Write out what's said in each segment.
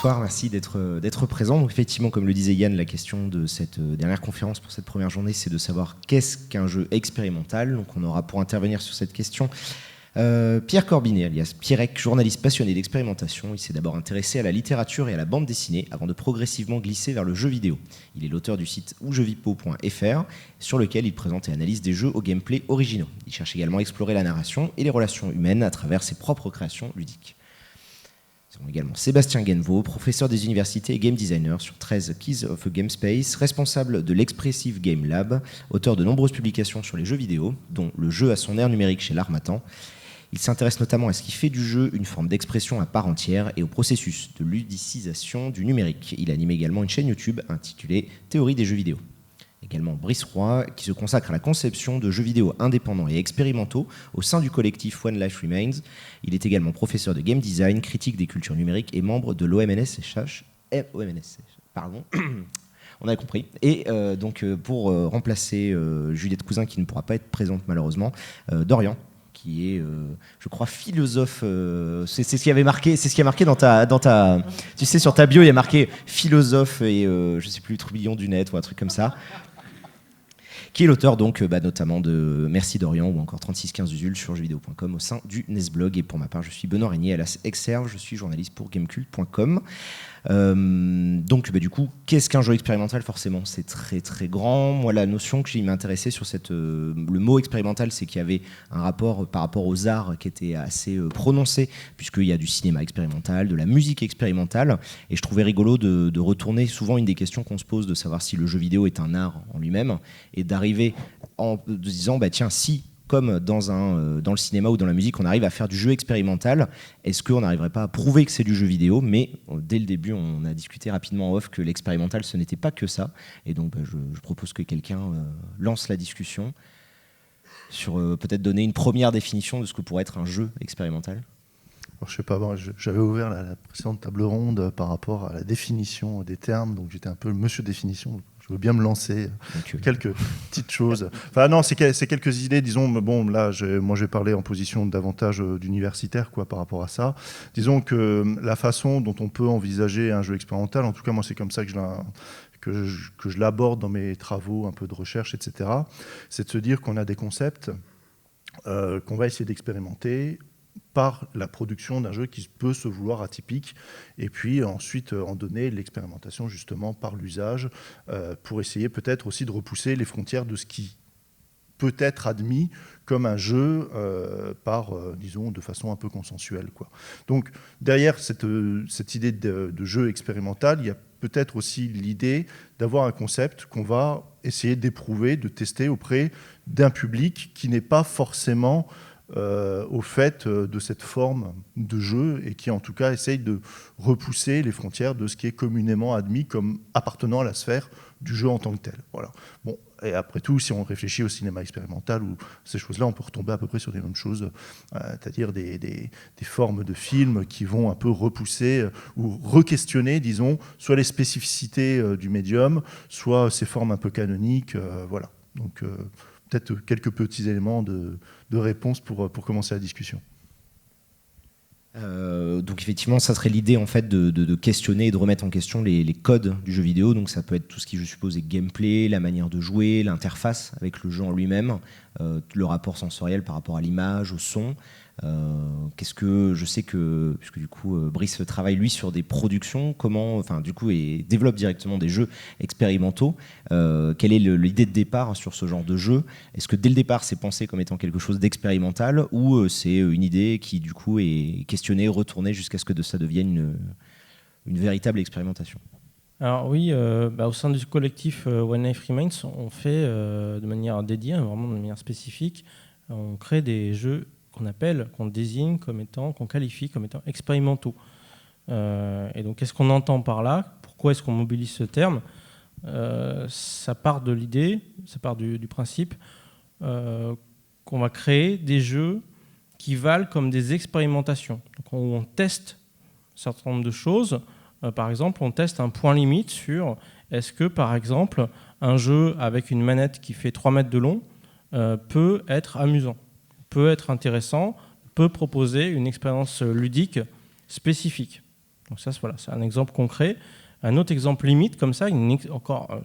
bonsoir, merci d'être présent. Donc effectivement, comme le disait Yann, la question de cette dernière conférence pour cette première journée, c'est de savoir qu'est-ce qu'un jeu expérimental. Donc on aura pour intervenir sur cette question Pierre Corbinet, alias Pierrec, journaliste passionné d'expérimentation. Il s'est d'abord intéressé à la littérature et à la bande dessinée avant de progressivement glisser vers le jeu vidéo. Il est l'auteur du site oujeuvidpo.fr sur lequel il présente et analyse des jeux au gameplay originaux. Il cherche également à explorer la narration et les relations humaines à travers ses propres créations ludiques. Nous avons également Sébastien Guenvaux, professeur des universités et game designer sur 13 Keys of a Game Space, responsable de l'Expressive Game Lab, auteur de nombreuses publications sur les jeux vidéo, dont Le jeu à son ère numérique chez l'Harmattan. Il s'intéresse notamment à ce qui fait du jeu une forme d'expression à part entière et au processus de ludicisation du numérique. Il anime également une chaîne YouTube intitulée Théorie des jeux vidéo. Également Brice Roy, qui se consacre à la conception de jeux vidéo indépendants et expérimentaux au sein du collectif One Life Remains. Il est également professeur de game design, critique des cultures numériques et membre de l'OMNSSH. Pardon. On a compris. Et pour remplacer Juliette Cousin, qui ne pourra pas être présente malheureusement, Dorian, qui est, je crois, philosophe. C'est ce qui avait marqué, c'est ce qui a marqué dans ta, tu sais, sur ta bio, il y a marqué philosophe et je sais plus, Tourbillon du net ou un truc comme ça. Qui est l'auteur donc notamment de Merci Dorian ou encore 3615 Usul sur jeuxvideo.com au sein du Nesblog. Et pour ma part, je suis Benoît Régnier, alias Exerve, je suis journaliste pour Gamecult.com. Du coup, qu'est-ce qu'un jeu expérimental? Forcément, c'est très très grand. Moi, la notion qui m'intéressait sur le mot expérimental, c'est qu'il y avait un rapport par rapport aux arts qui était assez prononcé, puisqu'il y a du cinéma expérimental, de la musique expérimentale, et je trouvais rigolo de retourner souvent une des questions qu'on se pose, de savoir si le jeu vidéo est un art en lui-même, et d'arriver en disant, tiens, si comme dans le cinéma ou dans la musique, on arrive à faire du jeu expérimental, est-ce qu'on n'arriverait pas à prouver que c'est du jeu vidéo? Mais dès le début, on a discuté rapidement en off que l'expérimental, ce n'était pas que ça. Et donc, je propose que quelqu'un lance la discussion sur peut-être donner une première définition de ce que pourrait être un jeu expérimental. Alors, je sais pas, j'avais ouvert la précédente table ronde par rapport à la définition des termes, donc j'étais un peu le monsieur définition. Je veux bien me lancer quelques petites choses. Enfin non, c'est quelques idées, disons. Bon, là, moi, je vais parler en position davantage d'universitaire, par rapport à ça. Disons que la façon dont on peut envisager un jeu expérimental, en tout cas, moi, c'est comme ça que je l'aborde dans mes travaux, un peu de recherche, etc. C'est de se dire qu'on a des concepts qu'on va essayer d'expérimenter par la production d'un jeu qui peut se vouloir atypique, et puis ensuite en donner l'expérimentation justement par l'usage, pour essayer peut-être aussi de repousser les frontières de ce qui peut être admis comme un jeu disons, de façon un peu consensuelle, Donc derrière cette idée de jeu expérimental, il y a peut-être aussi l'idée d'avoir un concept qu'on va essayer d'éprouver, de tester auprès d'un public qui n'est pas forcément au fait de cette forme de jeu, et qui en tout cas essaye de repousser les frontières de ce qui est communément admis comme appartenant à la sphère du jeu en tant que tel. Voilà. Bon, et après tout, si on réfléchit au cinéma expérimental ou ces choses-là, on peut retomber à peu près sur les mêmes choses, c'est-à-dire des formes de films qui vont un peu repousser ou re-questionner, disons, soit les spécificités du médium, soit ces formes un peu canoniques. Voilà. Donc peut-être quelques petits éléments de réponse pour commencer la discussion. Donc effectivement, ça serait l'idée en fait de questionner et de remettre en question les codes du jeu vidéo. Donc ça peut être tout ce qui, je suppose, est gameplay, la manière de jouer, l'interface avec le jeu en lui-même, le rapport sensoriel par rapport à l'image, au son. Qu'est-ce que je sais que, puisque du coup Brice travaille lui sur des productions, et développe directement des jeux expérimentaux. Quelle est l'idée de départ sur ce genre de jeu? Est-ce que dès le départ c'est pensé comme étant quelque chose d'expérimental, ou c'est une idée qui du coup est questionnée, retournée jusqu'à ce que ça devienne une véritable expérimentation? Alors oui, au sein du collectif One Life Remains, on fait de manière dédiée, vraiment de manière spécifique, on crée des jeux qu'on désigne comme étant, qu'on qualifie comme étant expérimentaux. Et donc, qu'est-ce qu'on entend par là? Pourquoi est-ce qu'on mobilise ce terme? Ça part de l'idée, ça part du principe qu'on va créer des jeux qui valent comme des expérimentations. Donc, où on teste un certain nombre de choses. Par exemple, on teste un point limite sur est-ce que, par exemple, un jeu avec une manette qui fait 3 mètres de long peut être amusant, peut être intéressant, peut proposer une expérience ludique spécifique. Donc ça, voilà, c'est un exemple concret. Un autre exemple limite, comme ça,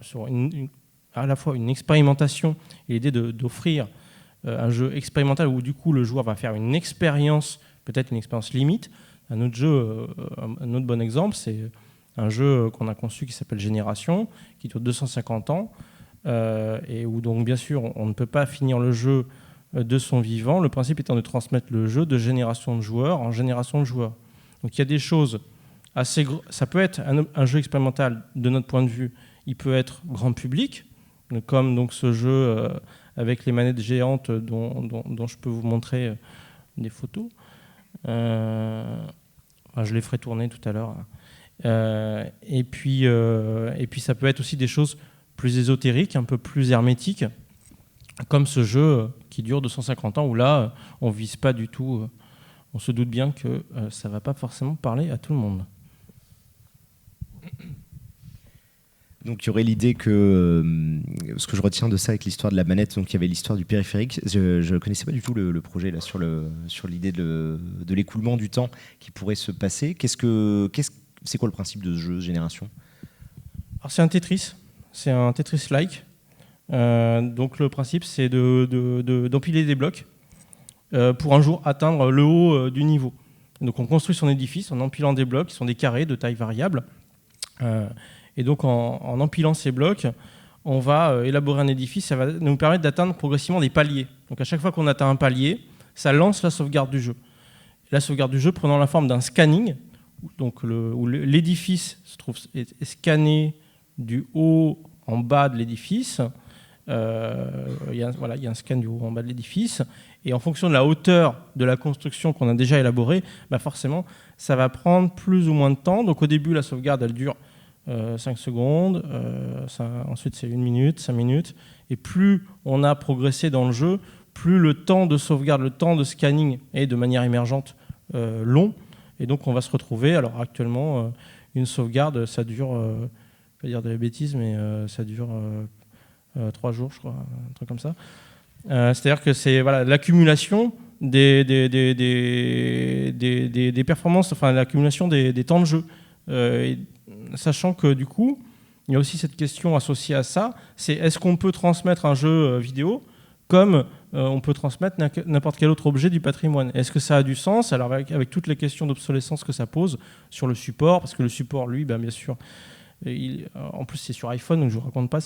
sur à la fois une expérimentation et l'idée d'offrir un jeu expérimental où du coup le joueur va faire une expérience, peut-être une expérience limite. Un autre bon exemple, c'est un jeu qu'on a conçu qui s'appelle Génération, qui dure 250 ans, et où donc bien sûr on ne peut pas finir le jeu de son vivant, le principe étant de transmettre le jeu de génération de joueurs en génération de joueurs. Donc il y a des choses ça peut être un jeu expérimental de notre point de vue, il peut être grand public, comme donc ce jeu avec les manettes géantes dont je peux vous montrer des photos. Je les ferai tourner tout à l'heure. Et puis ça peut être aussi des choses plus ésotériques, un peu plus hermétiques, comme ce jeu qui dure 250 ans, où là, on ne vise pas du tout, on se doute bien que ça ne va pas forcément parler à tout le monde. Donc il y aurait l'idée que, ce que je retiens de ça avec l'histoire de la manette, donc il y avait l'histoire du périphérique. Je ne connaissais pas du tout le projet là, sur l'idée de l'écoulement du temps qui pourrait se passer. C'est quoi le principe de ce jeu Génération ? Alors c'est un Tetris, c'est un Tetris-like. Donc le principe c'est d'empiler des blocs pour un jour atteindre le haut du niveau. Donc on construit son édifice en empilant des blocs qui sont des carrés de taille variable. Et donc en empilant ces blocs, on va élaborer un édifice, ça va nous permettre d'atteindre progressivement des paliers. Donc à chaque fois qu'on atteint un palier, ça lance la sauvegarde du jeu. La sauvegarde du jeu prenant la forme d'un scanning, donc où l'édifice est scanné du haut en bas de l'édifice. Il y a un scan du haut en bas de l'édifice. Et en fonction de la hauteur de la construction qu'on a déjà élaborée, forcément, ça va prendre plus ou moins de temps. Donc au début, la sauvegarde, elle dure 5 secondes, ensuite c'est 1 minute, 5 minutes, et plus on a progressé dans le jeu, plus le temps de sauvegarde, le temps de scanning est de manière émergente long, et donc on va se retrouver, alors actuellement une sauvegarde ça dure, je ne vais pas dire de la bêtise, mais ça dure 3 jours je crois, un truc comme ça. C'est-à-dire que c'est l'accumulation des performances, enfin l'accumulation des temps de jeu. Sachant que du coup, il y a aussi cette question associée à ça, c'est est-ce qu'on peut transmettre un jeu vidéo comme on peut transmettre n'importe quel autre objet du patrimoine ? Est-ce que ça a du sens ? Alors avec toutes les questions d'obsolescence que ça pose sur le support, parce que le support, lui, bien sûr, en plus c'est sur iPhone, donc je ne vous raconte pas,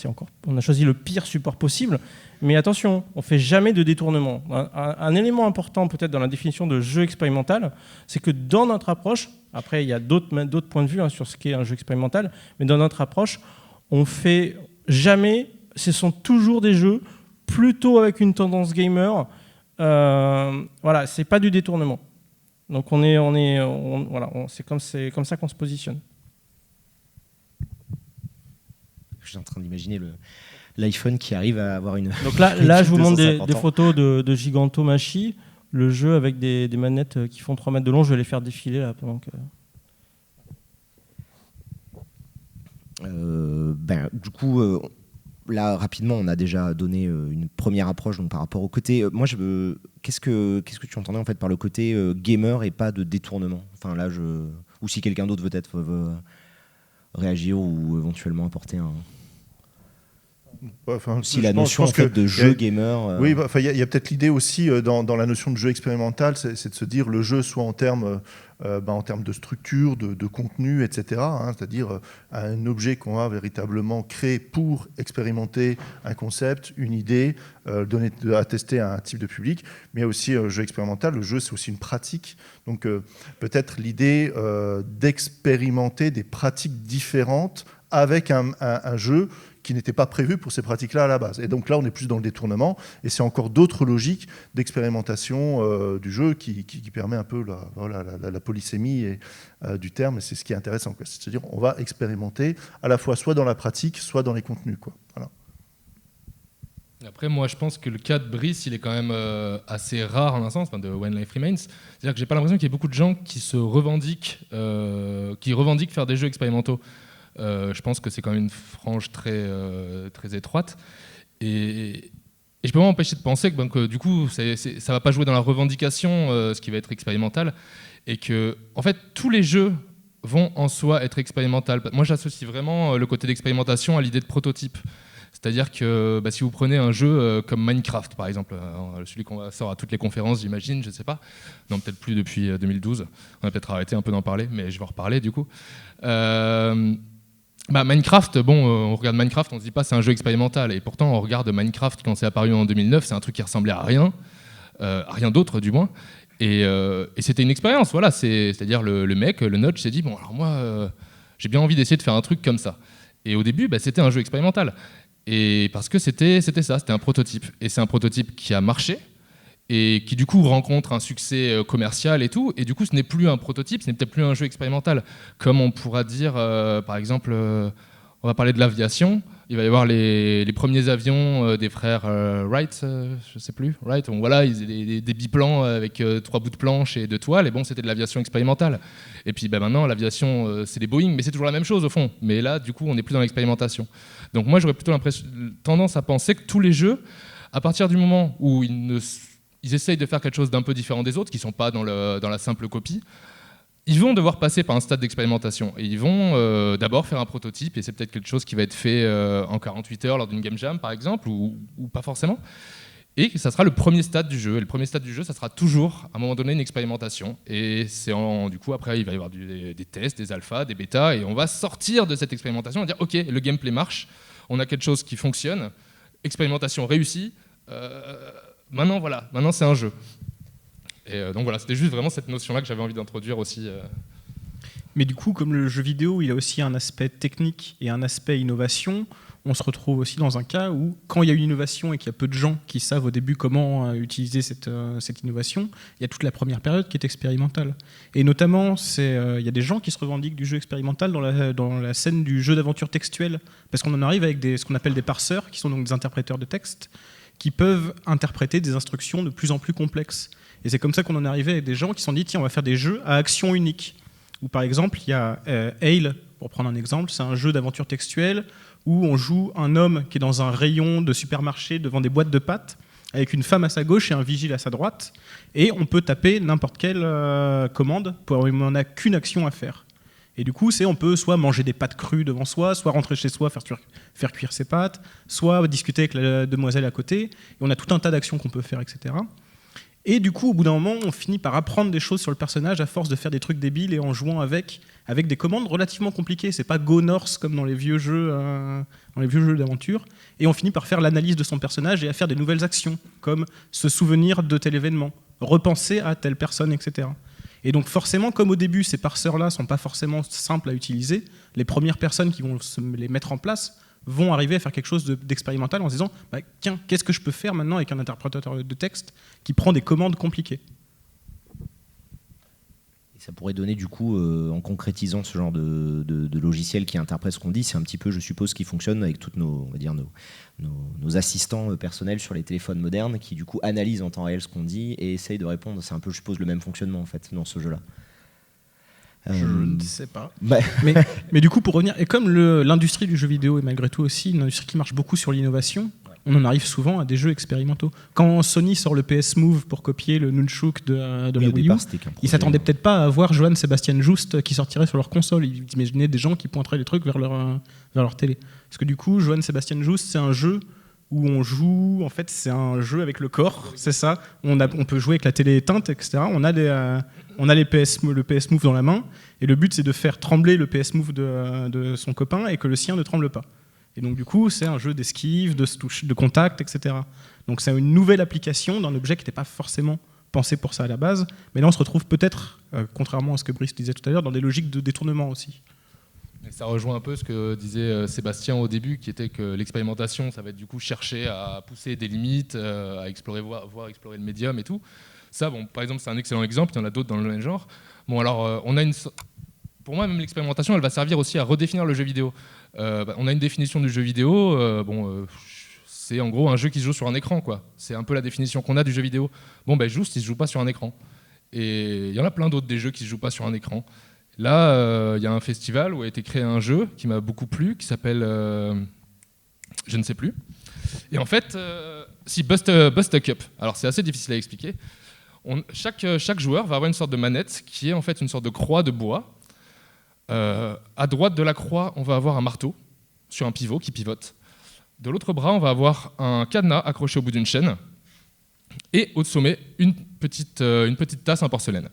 on a choisi le pire support possible, mais attention, on ne fait jamais de détournement. Un élément important peut-être dans la définition de jeu expérimental, c'est que dans notre approche, après il y a d'autres points de vue sur ce qu'est un jeu expérimental, mais dans notre approche, on fait jamais, ce sont toujours des jeux plutôt avec une tendance gamer, c'est pas du détournement. Donc c'est comme ça qu'on se positionne. Je suis en train d'imaginer l'iPhone qui arrive à avoir une... Donc là je vous montre des photos de Gigantomachie, le jeu avec des manettes qui font 3 mètres de long. Je vais les faire défiler là pendant que... Du coup, là rapidement, on a déjà donné une première approche donc, par rapport au côté... Qu'est-ce que tu entendais en fait par le côté gamer et pas de détournement ? Enfin là, ou si quelqu'un d'autre veut réagir ou éventuellement apporter un... si la notion en fait, de jeu gamer... Oui, il y a peut-être l'idée aussi dans la notion de jeu expérimental, c'est de se dire le jeu soit en termes de structure, de contenu, etc. C'est-à-dire un objet qu'on a véritablement créé pour expérimenter un concept, une idée, donner à tester à un type de public, mais aussi jeu expérimental. Le jeu, c'est aussi une pratique. Donc peut-être l'idée d'expérimenter des pratiques différentes avec un jeu qui n'était pas prévu pour ces pratiques-là à la base. Et donc là, on est plus dans le détournement, et c'est encore d'autres logiques d'expérimentation du jeu qui permet un peu la polysémie du terme, et c'est ce qui est intéressant. C'est-à-dire on va expérimenter à la fois soit dans la pratique, soit dans les contenus. Voilà. Après, moi, je pense que le cas de Brice, il est quand même assez rare en un sens, de When Life Remains. C'est-à-dire que j'ai pas l'impression qu'il y ait beaucoup de gens qui revendiquent faire des jeux expérimentaux. Je pense que c'est quand même une frange très étroite. Et je peux pas m'empêcher de penser que du coup, ça va pas jouer dans la revendication, ce qui va être expérimental. Et que, en fait, tous les jeux vont en soi être expérimentales. Moi, j'associe vraiment le côté d'expérimentation à l'idée de prototype. C'est-à-dire que si vous prenez un jeu comme Minecraft, par exemple, celui qu'on sort à toutes les conférences, j'imagine, je ne sais pas, non, peut-être plus depuis 2012, on a peut-être arrêté un peu d'en parler, mais je vais en reparler du coup. Minecraft, on regarde Minecraft, on se dit pas c'est un jeu expérimental, et pourtant on regarde Minecraft quand c'est apparu en 2009, c'est un truc qui ressemblait à rien d'autre du moins, et c'était une expérience, voilà, c'est-à-dire le mec, le notch s'est dit, bon alors moi j'ai bien envie d'essayer de faire un truc comme ça, et au début c'était un jeu expérimental, et parce que c'était un prototype, et c'est un prototype qui a marché, et qui du coup rencontre un succès commercial et tout, et du coup ce n'est plus un prototype, ce n'est peut-être plus un jeu expérimental, comme on pourra dire par exemple, on va parler de l'aviation, il va y avoir les premiers avions des frères Wright, je sais plus, Wright, donc voilà, ils avaient des biplans avec 3 bouts de planche et 2 toiles, et bon c'était de l'aviation expérimentale, et puis maintenant l'aviation c'est des Boeing, mais c'est toujours la même chose au fond, mais là du coup on n'est plus dans l'expérimentation. Donc moi j'aurais plutôt tendance à penser que tous les jeux, à partir du moment où ils essayent de faire quelque chose d'un peu différent des autres, qui ne sont pas dans la simple copie, ils vont devoir passer par un stade d'expérimentation. Et ils vont d'abord faire un prototype, et c'est peut-être quelque chose qui va être fait en 48 heures lors d'une game jam, par exemple, ou pas forcément. Et ça sera le premier stade du jeu. Et le premier stade du jeu, ça sera toujours, à un moment donné, une expérimentation. Et du coup, après, il va y avoir des tests, des alphas, des bêtas, et on va sortir de cette expérimentation et dire, OK, le gameplay marche, on a quelque chose qui fonctionne, expérimentation réussie, maintenant c'est un jeu. Et donc voilà, c'était juste vraiment cette notion-là que j'avais envie d'introduire aussi. Mais du coup, comme le jeu vidéo, il a aussi un aspect technique et un aspect innovation, on se retrouve aussi dans un cas où, quand il y a une innovation et qu'il y a peu de gens qui savent au début comment utiliser cette innovation, il y a toute la première période qui est expérimentale. Et notamment, il y a des gens qui se revendiquent du jeu expérimental dans la scène du jeu d'aventure textuel, parce qu'on en arrive avec ce qu'on appelle des parseurs, qui sont donc des interpréteurs de texte, qui peuvent interpréter des instructions de plus en plus complexes. Et c'est comme ça qu'on en est arrivé avec des gens qui se sont dit, tiens, on va faire des jeux à action unique. Ou par exemple, il y a Ale, pour prendre un exemple, c'est un jeu d'aventure textuelle où on joue un homme qui est dans un rayon de supermarché devant des boîtes de pâtes, avec une femme à sa gauche et un vigile à sa droite, et on peut taper n'importe quelle commande, on n'a qu'une action à faire. Et du coup, on peut soit manger des pâtes crues devant soi, soit rentrer chez soi, faire cuire ses pâtes, soit discuter avec la demoiselle à côté, et on a tout un tas d'actions qu'on peut faire, etc. Et du coup, au bout d'un moment, on finit par apprendre des choses sur le personnage à force de faire des trucs débiles et en jouant avec des commandes relativement compliquées. C'est pas Go North comme dans les vieux jeux d'aventure. Et on finit par faire l'analyse de son personnage et à faire des nouvelles actions, comme se souvenir de tel événement, repenser à telle personne, etc. Et donc forcément, comme au début, ces parseurs-là sont pas forcément simples à utiliser, les premières personnes qui vont les mettre en place vont arriver à faire quelque chose d'expérimental en se disant tiens, qu'est-ce que je peux faire maintenant avec un interprétateur de texte qui prend des commandes compliquées. Et ça pourrait donner du coup, en concrétisant ce genre de logiciel qui interprète ce qu'on dit, c'est un petit peu, je suppose, ce qui fonctionne avec tous nos assistants personnels sur les téléphones modernes qui du coup analysent en temps réel ce qu'on dit et essayent de répondre. C'est un peu, je suppose, le même fonctionnement en fait dans ce jeu-là. Je ne sais pas. Mais du coup, pour revenir, et comme l'industrie du jeu vidéo est malgré tout aussi une industrie qui marche beaucoup sur l'innovation, on en arrive souvent à des jeux expérimentaux. Quand Sony sort le PS Move pour copier le Nunchuk de la Wii U, ils s'attendaient peut-être pas à voir Johann Sebastian Just qui sortirait sur leur console. Ils imaginaient des gens qui pointeraient les trucs vers leur télé. Parce que du coup, Johann Sebastian Just, c'est un jeu où on joue, en fait, c'est un jeu avec le corps, c'est ça. On peut jouer avec la télé éteinte, etc. On a le PS Move dans la main, et le but, c'est de faire trembler le PS Move de son copain et que le sien ne tremble pas. Et donc, du coup, c'est un jeu d'esquive, de contact, etc. Donc, c'est une nouvelle application d'un objet qui n'était pas forcément pensé pour ça à la base. Mais là, on se retrouve peut-être, contrairement à ce que Brice disait tout à l'heure, dans des logiques de détournement aussi. Et ça rejoint un peu ce que disait Sébastien au début, qui était que l'expérimentation, ça va être du coup chercher à pousser des limites, à explorer, voir explorer le médium et tout. Ça, bon, par exemple, c'est un excellent exemple, il y en a d'autres dans le même genre. Bon, alors, pour moi, même l'expérimentation, elle va servir aussi à redéfinir le jeu vidéo. On a une définition du jeu vidéo, c'est en gros un jeu qui se joue sur un écran, quoi. C'est un peu la définition qu'on a du jeu vidéo. Bon, juste, il se joue pas sur un écran. Et il y en a plein d'autres des jeux qui se jouent pas sur un écran. Là, il y a un festival où a été créé un jeu qui m'a beaucoup plu, qui s'appelle... je ne sais plus. Et en fait, Bust a Cup. Alors, c'est assez difficile à expliquer. Chaque joueur va avoir une sorte de manette qui est en fait une sorte de croix de bois À droite de la croix, on va avoir un marteau sur un pivot qui pivote. De l'autre bras, on va avoir un cadenas accroché au bout d'une chaîne. Et au sommet, une petite tasse en porcelaine.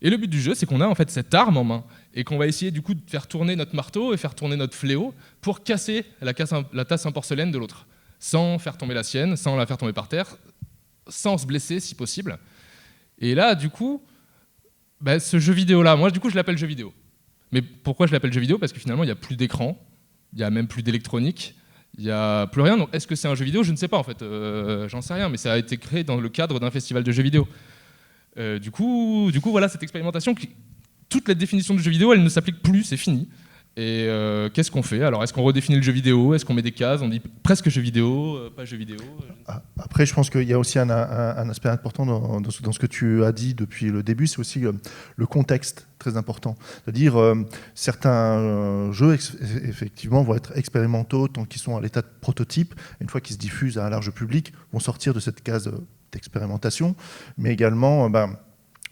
Et le but du jeu, c'est qu'on a en fait cette arme en main et qu'on va essayer du coup de faire tourner notre marteau et faire tourner notre fléau pour casser la tasse en porcelaine de l'autre, sans faire tomber la sienne, sans la faire tomber par terre, sans se blesser si possible. Et là, du coup, ce jeu vidéo-là, moi du coup je l'appelle jeu vidéo. Mais pourquoi je l'appelle jeu vidéo ? Parce que finalement, il n'y a plus d'écran, il n'y a même plus d'électronique, il n'y a plus rien. Donc est-ce que c'est un jeu vidéo ? Je ne sais pas en fait, j'en sais rien, mais ça a été créé dans le cadre d'un festival de jeux vidéo. Du coup, voilà, cette expérimentation, toute la définition du jeu vidéo, elle ne s'applique plus, c'est fini. Et qu'est-ce qu'on fait ? Alors, est-ce qu'on redéfinit le jeu vidéo ? Est-ce qu'on met des cases ? On dit presque jeu vidéo, pas jeu vidéo ? Après, je pense qu'il y a aussi un aspect important dans ce que tu as dit depuis le début, c'est aussi le contexte très important. C'est-à-dire, certains jeux, effectivement, vont être expérimentaux tant qu'ils sont à l'état de prototype. Une fois qu'ils se diffusent à un large public, vont sortir de cette case d'expérimentation. Mais également...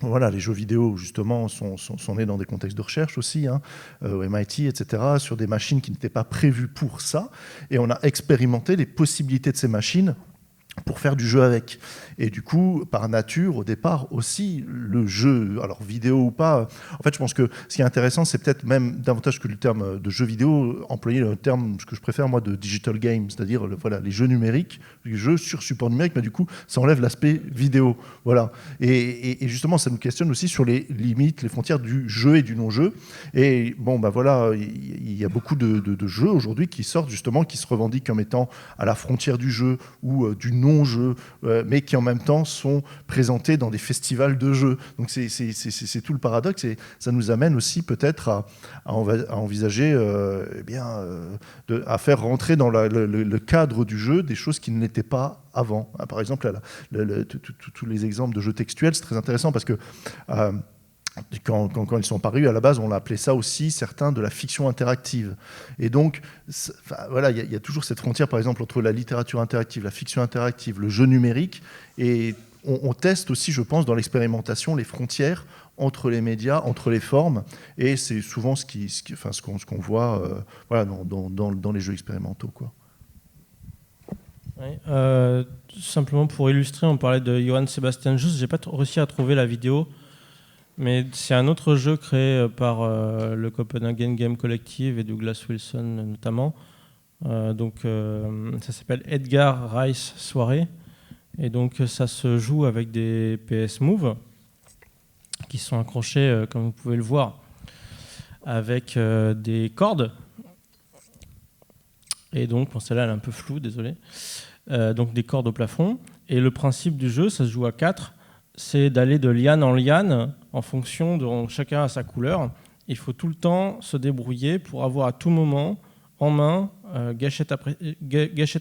Voilà, les jeux vidéo, justement, sont nés dans des contextes de recherche aussi, au MIT, etc., sur des machines qui n'étaient pas prévues pour ça. Et on a expérimenté les possibilités de ces machines pour faire du jeu avec. Et du coup, par nature, au départ aussi, le jeu, alors vidéo ou pas, en fait, je pense que ce qui est intéressant, c'est peut-être même davantage que le terme de jeu vidéo, employer le terme, ce que je préfère, moi, de digital game, c'est-à-dire voilà, les jeux numériques, les jeux sur support numérique, mais du coup, ça enlève l'aspect vidéo. Voilà. Et justement, ça nous questionne aussi sur les limites, les frontières du jeu et du non-jeu. Et bon, voilà, il y a beaucoup de jeux aujourd'hui qui sortent, justement, qui se revendiquent comme étant à la frontière du jeu ou du non-jeux, mais qui en même temps sont présentés dans des festivals de jeux. Donc c'est tout le paradoxe, et ça nous amène aussi peut-être à envisager, à faire rentrer dans le cadre du jeu des choses qui ne l'étaient pas avant. Par exemple, tous les exemples de jeux textuels, c'est très intéressant parce que quand ils sont parus, à la base, on appelait ça aussi certains de la fiction interactive. Et donc, voilà, il y a toujours cette frontière, par exemple, entre la littérature interactive, la fiction interactive, le jeu numérique. Et on teste aussi, je pense, dans l'expérimentation, les frontières entre les médias, entre les formes. Et c'est souvent ce qu'on voit voilà, dans les jeux expérimentaux, quoi. Oui, tout simplement pour illustrer, on parlait de Johann Sebastian Just. J'ai pas réussi à trouver la vidéo. Mais c'est un autre jeu créé par le Copenhagen Game Collective et Douglas Wilson notamment. Ça s'appelle Edgar Rice Soirée. Et donc ça se joue avec des PS Move qui sont accrochés, comme vous pouvez le voir, avec des cordes. Et donc, celle-là elle est un peu floue, désolé. Donc des cordes au plafond. Et le principe du jeu, ça se joue à 4. C'est d'aller de liane en liane en fonction de chacun à sa couleur. Il faut tout le temps se débrouiller pour avoir à tout moment en main, gâchette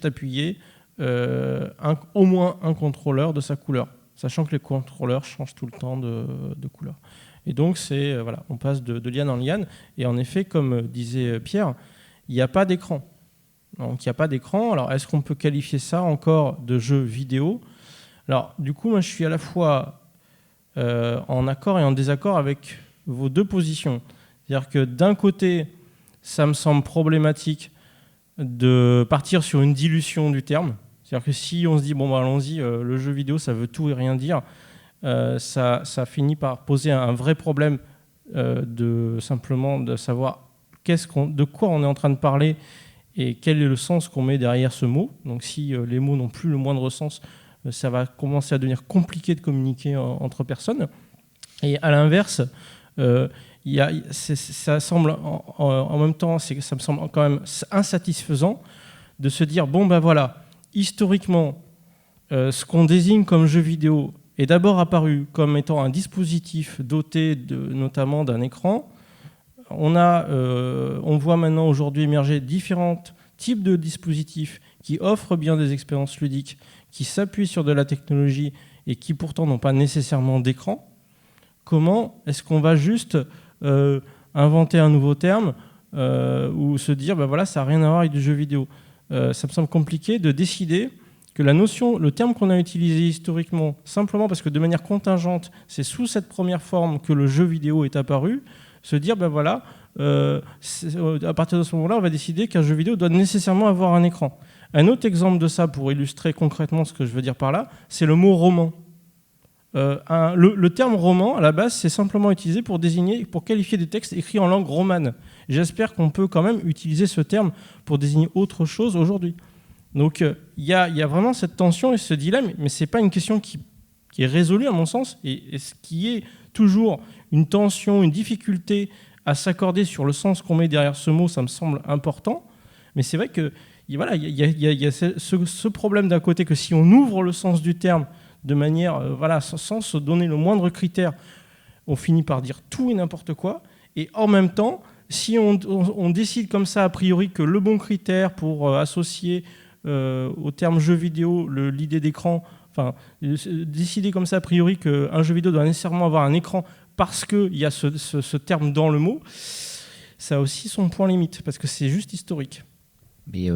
appuyée, au moins un contrôleur de sa couleur, sachant que les contrôleurs changent tout le temps de couleur. Et donc voilà, on passe de liane en liane. Et en effet, comme disait Pierre, il n'y a pas d'écran. Donc il n'y a pas d'écran. Alors est-ce qu'on peut qualifier ça encore de jeu vidéo ? Alors, du coup, moi, je suis à la fois en accord et en désaccord avec vos deux positions. C'est-à-dire que d'un côté, ça me semble problématique de partir sur une dilution du terme. C'est-à-dire que si on se dit, allons-y, le jeu vidéo, ça veut tout et rien dire, ça finit par poser un vrai problème simplement de savoir de quoi on est en train de parler et quel est le sens qu'on met derrière ce mot. Donc, si les mots n'ont plus le moindre sens, ça va commencer à devenir compliqué de communiquer entre personnes. Et à l'inverse, ça semble en même temps, ça me semble quand même insatisfaisant de se dire voilà, historiquement, ce qu'on désigne comme jeu vidéo est d'abord apparu comme étant un dispositif doté notamment d'un écran. On voit maintenant aujourd'hui émerger différents types de dispositifs qui offrent bien des expériences ludiques, qui s'appuient sur de la technologie et qui pourtant n'ont pas nécessairement d'écran. Comment est-ce qu'on va juste inventer un nouveau terme ou se dire voilà, ça n'a rien à voir avec du jeu vidéo. Ça me semble compliqué de décider que le terme qu'on a utilisé historiquement, simplement parce que de manière contingente, c'est sous cette première forme que le jeu vidéo est apparu, se dire voilà, à partir de ce moment-là, on va décider qu'un jeu vidéo doit nécessairement avoir un écran. Un autre exemple de ça, pour illustrer concrètement ce que je veux dire par là, c'est le mot roman. Le terme roman, à la base, c'est simplement utilisé pour qualifier des textes écrits en langue romane. J'espère qu'on peut quand même utiliser ce terme pour désigner autre chose aujourd'hui. Donc il y a vraiment cette tension et ce dilemme, mais ce n'est pas une question qui est résolue à mon sens, et ce qui est toujours une tension, une difficulté à s'accorder sur le sens qu'on met derrière ce mot, ça me semble important. Mais c'est vrai que voilà, il y a ce problème d'un côté que si on ouvre le sens du terme de manière, sans se donner le moindre critère, on finit par dire tout et n'importe quoi. Et en même temps, si on décide comme ça, a priori, que le bon critère pour associer au terme jeu vidéo l'idée d'écran, décider comme ça, a priori, qu'un jeu vidéo doit nécessairement avoir un écran parce qu'il y a ce terme dans le mot, ça a aussi son point limite, parce que c'est juste historique. Mais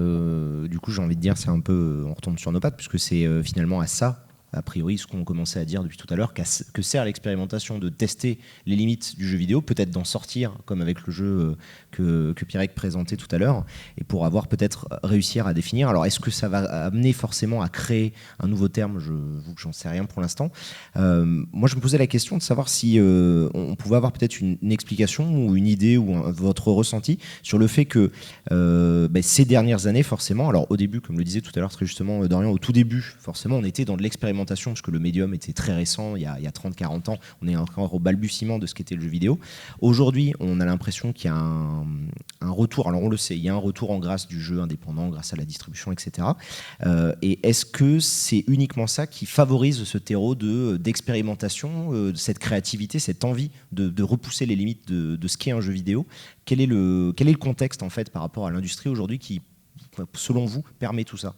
du coup, j'ai envie de dire, c'est un peu, on retombe sur nos pattes, puisque c'est finalement à ça, a priori, ce qu'on commençait à dire depuis tout à l'heure, que sert l'expérimentation de tester les limites du jeu vidéo, peut-être d'en sortir, comme avec le jeu que Pierrec présentait tout à l'heure, et pour avoir peut-être réussir à définir. Alors, est-ce que ça va amener forcément à créer un nouveau terme ? J'en sais rien pour l'instant. Moi, je me posais la question de savoir si on pouvait avoir peut-être une explication ou une idée ou votre ressenti sur le fait que ces dernières années, forcément, alors au début, comme le disait tout à l'heure très justement Dorian, au tout début, forcément, on était dans de l'expérimentation parce que le médium était très récent, il y a 30-40 ans, on est encore au balbutiement de ce qu'était le jeu vidéo. Aujourd'hui, on a l'impression qu'il y a un retour, alors on le sait, il y a un retour en grâce du jeu indépendant grâce à la distribution, etc. Et est-ce que c'est uniquement ça qui favorise ce terreau d'expérimentation, de cette créativité, cette envie de repousser les limites de ce qu'est un jeu vidéo ? Quel est le contexte en fait par rapport à l'industrie aujourd'hui qui, selon vous, permet tout ça ?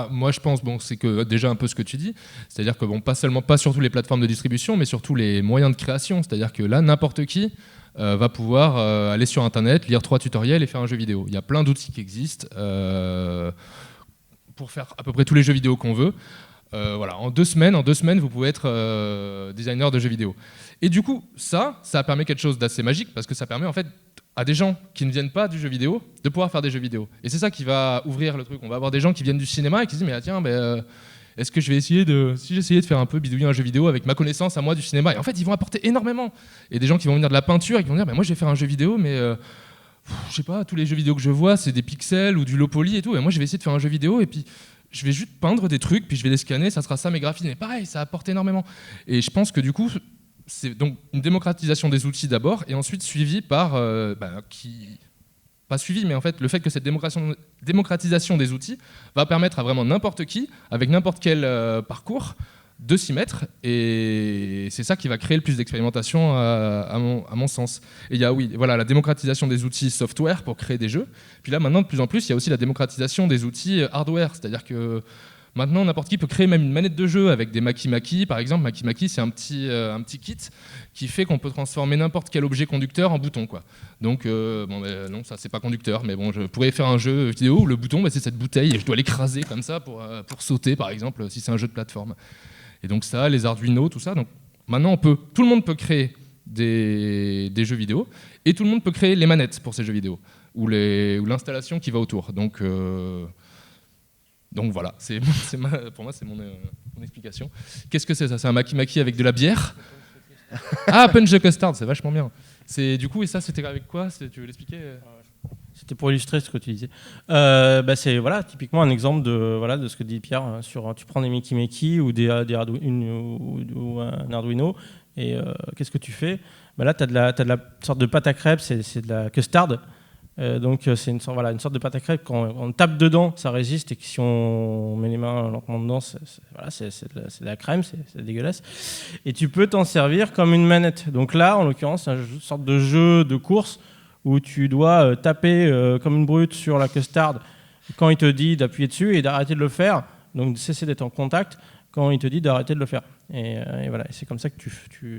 Moi je pense c'est que déjà un peu ce que tu dis, c'est-à-dire que pas sur toutes les plateformes de distribution, mais sur tous les moyens de création, c'est-à-dire que là n'importe qui va pouvoir aller sur internet, lire 3 tutoriels et faire un jeu vidéo. Il y a plein d'outils qui existent pour faire à peu près tous les jeux vidéo qu'on veut. En 2 semaines vous pouvez être designer de jeux vidéo. Et du coup ça permet quelque chose d'assez magique, parce que ça permet en fait à des gens qui ne viennent pas du jeu vidéo de pouvoir faire des jeux vidéo. Et c'est ça qui va ouvrir le truc. On va avoir des gens qui viennent du cinéma et qui se disent est-ce que je vais essayer si j'essayais de faire un peu bidouiller un jeu vidéo avec ma connaissance à moi du cinéma, et en fait ils vont apporter énormément. Et des gens qui vont venir de la peinture et qui vont dire moi je vais faire un jeu vidéo, mais je sais pas, tous les jeux vidéo que je vois c'est des pixels ou du low poly et tout, et moi je vais essayer de faire un jeu vidéo et puis je vais juste peindre des trucs, puis je vais les scanner, ça sera ça mes graphismes. Et pareil, ça apporte énormément. Et je pense que du coup c'est donc une démocratisation des outils d'abord, et ensuite suivi par pas suivi, mais en fait le fait que cette démocratisation des outils va permettre à vraiment n'importe qui, avec n'importe quel parcours, de s'y mettre, et c'est ça qui va créer le plus d'expérimentation à mon sens. Et il y a la démocratisation des outils software pour créer des jeux, puis là maintenant de plus en plus il y a aussi la démocratisation des outils hardware, c'est-à-dire que maintenant, n'importe qui peut créer même une manette de jeu avec des Maki-Maki. Par exemple, Maki-Maki, c'est un petit kit qui fait qu'on peut transformer n'importe quel objet conducteur en bouton, quoi. Donc, non, ça, c'est pas conducteur, mais je pourrais faire un jeu vidéo où le bouton, c'est cette bouteille et je dois l'écraser comme ça pour sauter, par exemple, si c'est un jeu de plateforme. Et donc ça, les Arduino, tout ça. Donc maintenant, tout le monde peut créer des jeux vidéo, et tout le monde peut créer les manettes pour ces jeux vidéo, ou l'installation qui va autour. Donc voilà, pour moi c'est mon explication. Qu'est-ce que c'est ça ? C'est un Maki-Maki avec de la bière ? Ah, Punch the Custard, c'est vachement bien. Du coup, et ça c'était avec quoi ? Tu veux l'expliquer ? C'était pour illustrer ce que tu disais. C'est typiquement un exemple de ce que dit Pierre. Tu prends des Maki-Maki ou ou un Arduino, et qu'est-ce que tu fais ? Là, tu as de la sorte de pâte à crêpes, c'est de la custard. Donc c'est une sorte de pâte à crêpes. Quand on tape dedans, ça résiste, et que si on met les mains lentement dedans, c'est de la crème, c'est dégueulasse. Et tu peux t'en servir comme une manette. Donc là, en l'occurrence, c'est une sorte de jeu de course où tu dois taper comme une brute sur la custard quand il te dit d'appuyer dessus et d'arrêter de le faire. Donc de cesser d'être en contact quand il te dit d'arrêter de le faire. Et voilà, c'est comme ça que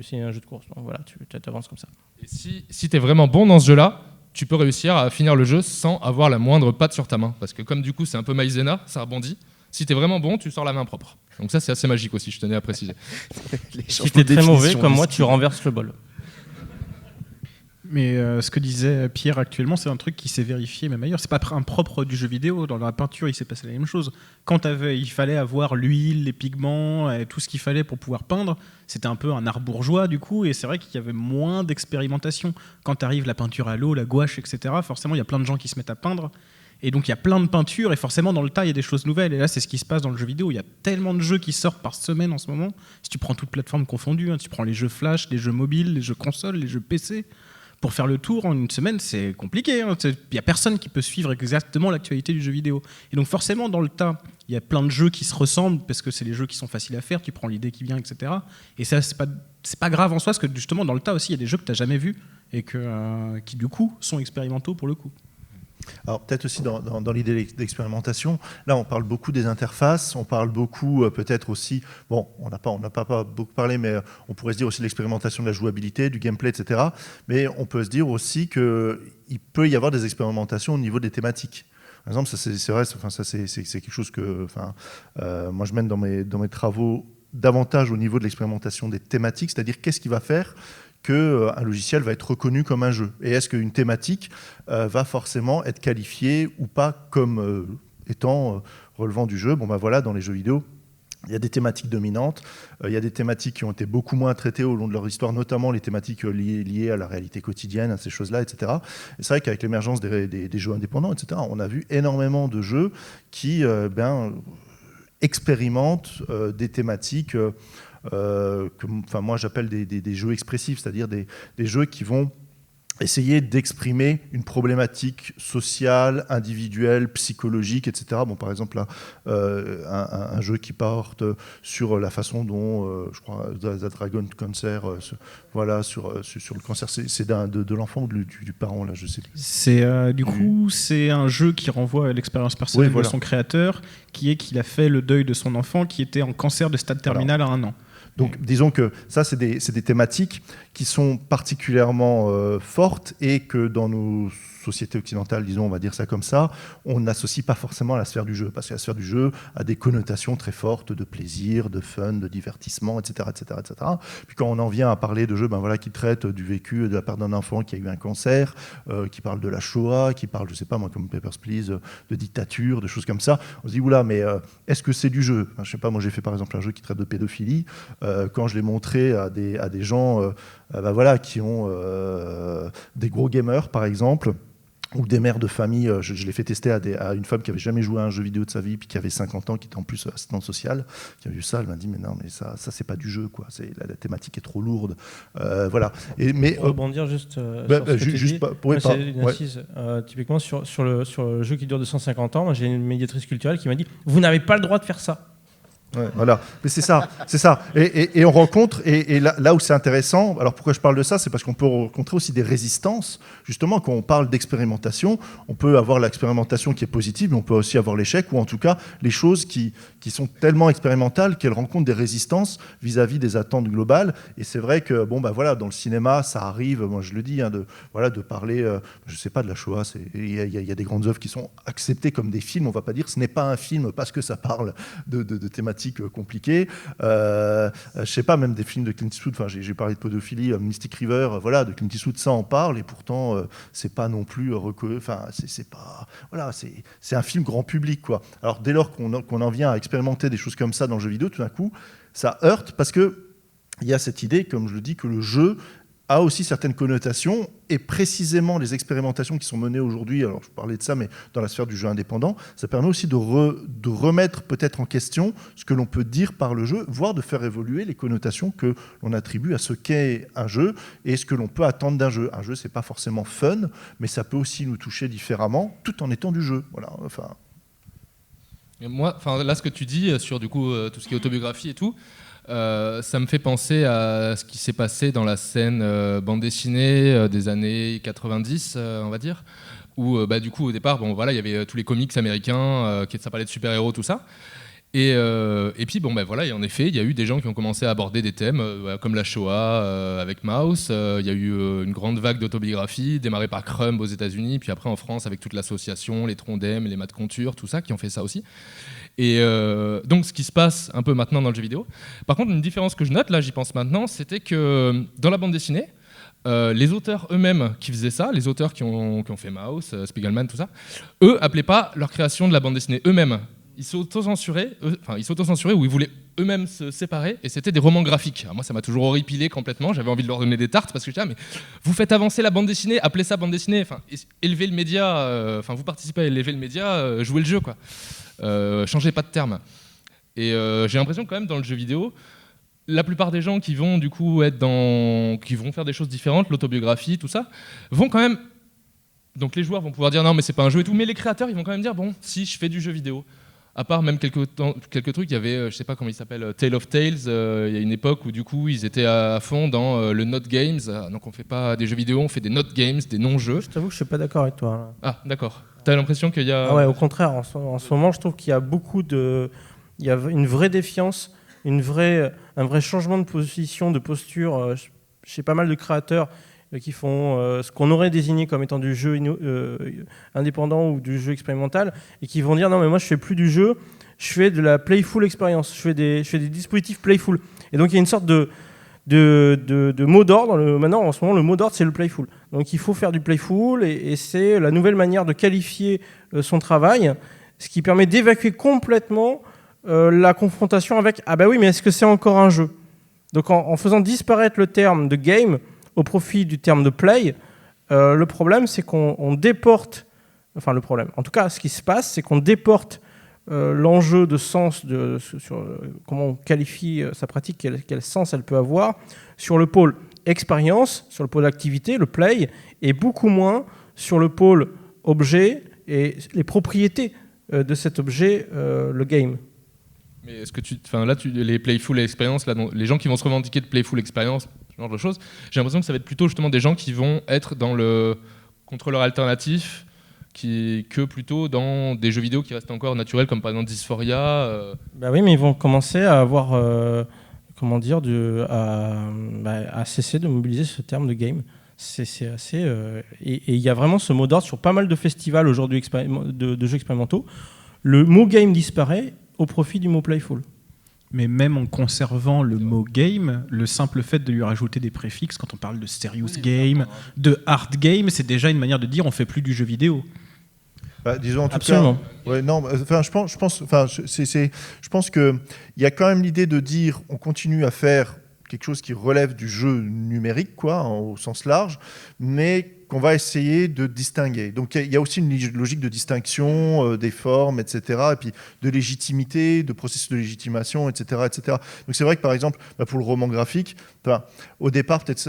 c'est un jeu de course. Donc voilà, tu avances comme ça. Et si tu es vraiment bon dans ce jeu-là, tu peux réussir à finir le jeu sans avoir la moindre patte sur ta main. Parce que comme du coup c'est un peu maïzena, ça rebondit. Si t'es vraiment bon, tu sors la main propre. Donc ça c'est assez magique aussi, je tenais à préciser. Si t'es très mauvais, comme moi, tu renverses le bol. Mais ce que disait Pierre actuellement, c'est un truc qui s'est vérifié même ailleurs. C'est pas un propre du jeu vidéo. Dans la peinture, il s'est passé la même chose. Quand il fallait avoir l'huile, les pigments, et tout ce qu'il fallait pour pouvoir peindre, c'était un peu un art bourgeois du coup. Et c'est vrai qu'il y avait moins d'expérimentation. Quand arrive la peinture à l'eau, la gouache, etc., forcément, il y a plein de gens qui se mettent à peindre. Et donc, il y a plein de peintures. Et forcément, dans le tas, il y a des choses nouvelles. Et là, c'est ce qui se passe dans le jeu vidéo. Il y a tellement de jeux qui sortent par semaine en ce moment. Si tu prends toutes plateformes confondues, tu prends les jeux Flash, les jeux mobiles, les jeux consoles, les jeux PC... Pour faire le tour en une semaine, c'est compliqué. Il n'y a personne qui peut suivre exactement l'actualité du jeu vidéo. Et donc forcément, dans le tas, il y a plein de jeux qui se ressemblent parce que c'est les jeux qui sont faciles à faire, tu prends l'idée qui vient, etc. Et ça, c'est pas grave en soi, parce que justement, dans le tas aussi, il y a des jeux que tu n'as jamais vus et qui, du coup, sont expérimentaux pour le coup. Alors peut-être aussi dans l'idée d'expérimentation, là on parle beaucoup des interfaces, on parle beaucoup peut-être aussi, bon on n'a pas beaucoup parlé, mais on pourrait se dire aussi de l'expérimentation de la jouabilité, du gameplay, etc. Mais on peut se dire aussi qu'il peut y avoir des expérimentations au niveau des thématiques. Par exemple, ça c'est vrai, enfin, ça c'est quelque chose que moi je mène dans mes travaux davantage au niveau de l'expérimentation des thématiques, c'est-à-dire qu'est-ce qui va faire qu'un logiciel va être reconnu comme un jeu. Et est-ce qu'une thématique va forcément être qualifiée ou pas comme étant relevant du jeu ? Bon ben voilà, dans les jeux vidéo, il y a des thématiques dominantes, il y a des thématiques qui ont été beaucoup moins traitées au long de leur histoire, notamment les thématiques liées à la réalité quotidienne, à ces choses-là, etc. Et c'est vrai qu'avec l'émergence des jeux indépendants, etc., on a vu énormément de jeux qui expérimentent des thématiques que moi j'appelle des jeux expressifs, c'est-à-dire des jeux qui vont essayer d'exprimer une problématique sociale, individuelle, psychologique, etc. Bon, par exemple, là, un jeu qui porte sur la façon dont, je crois, The Dragon Cancer, voilà, sur le cancer, c'est de l'enfant ou du parent, là, je sais plus. C'est, du coup, c'est un jeu qui renvoie à l'expérience personnelle de son créateur, qui est qu'il a fait le deuil de son enfant qui était en cancer de stade terminal à 1 an. Donc, disons que ça, c'est des thématiques qui sont particulièrement fortes et que dans nos sociétés occidentales, disons, on va dire ça comme ça, on n'associe pas forcément à la sphère du jeu, parce que la sphère du jeu a des connotations très fortes de plaisir, de fun, de divertissement, etc., etc., etc. Puis quand on en vient à parler de jeux qui traitent du vécu de la part d'un enfant qui a eu un cancer, qui parle de la Shoah, qui parle, je sais pas moi, comme Papers, Please, de dictature, de choses comme ça, on se dit, oula, mais est-ce que c'est du jeu ? Je sais pas, moi j'ai fait par exemple un jeu qui traite de pédophilie, quand je l'ai montré à des gens qui ont des gros gamers, par exemple, ou des mères de famille, je l'ai fait tester à une femme qui n'avait jamais joué à un jeu vidéo de sa vie, puis qui avait 50 ans, qui était en plus assistante sociale, qui a vu ça, elle m'a dit mais non, mais ça c'est pas du jeu, quoi. La thématique est trop lourde. Voilà. Mais rebondir juste sur ce que tu dis. Une assise, typiquement sur le jeu qui dure 250 ans, moi, j'ai une médiatrice culturelle qui m'a dit vous n'avez pas le droit de faire ça. Ouais, voilà, mais c'est ça. Et on rencontre, et là où c'est intéressant, alors pourquoi je parle de ça, c'est parce qu'on peut rencontrer aussi des résistances. Justement, quand on parle d'expérimentation, on peut avoir l'expérimentation qui est positive, mais on peut aussi avoir l'échec, ou en tout cas les choses qui sont tellement expérimentales qu'elles rencontrent des résistances vis-à-vis des attentes globales. Et c'est vrai que dans le cinéma, ça arrive, moi je le dis, de parler, je sais pas, de la Shoah. Il y a des grandes œuvres qui sont acceptées comme des films. On va pas dire ce n'est pas un film parce que ça parle de thématiques compliquées. Je sais pas, même des films de Clint Eastwood, j'ai parlé de pédophilie, Mystic River, de Clint Eastwood, ça en parle, et pourtant c'est pas non plus c'est pas, voilà, c'est un film grand public, quoi. Alors dès lors qu'on en vient à expérimenter des choses comme ça dans le jeu vidéo, tout d'un coup ça heurte, parce que il y a cette idée, comme je le dis, que le jeu a aussi certaines connotations, et précisément les expérimentations qui sont menées aujourd'hui, alors je parlais de ça, mais dans la sphère du jeu indépendant, ça permet aussi de remettre peut-être en question ce que l'on peut dire par le jeu, voire de faire évoluer les connotations que l'on attribue à ce qu'est un jeu et ce que l'on peut attendre d'un jeu. Un jeu, c'est pas forcément fun, mais ça peut aussi nous toucher différemment, tout en étant du jeu. Voilà, enfin. Et moi, là, ce que tu dis sur du coup tout ce qui est autobiographie et tout, ça me fait penser à ce qui s'est passé dans la scène bande dessinée des années 90, on va dire, où du coup au départ, il y avait tous les comics américains qui ça parlait de super-héros, tout ça. Et puis et en effet, il y a eu des gens qui ont commencé à aborder des thèmes comme la Shoah avec Maus. Il y a eu une grande vague d'autobiographie démarrée par Crumb aux États-Unis, puis après en France avec toute l'association, les Trondheim, les Matt Conture, tout ça, qui ont fait ça aussi. Et donc ce qui se passe un peu maintenant dans le jeu vidéo. Par contre, une différence que je note, là j'y pense maintenant, c'était que dans la bande dessinée, les auteurs eux-mêmes qui faisaient ça, les auteurs qui ont fait Maus, Spiegelman, tout ça, eux appelaient pas leur création de la bande dessinée eux-mêmes. Ils s'auto-censuraient ou ils voulaient eux-mêmes se séparer, et c'était des romans graphiques. Alors moi, ça m'a toujours horripilé complètement, j'avais envie de leur donner des tartes, parce que je disais, mais vous faites avancer la bande dessinée, appelez ça bande dessinée, élevez le média, vous participez à élever le média, jouez le jeu, quoi. Changez pas de terme. Et j'ai l'impression que quand même, dans le jeu vidéo, la plupart des gens qui vont du coup qui vont faire des choses différentes, l'autobiographie, tout ça, vont quand même. Donc les joueurs vont pouvoir dire non mais c'est pas un jeu et tout, mais les créateurs ils vont quand même dire bon si je fais du jeu vidéo. À part même quelques trucs, il y avait je sais pas comment il s'appelle, Tale of Tales. Il y a une époque où du coup ils étaient à fond dans le not games. Donc on fait pas des jeux vidéo, on fait des not games, des non-jeux. Je t'avoue que je suis pas d'accord avec toi. Là. Ah d'accord. T'as l'impression qu'il y a. Ah ouais, au contraire. En ce moment, je trouve qu'il y a il y a une vraie défiance. Un vrai changement de position, de posture chez pas mal de créateurs qui font ce qu'on aurait désigné comme étant du jeu indépendant ou du jeu expérimental et qui vont dire non mais moi je fais plus du jeu, je fais de la playful expérience, je fais des dispositifs playful. Et donc il y a une sorte de mot d'ordre. Maintenant en ce moment le mot d'ordre c'est le playful. Donc il faut faire du playful et c'est la nouvelle manière de qualifier son travail, ce qui permet d'évacuer complètement la confrontation avec « Ah bah oui, mais est-ce que c'est encore un jeu ?» Donc en faisant disparaître le terme de « game » au profit du terme de « play », le problème, c'est qu'on déporte... Enfin, le problème. En tout cas, ce qui se passe, c'est qu'on déporte l'enjeu de sens, sur comment on qualifie sa pratique, quel sens elle peut avoir, sur le pôle expérience, sur le pôle activité, le play, et beaucoup moins sur le pôle objet et les propriétés de cet objet, le game. Mais est-ce que les playful expérience, les gens qui vont se revendiquer de playful expérience, ce genre de choses, j'ai l'impression que ça va être plutôt justement des gens qui vont être dans le contrôleur alternatif, que plutôt dans des jeux vidéo qui restent encore naturels, comme par exemple Dysphoria. Bah oui, mais ils vont commencer à avoir, à cesser de mobiliser ce terme de game. C'est assez. Et il y a vraiment ce mot d'ordre sur pas mal de festivals aujourd'hui de jeux expérimentaux. Le mot game disparaît au profit du mot playful. Mais même en conservant le mot game, le simple fait de lui rajouter des préfixes, quand on parle de serious game, de hard game, c'est déjà une manière de dire on fait plus du jeu vidéo. Disons en tout Absolument. cas, ouais, non, je pense que il y a quand même l'idée de dire on continue à faire quelque chose qui relève du jeu numérique, quoi, au sens large, mais qu'on va essayer de distinguer. Donc il y a aussi une logique de distinction des formes, etc., et puis de légitimité, de processus de légitimation, etc., etc. Donc c'est vrai que par exemple, pour le roman graphique, au départ, peut-être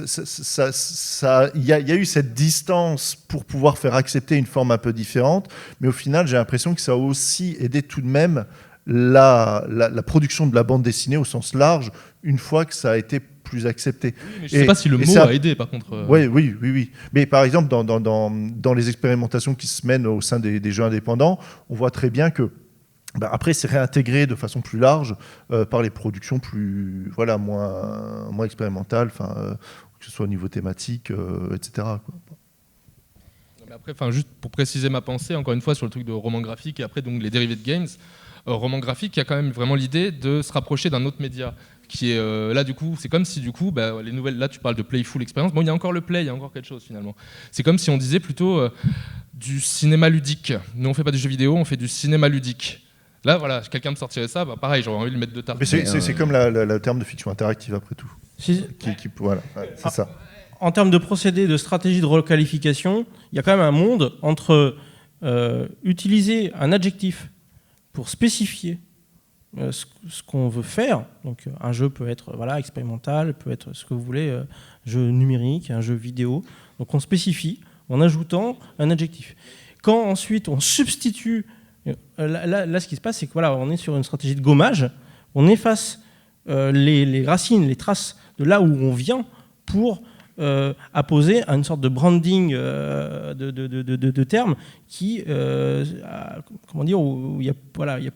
il y a eu cette distance pour pouvoir faire accepter une forme un peu différente, mais au final, j'ai l'impression que ça a aussi aidé tout de même la production de la bande dessinée au sens large, une fois que ça a été plus accepté. Oui, mais je ne sais pas si le mot a aidé, par contre. Oui. Mais par exemple, dans les expérimentations qui se mènent au sein des jeux indépendants, on voit très bien que après, c'est réintégré de façon plus large par les productions moins expérimentales, que ce soit au niveau thématique, etc. quoi. Mais après, juste pour préciser ma pensée, encore une fois, sur le truc de roman graphique et après donc les dérivés de games, roman graphique, il y a quand même vraiment l'idée de se rapprocher d'un autre média qui est là du coup, c'est comme si du coup les nouvelles, là tu parles de playful expérience, bon il y a encore le play, il y a encore quelque chose finalement. C'est comme si on disait plutôt du cinéma ludique. Nous on fait pas du jeu vidéo, on fait du cinéma ludique. Là voilà, quelqu'un me sortirait ça, pareil, j'aurais envie de le mettre de tarte. Mais c'est comme le terme de fiction interactive après tout. Voilà, c'est ça. En termes de procédés, de stratégie de requalification, il y a quand même un monde entre utiliser un adjectif pour spécifier ce qu'on veut faire. Donc un jeu peut être expérimental, peut être ce que vous voulez, jeu numérique, un jeu vidéo. Donc on spécifie en ajoutant un adjectif. Quand ensuite on substitue, là ce qui se passe, c'est que on est sur une stratégie de gommage, on efface les racines, les traces de là où on vient pour apposer à une sorte de branding de termes qui, où il n'y a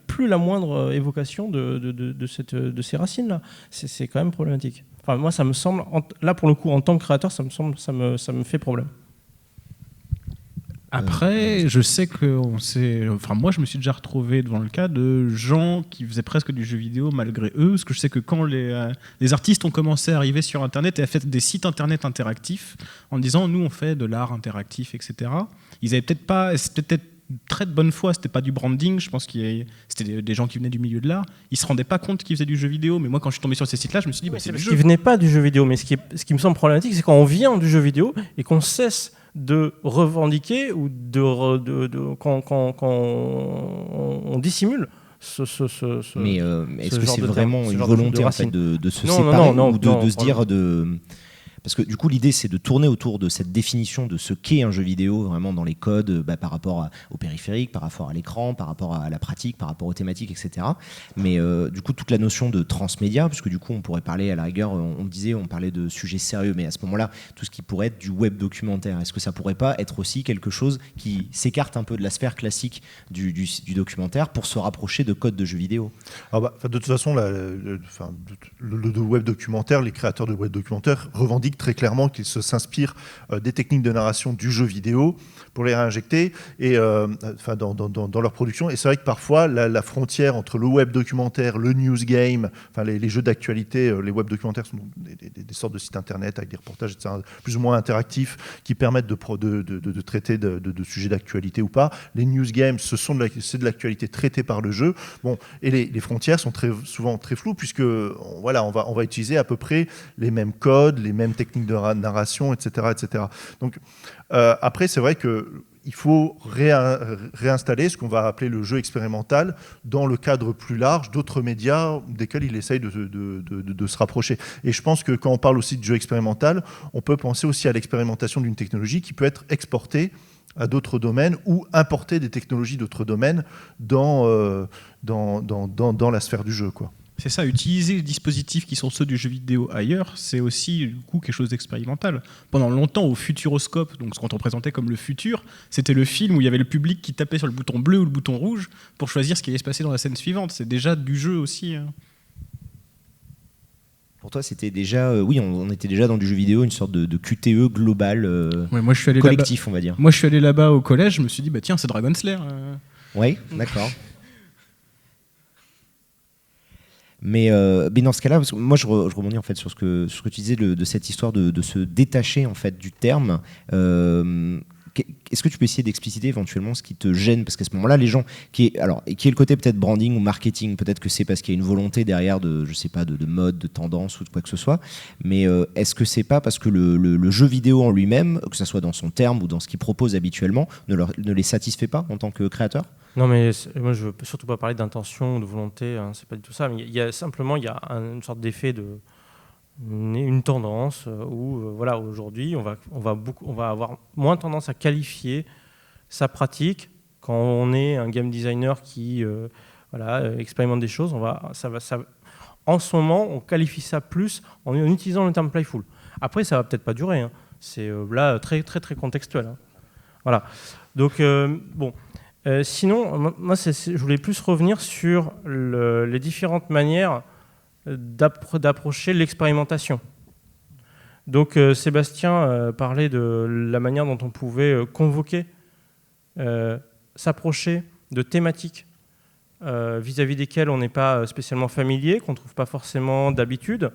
plus la moindre évocation de ces racines-là. C'est quand même problématique. Enfin, moi, ça me semble, là pour le coup, en tant que créateur, ça me fait problème. Après, je sais que moi, je me suis déjà retrouvé devant le cas de gens qui faisaient presque du jeu vidéo malgré eux, parce que je sais que quand les artistes ont commencé à arriver sur Internet et à faire des sites Internet interactifs en disant nous on fait de l'art interactif, etc. Ils avaient peut-être pas, c'était peut-être très de bonne foi, c'était pas du branding, je pense que c'était des gens qui venaient du milieu de l'art, ils se rendaient pas compte qu'ils faisaient du jeu vidéo, mais moi quand je suis tombé sur ces sites-là, je me suis dit c'est du jeu. Ils venaient pas du jeu vidéo, mais ce qui me semble problématique, c'est quand on vient du jeu vidéo et qu'on cesse de revendiquer ou quand on dissimule mais est-ce que c'est vraiment une de volonté en fait, de se séparer ou de se dire parce que du coup l'idée c'est de tourner autour de cette définition de ce qu'est un jeu vidéo vraiment dans les codes par rapport au périphérique, par rapport à l'écran, par rapport à la pratique, par rapport aux thématiques, etc. Mais du coup toute la notion de transmédia, puisque du coup on pourrait parler à la rigueur, on parlait de sujets sérieux, mais à ce moment-là tout ce qui pourrait être du web documentaire, est-ce que ça pourrait pas être aussi quelque chose qui s'écarte un peu de la sphère classique du documentaire pour se rapprocher de codes de jeux vidéo? De toute façon le web documentaire, les créateurs de web documentaire revendiquent très clairement qu'ils s'inspirent des techniques de narration du jeu vidéo pour les réinjecter et, dans leur production. Et c'est vrai que parfois, la frontière entre le web documentaire, le news game, les jeux d'actualité, les web documentaires sont des sortes de sites internet avec des reportages, etc., plus ou moins interactifs qui permettent de traiter de sujets d'actualité ou pas. Les news games, c'est de l'actualité traitée par le jeu. Bon, et les frontières sont souvent très floues puisque on va utiliser à peu près les mêmes codes, les mêmes techniques de narration, etc. etc. Donc, après, c'est vrai qu'il faut réinstaller ce qu'on va appeler le jeu expérimental dans le cadre plus large d'autres médias desquels il essaye de se rapprocher. Et je pense que quand on parle aussi de jeu expérimental, on peut penser aussi à l'expérimentation d'une technologie qui peut être exportée à d'autres domaines ou importer des technologies d'autres domaines dans la sphère du jeu, quoi. C'est ça, utiliser les dispositifs qui sont ceux du jeu vidéo ailleurs, c'est aussi du coup quelque chose d'expérimental. Pendant longtemps, au Futuroscope, donc ce qu'on représentait comme le futur, c'était le film où il y avait le public qui tapait sur le bouton bleu ou le bouton rouge pour choisir ce qui allait se passer dans la scène suivante. C'est déjà du jeu aussi. Pour toi, c'était déjà, on était déjà dans du jeu vidéo, une sorte de QTE global, moi, je suis allé collectif, on va dire. Moi, je suis allé là-bas au collège, je me suis dit, tiens, c'est Dragon Slayer. Oui, d'accord. Mais dans ce cas-là, parce que moi je rebondis en fait sur ce que tu disais de cette histoire de se détacher en fait du terme. Est-ce que tu peux essayer d'expliciter éventuellement ce qui te gêne? Parce qu'à ce moment-là, les gens qui est le côté peut-être branding ou marketing, peut-être que c'est parce qu'il y a une volonté derrière de mode, de tendance ou de quoi que ce soit. Mais est-ce que c'est pas parce que le jeu vidéo en lui-même, que ce soit dans son terme ou dans ce qu'il propose habituellement, ne les satisfait pas en tant que créateur? Non, mais moi je veux surtout pas parler d'intention ou de volonté, hein, c'est pas du tout ça. Mais il y a une sorte d'effet une tendance où aujourd'hui on va avoir moins tendance à qualifier sa pratique quand on est un game designer qui expérimente des choses. En ce moment, on qualifie ça plus en utilisant le terme playful. Après, ça va peut-être pas durer. Hein. C'est là très très très contextuel. Hein. Voilà. Donc bon. Sinon, moi, je voulais plus revenir sur les différentes manières d'approcher l'expérimentation. Donc, Sébastien parlait de la manière dont on pouvait convoquer, s'approcher de thématiques vis-à-vis desquelles on n'est pas spécialement familier, qu'on ne trouve pas forcément d'habitude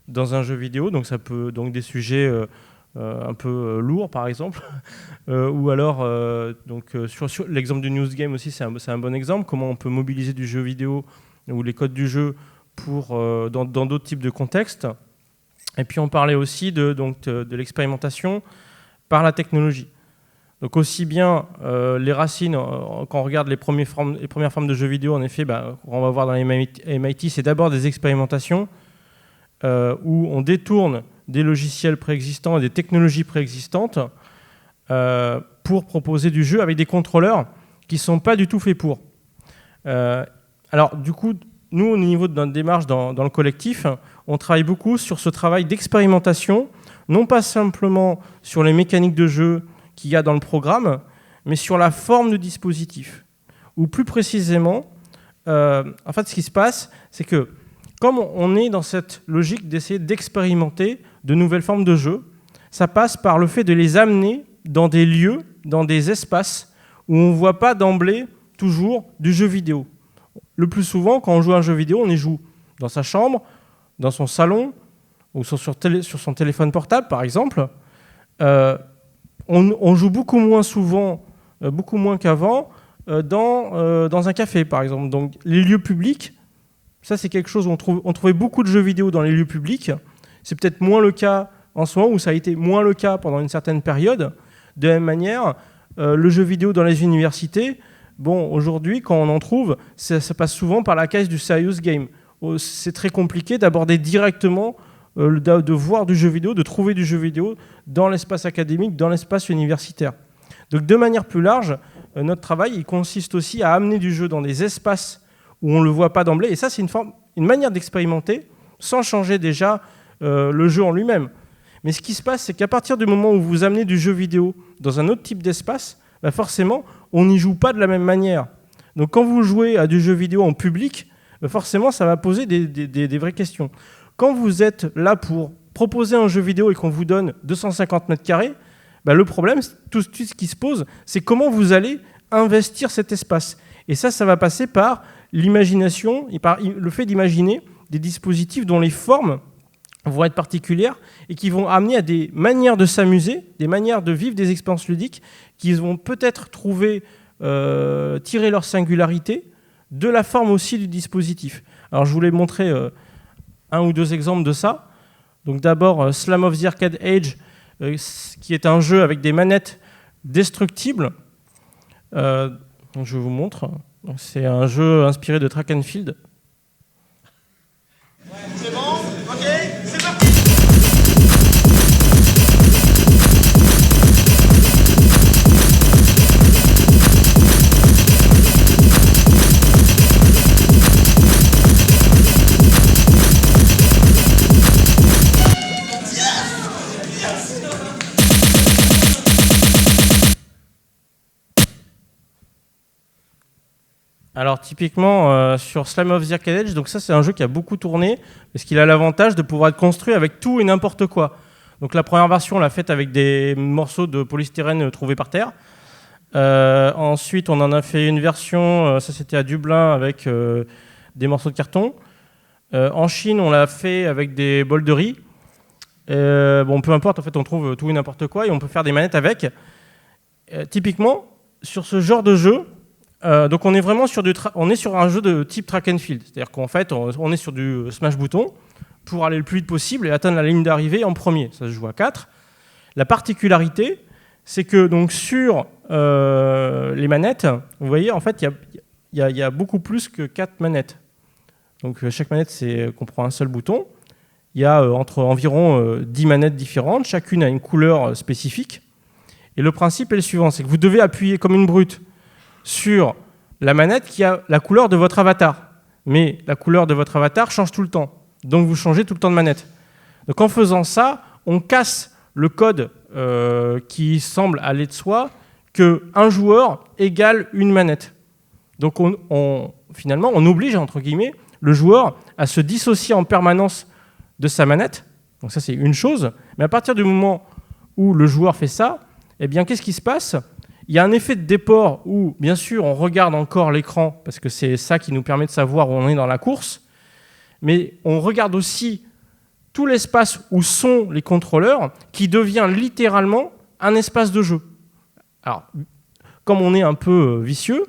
dans un jeu vidéo. Donc, ça peut des sujets un peu lourd par exemple, ou alors sur l'exemple du news game aussi, c'est un bon exemple, comment on peut mobiliser du jeu vidéo ou les codes du jeu pour dans d'autres types de contextes. Et puis on parlait aussi de l'expérimentation par la technologie. Donc aussi bien les racines, quand on regarde les premières formes de jeux vidéo, en effet, on va voir dans les MIT, c'est d'abord des expérimentations où on détourne des logiciels préexistants et des technologies préexistantes pour proposer du jeu avec des contrôleurs qui ne sont pas du tout faits pour. Alors du coup, nous, au niveau de notre démarche dans le collectif, on travaille beaucoup sur ce travail d'expérimentation, non pas simplement sur les mécaniques de jeu qu'il y a dans le programme, mais sur la forme du dispositif. Ou plus précisément, en fait, ce qui se passe, c'est que comme on est dans cette logique d'essayer d'expérimenter de nouvelles formes de jeu, ça passe par le fait de les amener dans des lieux, dans des espaces où on ne voit pas d'emblée toujours du jeu vidéo. Le plus souvent, quand on joue à un jeu vidéo, on y joue dans sa chambre, dans son salon, ou sur son téléphone portable, par exemple. On joue beaucoup moins souvent, beaucoup moins qu'avant, dans un café, par exemple. Donc, les lieux publics, ça, c'est quelque chose où on trouvait beaucoup de jeux vidéo dans les lieux publics. C'est peut-être moins le cas en ce moment, ou ça a été moins le cas pendant une certaine période. De la même manière, le jeu vidéo dans les universités, bon, aujourd'hui, quand on en trouve, ça passe souvent par la case du serious game. C'est très compliqué d'aborder directement, de voir du jeu vidéo, de trouver du jeu vidéo dans l'espace académique, dans l'espace universitaire. Donc, de manière plus large, notre travail, il consiste aussi à amener du jeu dans des espaces où on ne le voit pas d'emblée. Et ça, c'est une manière d'expérimenter sans changer déjà le jeu en lui-même. Mais ce qui se passe, c'est qu'à partir du moment où vous amenez du jeu vidéo dans un autre type d'espace, bah forcément, on n'y joue pas de la même manière. Donc quand vous jouez à du jeu vidéo en public, bah forcément, ça va poser des vraies questions. Quand vous êtes là pour proposer un jeu vidéo et qu'on vous donne 250 mètres carrés, bah le problème, tout ce qui se pose, c'est comment vous allez investir cet espace. Et ça va passer par l'imagination et par le fait d'imaginer des dispositifs dont les formes vont être particulières et qui vont amener à des manières de s'amuser, des manières de vivre des expériences ludiques qui vont peut-être tirer leur singularité de la forme aussi du dispositif. Alors je voulais montrer un ou deux exemples de ça. Donc d'abord Slam of the Arcade Age, qui est un jeu avec des manettes destructibles. Donc je vous montre. C'est un jeu inspiré de Track and Field. Ouais, c'est bon, ok, c'est parti. Alors typiquement sur Slam of the Arcade Age, donc ça c'est un jeu qui a beaucoup tourné parce qu'il a l'avantage de pouvoir être construit avec tout et n'importe quoi. Donc la première version on l'a faite avec des morceaux de polystyrène trouvés par terre. Ensuite on en a fait une version, ça c'était à Dublin avec des morceaux de carton. En Chine on l'a fait avec des bols de riz. Bon peu importe, en fait on trouve tout et n'importe quoi et on peut faire des manettes avec. Typiquement sur ce genre de jeu, donc on est vraiment sur un jeu de type track and field, c'est-à-dire qu'en fait on est sur du smash bouton pour aller le plus vite possible et atteindre la ligne d'arrivée en premier. Ça se joue à 4. La particularité, c'est que donc sur les manettes, vous voyez en fait il y a beaucoup plus que 4 manettes. Donc chaque manette comprend un seul bouton. Il y a environ 10 manettes différentes, chacune a une couleur spécifique. Et le principe est le suivant, c'est que vous devez appuyer comme une brute sur la manette qui a la couleur de votre avatar. Mais la couleur de votre avatar change tout le temps. Donc vous changez tout le temps de manette. Donc en faisant ça, on casse le code qui semble aller de soi qu'un joueur égale une manette. Donc finalement, on oblige, entre guillemets, le joueur à se dissocier en permanence de sa manette. Donc ça, c'est une chose. Mais à partir du moment où le joueur fait ça, eh bien, qu'est-ce qui se passe ? Il y a un effet de déport où, bien sûr, on regarde encore l'écran, parce que c'est ça qui nous permet de savoir où on est dans la course, mais on regarde aussi tout l'espace où sont les contrôleurs, qui devient littéralement un espace de jeu. Alors, comme on est un peu vicieux,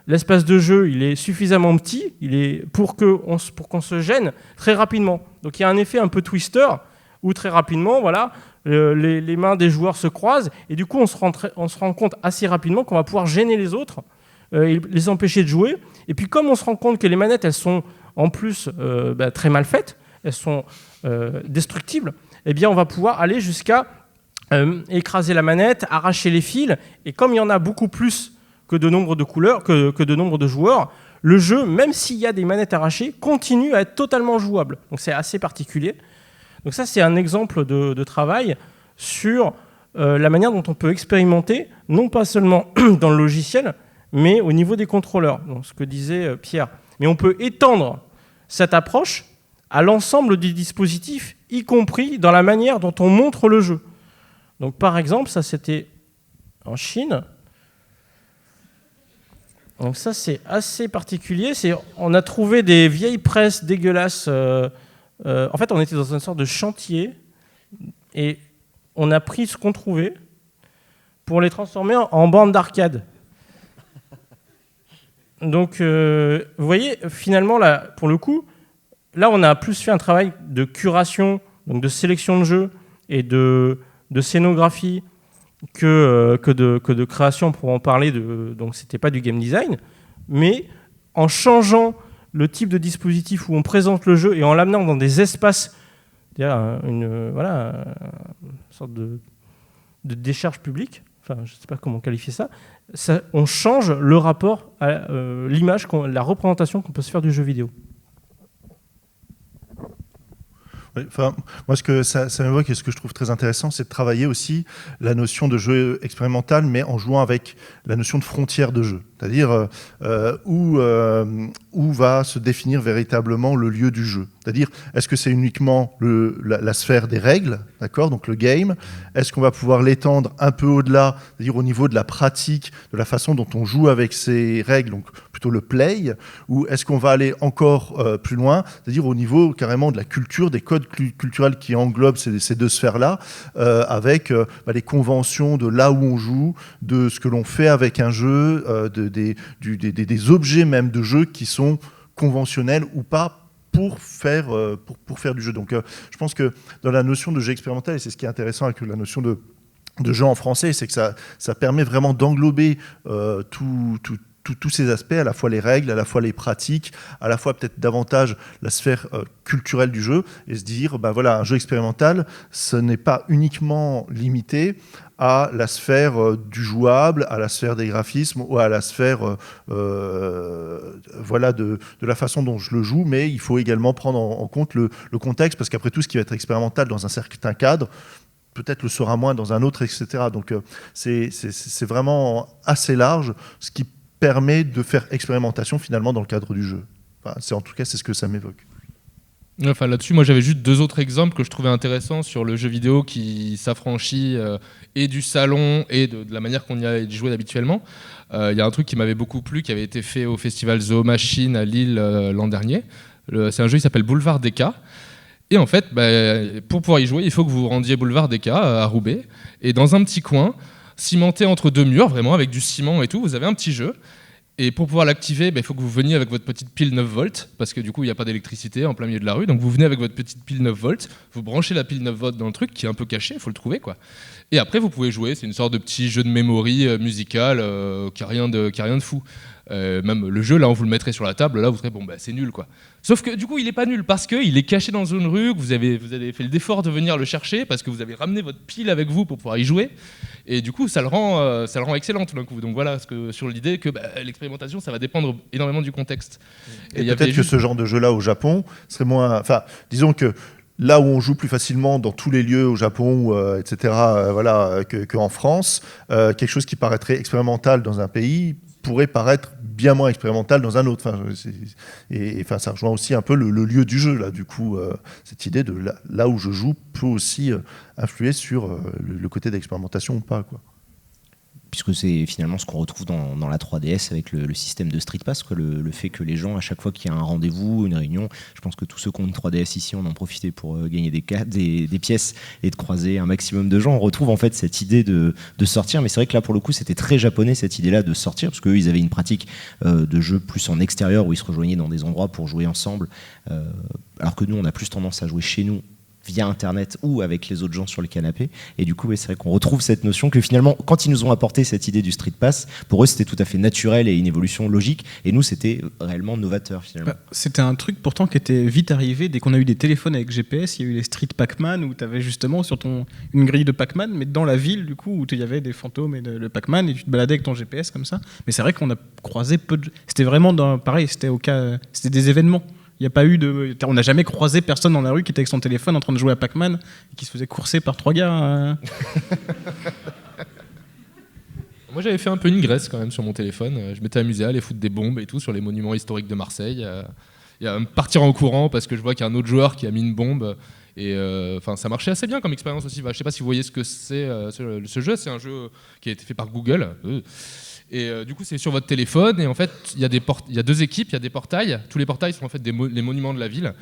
l'espace de jeu, il est suffisamment petit pour qu'on se gêne très rapidement. Donc il y a un effet un peu twister, où très rapidement, voilà, les mains des joueurs se croisent, et du coup on se rend compte assez rapidement qu'on va pouvoir gêner les autres, et les empêcher de jouer. Et puis comme on se rend compte que les manettes, elles sont en plus très mal faites, elles sont destructibles, eh bien on va pouvoir aller jusqu'à écraser la manette, arracher les fils, et comme il y en a beaucoup plus que de nombre de couleurs, que de nombre de joueurs, le jeu, même s'il y a des manettes arrachées, continue à être totalement jouable. Donc c'est assez particulier. Donc ça, c'est un exemple de travail sur la manière dont on peut expérimenter, non pas seulement dans le logiciel, mais au niveau des contrôleurs, donc ce que disait Pierre. Mais on peut étendre cette approche à l'ensemble du dispositif, y compris dans la manière dont on montre le jeu. Donc par exemple, ça c'était en Chine. Donc ça c'est assez particulier. On a trouvé des vieilles presses dégueulasses. En fait, on était dans une sorte de chantier et on a pris ce qu'on trouvait pour les transformer en bande d'arcade. Donc, vous voyez, finalement, là, pour le coup, là, on a plus fait un travail de curation, donc de sélection de jeux et de scénographie que de création pour en parler. Donc, c'était pas du game design, mais en changeant le type de dispositif où on présente le jeu et en l'amenant dans des espaces, une sorte de décharge publique. Enfin, je ne sais pas comment qualifier ça. On change le rapport à l'image, la représentation qu'on peut se faire du jeu vidéo. Oui, enfin, moi, ce que ça m'évoque et ce que je trouve très intéressant, c'est de travailler aussi la notion de jeu expérimental, mais en jouant avec la notion de frontière de jeu. C'est-à-dire où va se définir véritablement le lieu du jeu. C'est-à-dire, est-ce que c'est uniquement la sphère des règles, d'accord, donc le game? Est-ce qu'on va pouvoir l'étendre un peu au-delà, c'est-à-dire au niveau de la pratique, de la façon dont on joue avec ces règles, donc plutôt le play? Ou est-ce qu'on va aller encore plus loin, c'est-à-dire au niveau carrément de la culture, des codes culturels qui englobent ces deux sphères-là, avec les conventions de là où on joue, de ce que l'on fait avec un jeu, des objets même de jeu qui sont conventionnels ou pas pour faire du jeu. Donc je pense que dans la notion de jeu expérimental, et c'est ce qui est intéressant avec la notion de jeu en français, c'est que ça permet vraiment d'englober tous ces aspects, à la fois les règles, à la fois les pratiques, à la fois peut-être davantage la sphère culturelle du jeu, et se dire, voilà, un jeu expérimental, ce n'est pas uniquement limité à la sphère du jouable, à la sphère des graphismes ou à la sphère de la façon dont je le joue, mais il faut également prendre en compte le contexte, parce qu'après tout, ce qui va être expérimental dans un certain cadre, peut-être le sera moins dans un autre, etc. Donc c'est vraiment assez large, ce qui permet de faire expérimentation finalement dans le cadre du jeu. Enfin, en tout cas, c'est ce que ça m'évoque. Enfin, là-dessus, moi j'avais juste 2 autres exemples que je trouvais intéressants sur le jeu vidéo qui s'affranchit et du salon et de la manière qu'on y a joué habituellement. Il y a un truc qui m'avait beaucoup plu, qui avait été fait au festival Zoo Machine à Lille l'an dernier. C'est un jeu qui s'appelle Boulevard des Cas. Et en fait, pour pouvoir y jouer, il faut que vous vous rendiez Boulevard des Cas à Roubaix. Et dans un petit coin, cimenté entre 2 murs, vraiment avec du ciment et tout, vous avez un petit jeu. Et pour pouvoir l'activer, il faut que vous veniez avec votre petite pile 9 volts, parce que du coup, il n'y a pas d'électricité en plein milieu de la rue. Donc vous venez avec votre petite pile 9 volts, vous branchez la pile 9 volts dans le truc, qui est un peu caché, il faut le trouver, quoi. Et après, vous pouvez jouer. C'est une sorte de petit jeu de memory musical qui n'a rien de fou. Même le jeu, là, on vous le mettrait sur la table, là, vous serez, c'est nul, quoi. Sauf que du coup, il n'est pas nul, parce qu'il est caché dans une rue, que vous avez fait l'effort de venir le chercher, parce que vous avez ramené votre pile avec vous pour pouvoir y jouer. Et du coup, ça le rend excellent tout d'un coup. Donc voilà, sur l'idée que l'expérimentation, ça va dépendre énormément du contexte. Et peut-être que ce genre de jeu-là au Japon serait moins... Enfin, disons que là où on joue plus facilement dans tous les lieux au Japon, etc., qu'en France, quelque chose qui paraîtrait expérimental dans un pays pourrait paraître bien moins expérimental dans un autre. Enfin, ça rejoint aussi un peu le lieu du jeu, là. Du coup, cette idée de là où je joue peut aussi influer sur le côté d'expérimentation ou pas, quoi. Puisque c'est finalement ce qu'on retrouve dans la 3DS avec le système de Street Pass, quoi, le fait que les gens, à chaque fois qu'il y a un rendez-vous, une réunion, je pense que tous ceux qui ont une 3DS ici, on en profité pour gagner des pièces et de croiser un maximum de gens. On retrouve en fait cette idée de sortir, mais c'est vrai que là pour le coup c'était très japonais, cette idée-là de sortir, parce qu'eux ils avaient une pratique de jeu plus en extérieur où ils se rejoignaient dans des endroits pour jouer ensemble, alors que nous on a plus tendance à jouer chez nous via Internet ou avec les autres gens sur le canapé. Et du coup, c'est vrai qu'on retrouve cette notion que finalement, quand ils nous ont apporté cette idée du Street Pass, pour eux, c'était tout à fait naturel et une évolution logique. Et nous, c'était réellement novateur, finalement. C'était un truc pourtant qui était vite arrivé. Dès qu'on a eu des téléphones avec GPS, il y a eu les Street Pac-Man où tu avais justement sur une grille de Pac-Man, mais dans la ville, du coup, où il y avait des fantômes et le Pac-Man, et tu te baladais avec ton GPS comme ça. Mais c'est vrai qu'on a croisé peu de... C'était vraiment pareil, c'était des événements. Il y a pas eu on n'a jamais croisé personne dans la rue qui était avec son téléphone en train de jouer à Pac-Man et qui se faisait courser par 3 gars. Moi, j'avais fait un peu une graisse quand même sur mon téléphone. Je m'étais amusé à aller foutre des bombes et tout sur les monuments historiques de Marseille. Et à me partir en courant parce que je vois qu'il y a un autre joueur qui a mis une bombe. Et ça marchait assez bien comme expérience aussi. Je ne sais pas si vous voyez ce que c'est ce jeu. C'est un jeu qui a été fait par Google. Et du coup, c'est sur votre téléphone. Et en fait, il y a deux équipes, il y a des portails. Tous les portails sont en fait les monuments de la ville.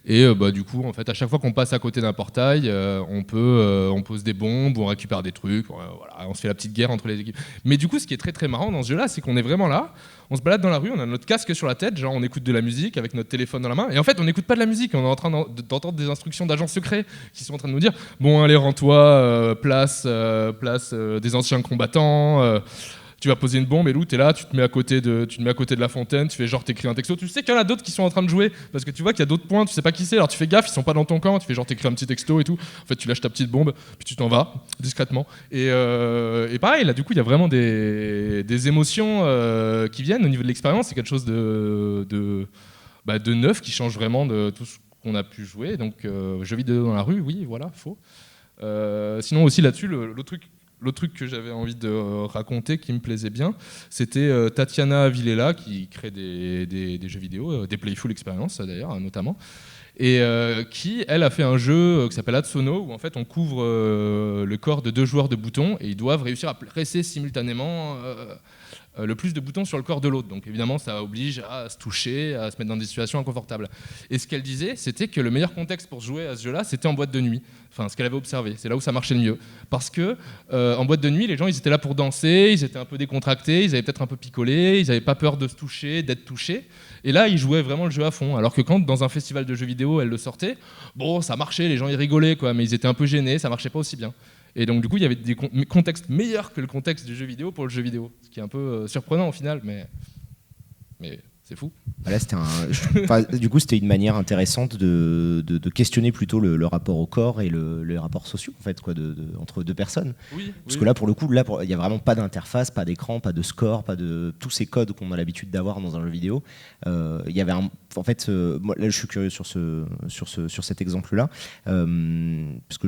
Et du coup, en fait, à chaque fois qu'on passe à côté d'un portail, on pose des bombes, on récupère des trucs. Voilà, on se fait la petite guerre entre les équipes. Mais du coup, ce qui est très très marrant dans ce jeu-là, c'est qu'on est vraiment là. On se balade dans la rue, on a notre casque sur la tête, genre on écoute de la musique avec notre téléphone dans la main. Et en fait, on n'écoute pas de la musique. On est en train d'entendre des instructions d'agents secrets qui sont en train de nous dire bon, allez, rends-toi, place des anciens combattants. Tu vas poser une bombe et Lou, t'es là, tu te mets à côté de la fontaine, tu fais genre t'écris un texto, tu sais qu'il y en a d'autres qui sont en train de jouer, parce que tu vois qu'il y a d'autres points, tu sais pas qui c'est, alors tu fais gaffe, ils sont pas dans ton camp, tu fais genre t'écris un petit texto et tout, en fait tu lâches ta petite bombe, puis tu t'en vas, discrètement. Et pareil, là du coup il y a vraiment des émotions qui viennent au niveau de l'expérience, c'est quelque chose de neuf qui change vraiment de tout ce qu'on a pu jouer, donc jeux vidéo dans la rue, oui, voilà, faux. Sinon aussi là-dessus, l'autre truc que j'avais envie de raconter qui me plaisait bien, c'était Tatiana Villela qui crée des jeux vidéo, des Playful Experience d'ailleurs notamment, et qui, elle, a fait un jeu qui s'appelle Atsono, où en fait on couvre le corps de 2 joueurs de boutons et ils doivent réussir à presser simultanément le plus de boutons sur le corps de l'autre. Donc évidemment, ça oblige à se toucher, à se mettre dans des situations inconfortables. Et ce qu'elle disait, c'était que le meilleur contexte pour jouer à ce jeu-là, c'était en boîte de nuit. Enfin, ce qu'elle avait observé, c'est là où ça marchait le mieux. Parce que en boîte de nuit, les gens, ils étaient là pour danser, ils étaient un peu décontractés, ils avaient peut-être un peu picolé, ils n'avaient pas peur de se toucher, d'être touchés. Et là, ils jouaient vraiment le jeu à fond. Alors que quand, dans un festival de jeux vidéo, elle le sortait, bon, ça marchait, les gens, ils rigolaient, quoi, mais ils étaient un peu gênés, ça marchait pas aussi bien. Et donc, du coup, il y avait des contextes meilleurs que le contexte du jeu vidéo pour le jeu vidéo. Ce qui est un peu surprenant au final, mais c'est fou. Voilà, du coup, c'était une manière intéressante de questionner plutôt le rapport au corps et les rapports sociaux, en fait, quoi, entre deux personnes. Parce que là, pour le coup, il n'y a vraiment pas d'interface, pas d'écran, pas de score, pas de tous ces codes qu'on a l'habitude d'avoir dans un jeu vidéo. Il y avait en fait, moi, là, je suis curieux sur cet exemple-là, parce que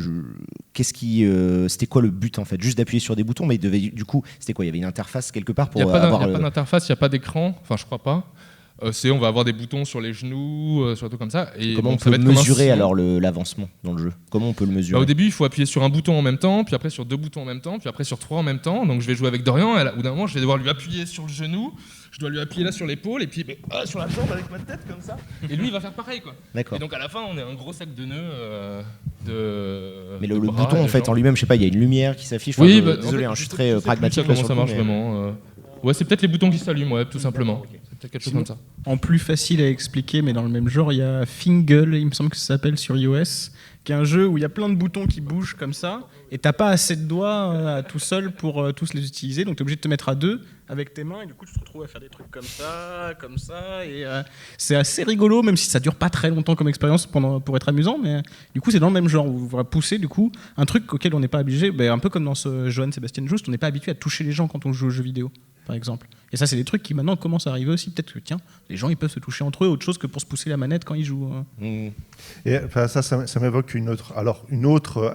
c'était quoi le but, en fait? Juste d'appuyer sur des boutons, mais du coup, c'était quoi? Il y avait une interface quelque part pour avoir... Il n'y a pas d'interface, il n'y a pas d'écran, enfin, je crois pas. On va avoir des boutons sur les genoux, surtout comme ça. Et comment on peut mesurer alors l'avancement dans le jeu? Comment on peut le mesurer? Au début, il faut appuyer sur un bouton en même temps, puis après sur 2 boutons en même temps, puis après sur 3 en même temps. Donc je vais jouer avec Dorian, et au bout d'un moment, je vais devoir lui appuyer sur le genou, je dois lui appuyer là sur l'épaule, et puis sur la jambe avec ma tête comme ça. Et lui, il va faire pareil, quoi. D'accord. Et donc à la fin, on est un gros sac de nœuds Mais le bouton, en fait, en lui-même, je sais pas, il y a une lumière qui s'affiche. Oui, désolé, je suis très pragmatique. Comment ça marche vraiment. Ouais, c'est peut-être les boutons qui s'allument, ouais, tout simplement. Okay. C'est peut-être quelque chose comme ça. En plus facile à expliquer, mais dans le même genre, il y a Fingle, il me semble que ça s'appelle sur iOS, qui est un jeu où il y a plein de boutons qui bougent comme ça, et t'as pas assez de doigts tout seul pour tous les utiliser, donc t'es obligé de te mettre à 2 avec tes mains, et du coup tu te retrouves à faire des trucs comme ça, et c'est assez rigolo, même si ça dure pas très longtemps comme expérience pour être amusant, mais du coup c'est dans le même genre, où vous pousser du coup un truc auquel on n'est pas habitué, un peu comme dans ce Johann Sebastian Just, on n'est pas habitué à toucher les gens quand on joue aux jeux vidéo, par exemple. Et ça, c'est des trucs qui maintenant commencent à arriver aussi. Peut-être que, tiens, les gens, ils peuvent se toucher entre eux, autre chose que pour se pousser la manette quand ils jouent. Et ça m'évoque une autre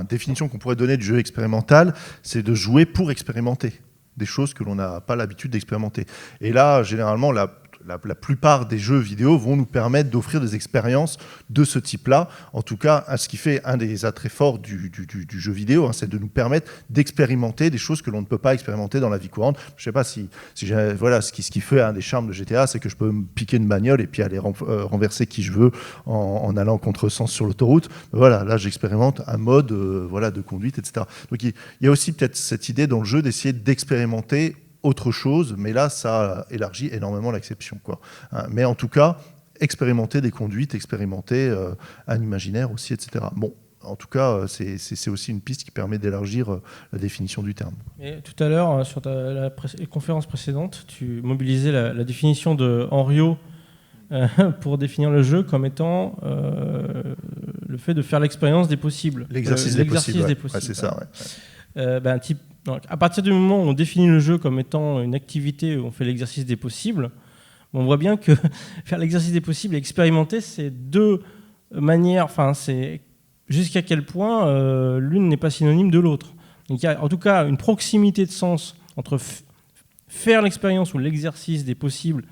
définition qu'on pourrait donner du jeu expérimental, c'est de jouer pour expérimenter des choses que l'on n'a pas l'habitude d'expérimenter. Et là, généralement, la plupart des jeux vidéo vont nous permettre d'offrir des expériences de ce type-là. En tout cas, ce qui fait un des attraits forts du jeu vidéo, c'est de nous permettre d'expérimenter des choses que l'on ne peut pas expérimenter dans la vie courante. Je ne sais pas ce qui fait un des charmes de GTA, c'est que je peux me piquer une bagnole et puis aller renverser qui je veux en allant en contresens sur l'autoroute. Voilà, là, j'expérimente un mode de conduite, etc. Donc, il y a aussi peut-être cette idée dans le jeu d'essayer d'expérimenter autre chose, mais là, ça élargit énormément l'exception, quoi. Mais en tout cas, expérimenter des conduites, expérimenter un imaginaire aussi, etc. Bon, en tout cas, c'est aussi une piste qui permet d'élargir la définition du terme. Et tout à l'heure, sur la conférence précédente, tu mobilisais la définition de Henriot pour définir le jeu comme étant le fait de faire l'expérience des possibles. L'exercice des possibles. Ouais, c'est ça, ouais. Donc, à partir du moment où on définit le jeu comme étant une activité où on fait l'exercice des possibles, on voit bien que faire l'exercice des possibles et expérimenter, c'est 2 manières, c'est jusqu'à quel point l'une n'est pas synonyme de l'autre. Donc il y a en tout cas une proximité de sens entre faire l'expérience ou l'exercice des possibles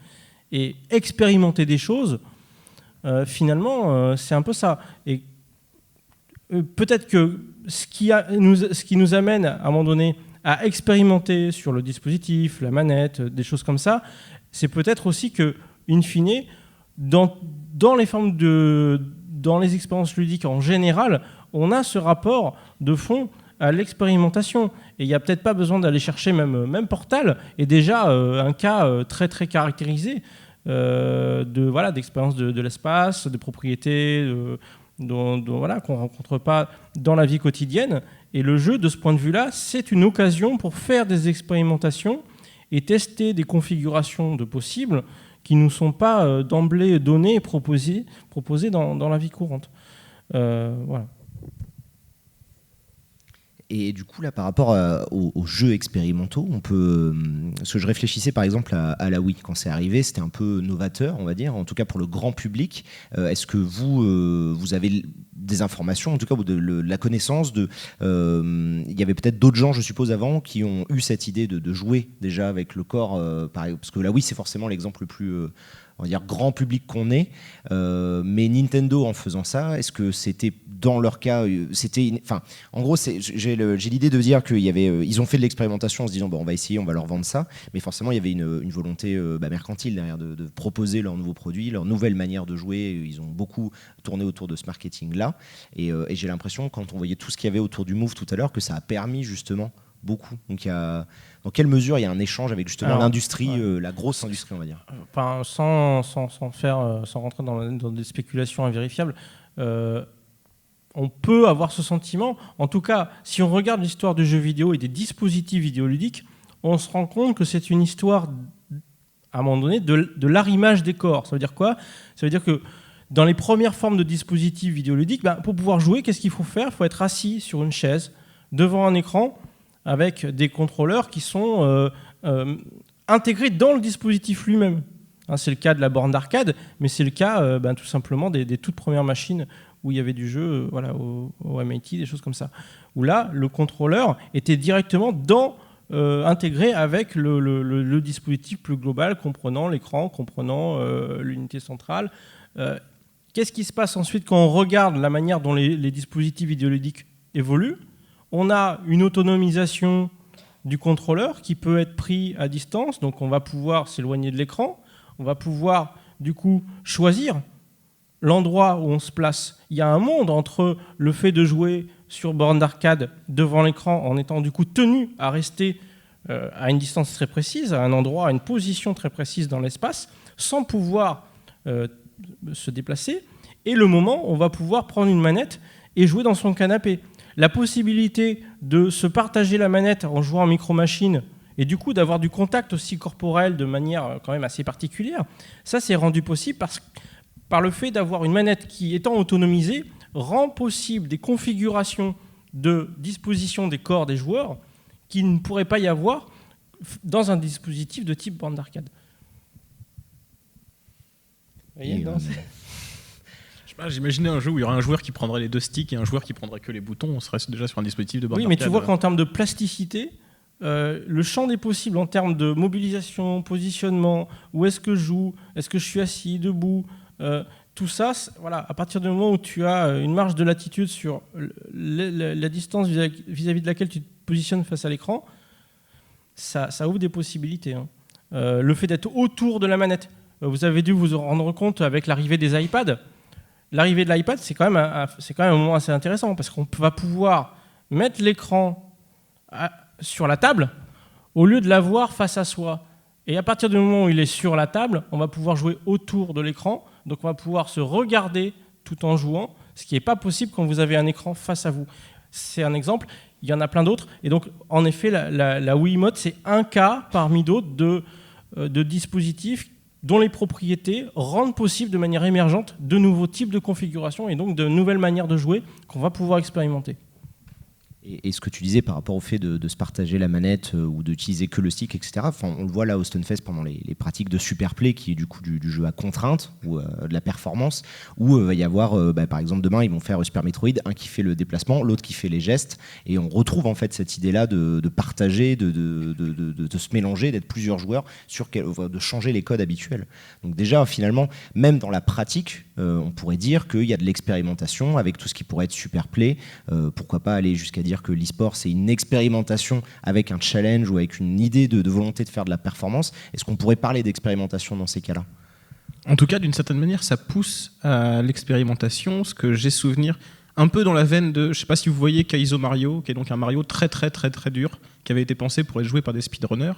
et expérimenter des choses. Finalement, c'est un peu ça. Et peut-être que ce qui nous amène à un moment donné à expérimenter sur le dispositif, la manette, des choses comme ça, c'est peut-être aussi que, in fine, dans les expériences ludiques en général, on a ce rapport de fond à l'expérimentation. Et il n'y a peut-être pas besoin d'aller chercher même Portal est déjà un cas très très caractérisé d'expérience de l'espace, de propriétés qu'on ne rencontre pas dans la vie quotidienne. Et le jeu, de ce point de vue-là, c'est une occasion pour faire des expérimentations et tester des configurations de possibles qui ne nous sont pas d'emblée données et proposées dans la vie courante. Voilà. Et du coup, là, par rapport aux jeux expérimentaux, parce que je réfléchissais par exemple à la Wii quand c'est arrivé, c'était un peu novateur, on va dire, en tout cas pour le grand public. Est-ce que vous avez des informations, en tout cas de la connaissance il y avait peut-être d'autres gens, je suppose, avant, qui ont eu cette idée de jouer déjà avec le corps, parce que la Wii, c'est forcément l'exemple le plus on va dire grand public qu'on ait, mais Nintendo en faisant ça, est-ce que c'était dans leur cas, en gros, j'ai l'idée de dire ils ont fait de l'expérimentation en se disant on va essayer, on va leur vendre ça, mais forcément il y avait une volonté mercantile derrière de proposer leurs nouveaux produits, leur nouvelle manière de jouer. Ils ont beaucoup tourné autour de ce marketing-là, et j'ai l'impression, quand on voyait tout ce qu'il y avait autour du Move tout à l'heure, que ça a permis justement beaucoup. Donc dans quelle mesure il y a un écge avec justement l'industrie, la grosse industrie, on va dire. Enfin, sans rentrer dans des spéculations invérifiables, on peut avoir ce sentiment. En tout cas, si on regarde l'histoire du jeu vidéo et des dispositifs vidéoludiques, on se rend compte que c'est une histoire, à un moment donné, de l'arrimage des corps. Ça veut dire quoi ? Ça veut dire que dans les premières formes de dispositifs vidéoludiques, pour pouvoir jouer, qu'est-ce qu'il faut faire ? Il faut être assis sur une chaise, devant un écran, avec des contrôleurs qui sont intégrés dans le dispositif lui-même. C'est le cas de la borne d'arcade, mais c'est le cas tout simplement des toutes premières machines où il y avait du jeu au MIT, des choses comme ça. Où là, le contrôleur était directement intégré avec le dispositif plus global, comprenant l'écran, comprenant l'unité centrale. Qu'est-ce qui se passe ensuite quand on regarde la manière dont les dispositifs vidéoludiques évoluent ? On a une autonomisation du contrôleur qui peut être pris à distance, donc on va pouvoir s'éloigner de l'écran, on va pouvoir du coup choisir l'endroit où on se place. Il y a un monde entre le fait de jouer sur borne d'arcade devant l'écran en étant du coup tenu à rester à une distance très précise, à un endroit, à une position très précise dans l'espace, sans pouvoir se déplacer, et le moment où on va pouvoir prendre une manette et jouer dans son canapé. La possibilité de se partager la manette en jouant en micro-machine et du coup d'avoir du contact aussi corporel de manière quand même assez particulière, ça c'est rendu possible par le fait d'avoir une manette qui, étant autonomisée, rend possible des configurations de disposition des corps des joueurs qui ne pourrait pas y avoir dans un dispositif de type borne d'arcade. Vous voyez, j'imaginais un jeu où il y aurait un joueur qui prendrait les deux sticks et un joueur qui prendrait que les boutons. On serait déjà sur un dispositif de borne d'arcade. Oui, mais tu vois qu'en termes de plasticité, le champ des possibles en termes de mobilisation, positionnement, où est-ce que je joue, est-ce que je suis assis, debout, tout ça, voilà, à partir du moment où tu as une marge de latitude sur la distance vis-à-vis de laquelle tu te positionnes face à l'écran, ça ouvre des possibilités. Le fait d'être autour de la manette, vous avez dû vous en rendre compte avec l'arrivée des iPads. L'arrivée de l'iPad, c'est quand même un moment assez intéressant parce qu'on va pouvoir mettre l'écran sur la table au lieu de l'avoir face à soi. Et à partir du moment où il est sur la table, on va pouvoir jouer autour de l'écran. Donc on va pouvoir se regarder tout en jouant, ce qui n'est pas possible quand vous avez un écran face à vous. C'est un exemple, il y en a plein d'autres. Et donc en effet, la Wiimote, c'est un cas parmi d'autres de dispositifs dont les propriétés rendent possible de manière émergente de nouveaux types de configurations et donc de nouvelles manières de jouer qu'on va pouvoir expérimenter. Et ce que tu disais par rapport au fait de se partager la manette ou d'utiliser que le stick, etc. Enfin, on le voit là au Stunfest pendant les pratiques de Superplay, qui est du coup du jeu à contrainte ou de la performance, où il va y avoir, par exemple, demain, ils vont faire Super Metroid, un qui fait le déplacement, l'autre qui fait les gestes, et on retrouve en fait cette idée-là de partager, de se mélanger, d'être plusieurs joueurs, de changer les codes habituels. Donc déjà, finalement, même dans la pratique, on pourrait dire qu'il y a de l'expérimentation avec tout ce qui pourrait être Superplay. Pourquoi pas aller jusqu'à dire que l'e-sport, c'est une expérimentation avec un challenge ou avec une idée de volonté de faire de la performance. Est-ce qu'on pourrait parler d'expérimentation dans ces cas-là ? En tout cas, d'une certaine manière, ça pousse à l'expérimentation, ce que j'ai souvenir un peu dans la veine de, je ne sais pas si vous voyez Kaizo Mario, qui est donc un Mario très très très très dur, qui avait été pensé pour être joué par des speedrunners.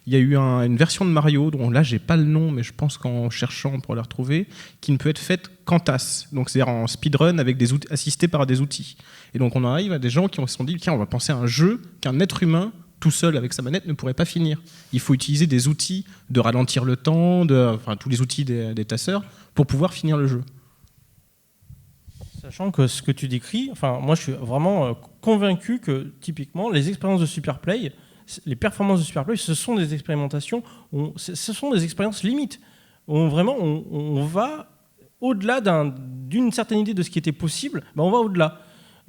Il y a eu une version de Mario, dont là j'ai pas le nom, mais je pense qu'en cherchant on pourra la retrouver, qui ne peut être faite qu'en tasse. Donc c'est-à-dire en speedrun avec des outils, assisté par des outils. Et donc on arrive à des gens qui se sont dit, tiens, on va penser à un jeu qu'un être humain tout seul avec sa manette ne pourrait pas finir. Il faut utiliser des outils de ralentir le temps, enfin tous les outils des tasseurs, pour pouvoir finir le jeu. Sachant que ce que tu décris, enfin, moi je suis vraiment convaincu que typiquement les expériences de Superplay, les performances de Superplay, ce sont des expérimentations, ce sont des expériences limites. On va au-delà d'une certaine idée de ce qui était possible, on va au-delà.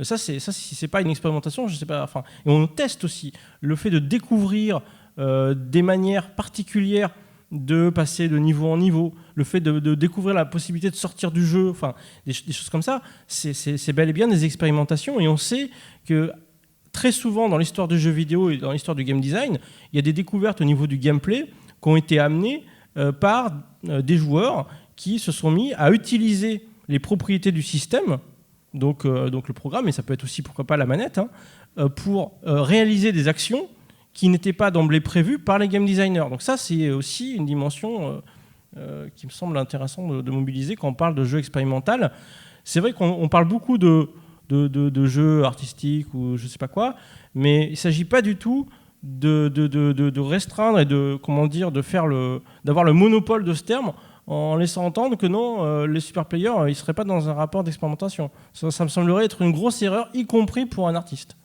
Ça, si c'est pas une expérimentation, je sais pas. Enfin, et on teste aussi le fait de découvrir des manières particulières de passer de niveau en niveau, le fait de découvrir la possibilité de sortir du jeu, enfin des choses comme ça, c'est bel et bien des expérimentations. Et on sait que très souvent dans l'histoire du jeu vidéo et dans l'histoire du game design, il y a des découvertes au niveau du gameplay qui ont été amenées par des joueurs qui se sont mis à utiliser les propriétés du système, donc le programme, et ça peut être aussi pourquoi pas la manette, pour réaliser des actions qui n'étaient pas d'emblée prévues par les game designers. Donc ça, c'est aussi une dimension qui me semble intéressante de mobiliser quand on parle de jeu expérimental. C'est vrai qu'on parle beaucoup de jeux artistiques ou je ne sais pas quoi, mais il ne s'agit pas du tout de restreindre et d'avoir le monopole de ce terme en laissant entendre que non, les super players, ils ne seraient pas dans un rapport d'expérimentation. Ça me semblerait être une grosse erreur, y compris pour un artiste.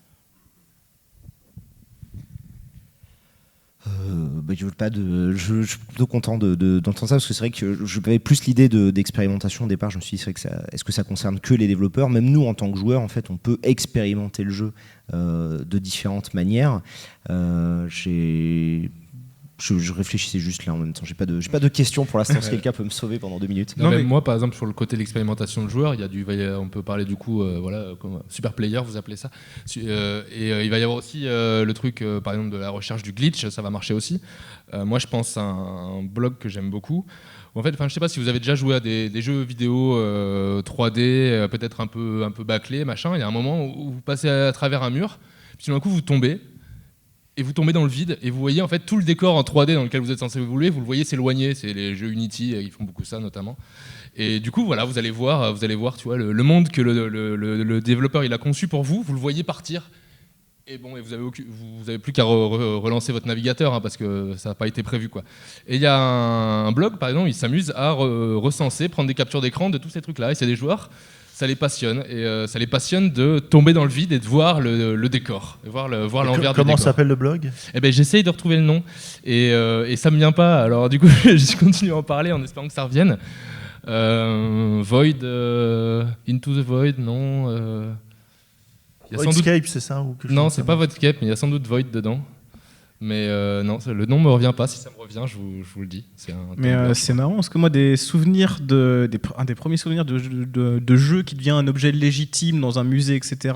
Je suis plutôt content d'entendre ça parce que c'est vrai que j'avais plus l'idée d'expérimentation au départ. Je me suis dit, est-ce que ça concerne que les développeurs ? Même nous, en tant que joueurs, en fait, on peut expérimenter le jeu de différentes manières. Je réfléchissais juste là en même temps. J'ai pas de questions pour l'instant. Si quelqu'un peut me sauver pendant 2 minutes. Non, mais moi, par exemple, sur le côté de l'expérimentation de joueurs, on peut parler du coup, comme super player, vous appelez ça. Et il va y avoir aussi le truc, par exemple, de la recherche du glitch. Ça va marcher aussi. Moi, je pense à un blog que j'aime beaucoup. En fait, je sais pas si vous avez déjà joué à des jeux vidéo 3D, peut-être un peu bâclés, machin. Il y a un moment où vous passez à travers un mur, puis tout d'un coup vous tombez. Et vous tombez dans le vide et vous voyez en fait tout le décor en 3D dans lequel vous êtes censé évoluer, vous le voyez s'éloigner. C'est les jeux Unity, ils font beaucoup ça notamment. Et du coup, voilà, vous allez voir, tu vois, le monde que le développeur il a conçu pour vous, vous le voyez partir. Et bon, et vous avez plus qu'à relancer votre navigateur parce que ça n'a pas été prévu, quoi. Et il y a un blog, par exemple, il s'amuse à recenser, prendre des captures d'écran de tous ces trucs-là. Et c'est des joueurs. Ça les passionne et ça les passionne de tomber dans le vide et de voir le décor, de voir l'envers du décor. Comment s'appelle le blog ? Eh ben, j'essaye de retrouver le nom et ça me vient pas. Alors du coup, je continue à en parler en espérant que ça revienne. Void, Into the Void, non. Voidscape, c'est ça ou Non, c'est pas Voidscape, mais il y a sans doute Void dedans. Mais non, le nom me revient pas. Si ça me revient, je vous le dis. C'est marrant parce que moi, un des premiers souvenirs de jeu qui devient un objet légitime dans un musée, etc.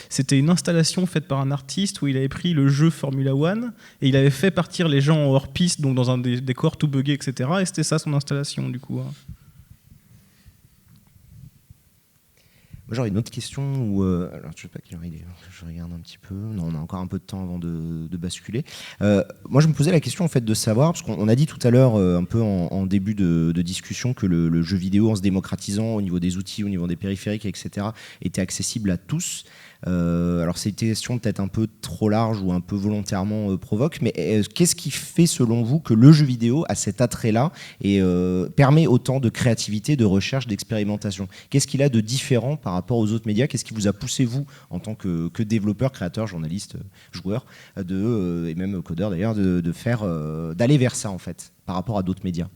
C'était une installation faite par un artiste où il avait pris le jeu Formula One et il avait fait partir les gens hors piste, donc dans un décor tout buggé, etc. Et c'était ça son installation, du coup. Moi, j'aurais une autre question où, alors je sais pas quelle heure il est, je regarde un petit peu. Non, on a encore un peu de temps avant de basculer. Moi, je me posais la question en fait de savoir, parce qu'on a dit tout à l'heure, un peu en début de discussion, que le jeu vidéo, en se démocratisant au niveau des outils, au niveau des périphériques, etc., était accessible à tous. Alors c'est une question peut-être un peu trop large ou un peu volontairement provoque, mais qu'est-ce qui fait selon vous que le jeu vidéo a cet attrait-là et permet autant de créativité, de recherche, d'expérimentation ? Qu'est-ce qu'il a de différent par rapport aux autres médias ? Qu'est-ce qui vous a poussé, vous, en tant que développeur, créateur, journaliste, joueur, et même codeur d'ailleurs, d'aller vers ça en fait, par rapport à d'autres médias ?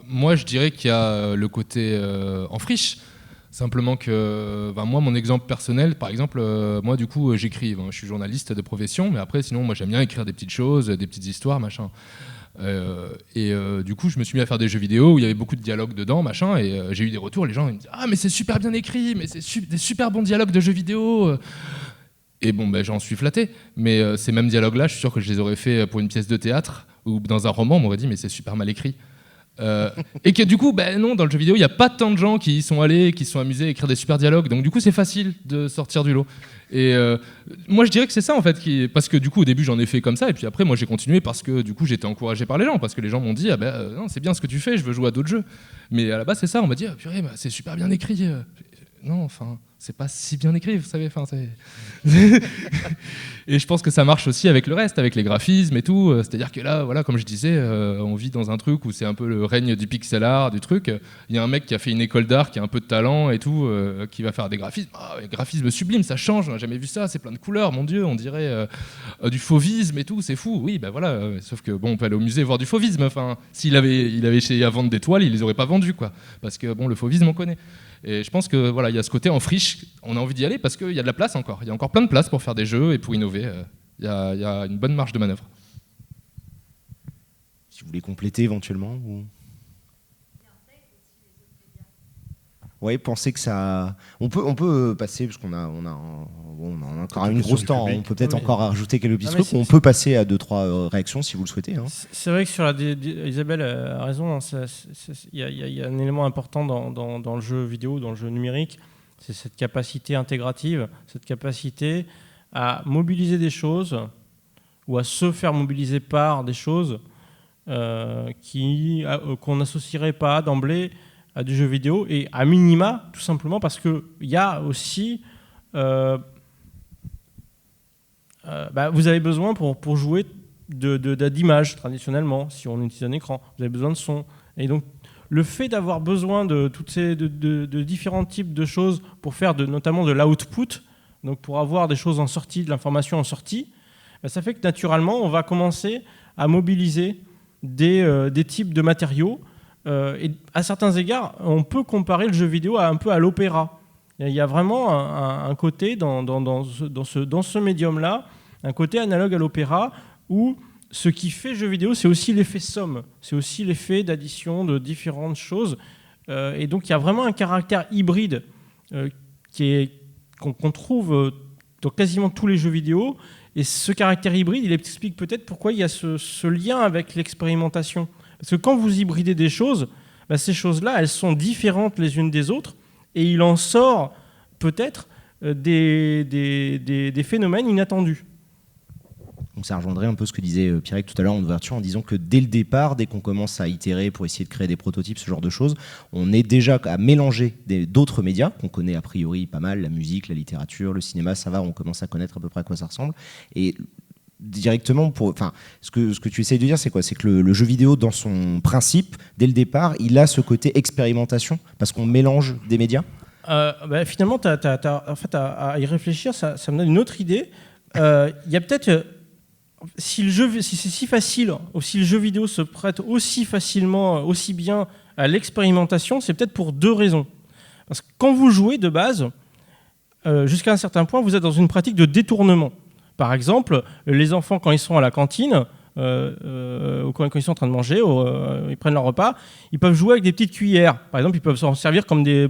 Moi, je dirais qu'il y a le côté en friche. Simplement que, moi, mon exemple personnel, par exemple, moi, du coup, j'écris. Je suis journaliste de profession, mais après, sinon, moi, j'aime bien écrire des petites choses, des petites histoires, machin. Du coup, je me suis mis à faire des jeux vidéo où il y avait beaucoup de dialogues dedans, machin, et j'ai eu des retours. Les gens ils me disent « Ah, mais c'est super bien écrit, mais c'est des super bons dialogues de jeux vidéo !» Et bon, j'en suis flatté. Mais ces mêmes dialogues-là, je suis sûr que je les aurais fait pour une pièce de théâtre ou dans un roman, on m'aurait dit « Mais c'est super mal écrit !» Et que du coup, non, dans le jeu vidéo, il n'y a pas tant de gens qui y sont allés, qui se sont amusés à écrire des super dialogues. Donc du coup, c'est facile de sortir du lot. Et moi, je dirais que c'est ça, en fait, parce que du coup, au début, j'en ai fait comme ça. Et puis après, moi, j'ai continué parce que du coup, j'étais encouragé par les gens. Parce que les gens m'ont dit, non, c'est bien ce que tu fais, je veux jouer à d'autres jeux. Mais à la base, c'est ça. On m'a dit, purée, c'est super bien écrit. Non, enfin, c'est pas si bien écrit, vous savez. Et je pense que ça marche aussi avec le reste, avec les graphismes et tout. C'est-à-dire que là, voilà, comme je disais, on vit dans un truc où c'est un peu le règne du pixel art, du truc. Il y a un mec qui a fait une école d'art, qui a un peu de talent et tout, qui va faire des graphismes. Graphisme sublime, ça change, on n'a jamais vu ça, c'est plein de couleurs, mon Dieu, on dirait du fauvisme et tout, c'est fou. Oui, voilà, sauf que on peut aller au musée voir du fauvisme. Enfin, s'il avait essayé à vendre des toiles, il les aurait pas vendues, quoi. Parce que le fauvisme, on connaît. Et je pense que voilà, il y a ce côté en friche, on a envie d'y aller parce qu'il y a de la place encore. Il y a encore plein de place pour faire des jeux et pour innover. Il y a une bonne marge de manœuvre. Si vous voulez compléter éventuellement ou... Oui, pensez que ça... On peut passer, parce qu'on a encore une grosse temps, on peut peut-être encore rajouter quelques petits trucs, on peut passer à 2-3 réactions si vous le souhaitez. Hein. C'est vrai que sur Isabelle a raison, il y a un élément important dans le jeu vidéo, dans le jeu numérique, c'est cette capacité intégrative, cette capacité à mobiliser des choses ou à se faire mobiliser par des choses qu'on n'associerait pas d'emblée à du jeu vidéo, et à minima, tout simplement parce qu'il y a aussi... vous avez besoin pour jouer d'images, traditionnellement, si on utilise un écran. Vous avez besoin de son. Et donc, le fait d'avoir besoin de différents types de choses pour faire notamment de l'output, donc pour avoir des choses en sortie, de l'information en sortie, ça fait que naturellement, on va commencer à mobiliser des types de matériaux. Et à certains égards, on peut comparer le jeu vidéo un peu à l'opéra. Il y a vraiment un côté dans ce médium-là, un côté analogue à l'opéra, où ce qui fait jeu vidéo, c'est aussi l'effet somme, c'est aussi l'effet d'addition de différentes choses. Et donc il y a vraiment un caractère hybride qu'on trouve dans quasiment tous les jeux vidéo. Et ce caractère hybride, il explique peut-être pourquoi il y a ce lien avec l'expérimentation. Parce que quand vous hybridez des choses, ces choses-là, elles sont différentes les unes des autres, et il en sort peut-être des phénomènes inattendus. Donc ça rejoindrait un peu ce que disait Pierrec tout à l'heure en ouverture, en disant que dès le départ, dès qu'on commence à itérer pour essayer de créer des prototypes, ce genre de choses, on est déjà à mélanger d'autres médias qu'on connaît a priori pas mal, la musique, la littérature, le cinéma, ça va, on commence à connaître à peu près à quoi ça ressemble. Et directement, ce que tu essayes de dire, c'est quoi? C'est que le jeu vidéo, dans son principe, dès le départ, il a ce côté expérimentation, parce qu'on mélange des médias. Finalement, en fait, à y réfléchir, ça me donne une autre idée. Il y a peut-être... Si c'est si facile, ou si le jeu vidéo se prête aussi facilement, aussi bien à l'expérimentation, c'est peut-être pour 2 raisons. Parce que quand vous jouez de base, jusqu'à un certain point, vous êtes dans une pratique de détournement. Par exemple, les enfants, quand ils sont à la cantine, ou quand ils sont en train de manger, ils prennent leur repas, ils peuvent jouer avec des petites cuillères. Par exemple, ils peuvent s'en servir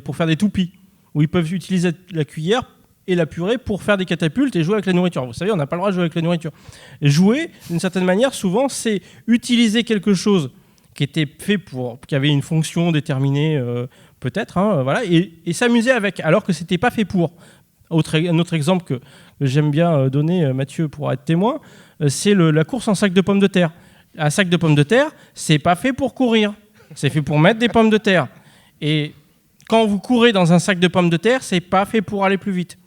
pour faire des toupies. Ou ils peuvent utiliser la cuillère et la purée pour faire des catapultes et jouer avec la nourriture. Vous savez, on n'a pas le droit de jouer avec la nourriture. Et jouer, d'une certaine manière, souvent, c'est utiliser quelque chose qui était fait qui avait une fonction déterminée, peut-être, voilà, et s'amuser avec, alors que c'était pas fait pour. Un autre exemple que j'aime bien donner, Mathieu pourra être témoin, c'est la course en sac de pommes de terre. Un sac de pommes de terre, c'est pas fait pour courir, c'est fait pour mettre des pommes de terre. Et quand vous courez dans un sac de pommes de terre, c'est pas fait pour aller plus vite.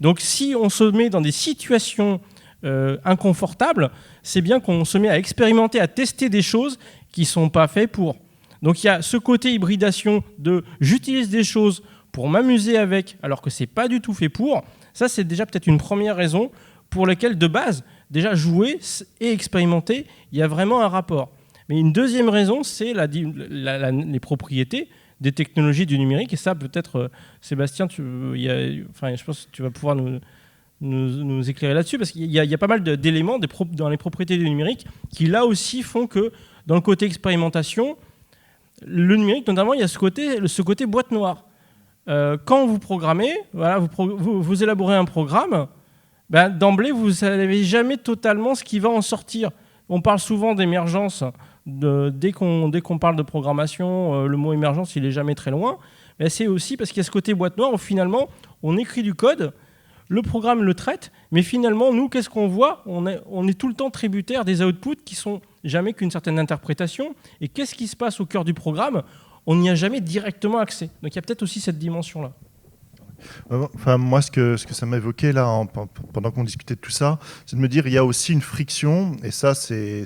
Donc si on se met dans des situations inconfortables, c'est bien qu'on se met à expérimenter, à tester des choses qui ne sont pas faites pour. Donc il y a ce côté hybridation de j'utilise des choses pour m'amuser avec, alors que ce n'est pas du tout fait pour. Ça, c'est déjà peut-être une première raison pour laquelle, de base, déjà jouer et expérimenter, il y a vraiment un rapport. Mais une deuxième raison, c'est les propriétés des technologies du numérique. Et ça, peut-être, Sébastien, je pense que tu vas pouvoir nous éclairer là-dessus, parce qu'il y a pas mal d'éléments dans les propriétés du numérique qui, là aussi, font que Dans le côté expérimentation, le numérique, notamment, il y a ce côté boîte noire. Quand vous programmez, voilà, vous élaborez un programme, ben, d'emblée, vous ne savez jamais totalement ce qui va en sortir. On parle souvent d'émergence. Dès qu'on parle de programmation, le mot émergence, il n'est jamais très loin. Mais c'est aussi parce qu'il y a ce côté boîte noire où finalement, on écrit du code, le programme le traite, mais finalement, nous, qu'est-ce qu'on voit ? On est tout le temps tributaire des outputs qui sont jamais qu'une certaine interprétation. Et qu'est-ce qui se passe au cœur du programme ? On n'y a jamais directement accès. Donc il y a peut-être aussi cette dimension-là. Enfin, moi, ce que ça m'a évoqué là, pendant qu'on discutait de tout ça, c'est de me dire il y a aussi une friction, et ça, c'est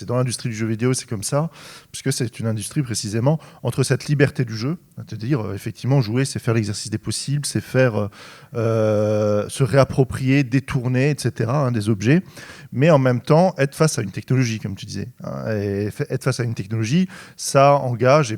dans l'industrie du jeu vidéo, c'est comme ça, puisque c'est une industrie précisément entre cette liberté du jeu, c'est-à-dire effectivement jouer, c'est faire l'exercice des possibles, c'est faire se réapproprier, détourner, etc., des objets, mais en même temps être face à une technologie, comme tu disais. Et être face à une technologie, ça engage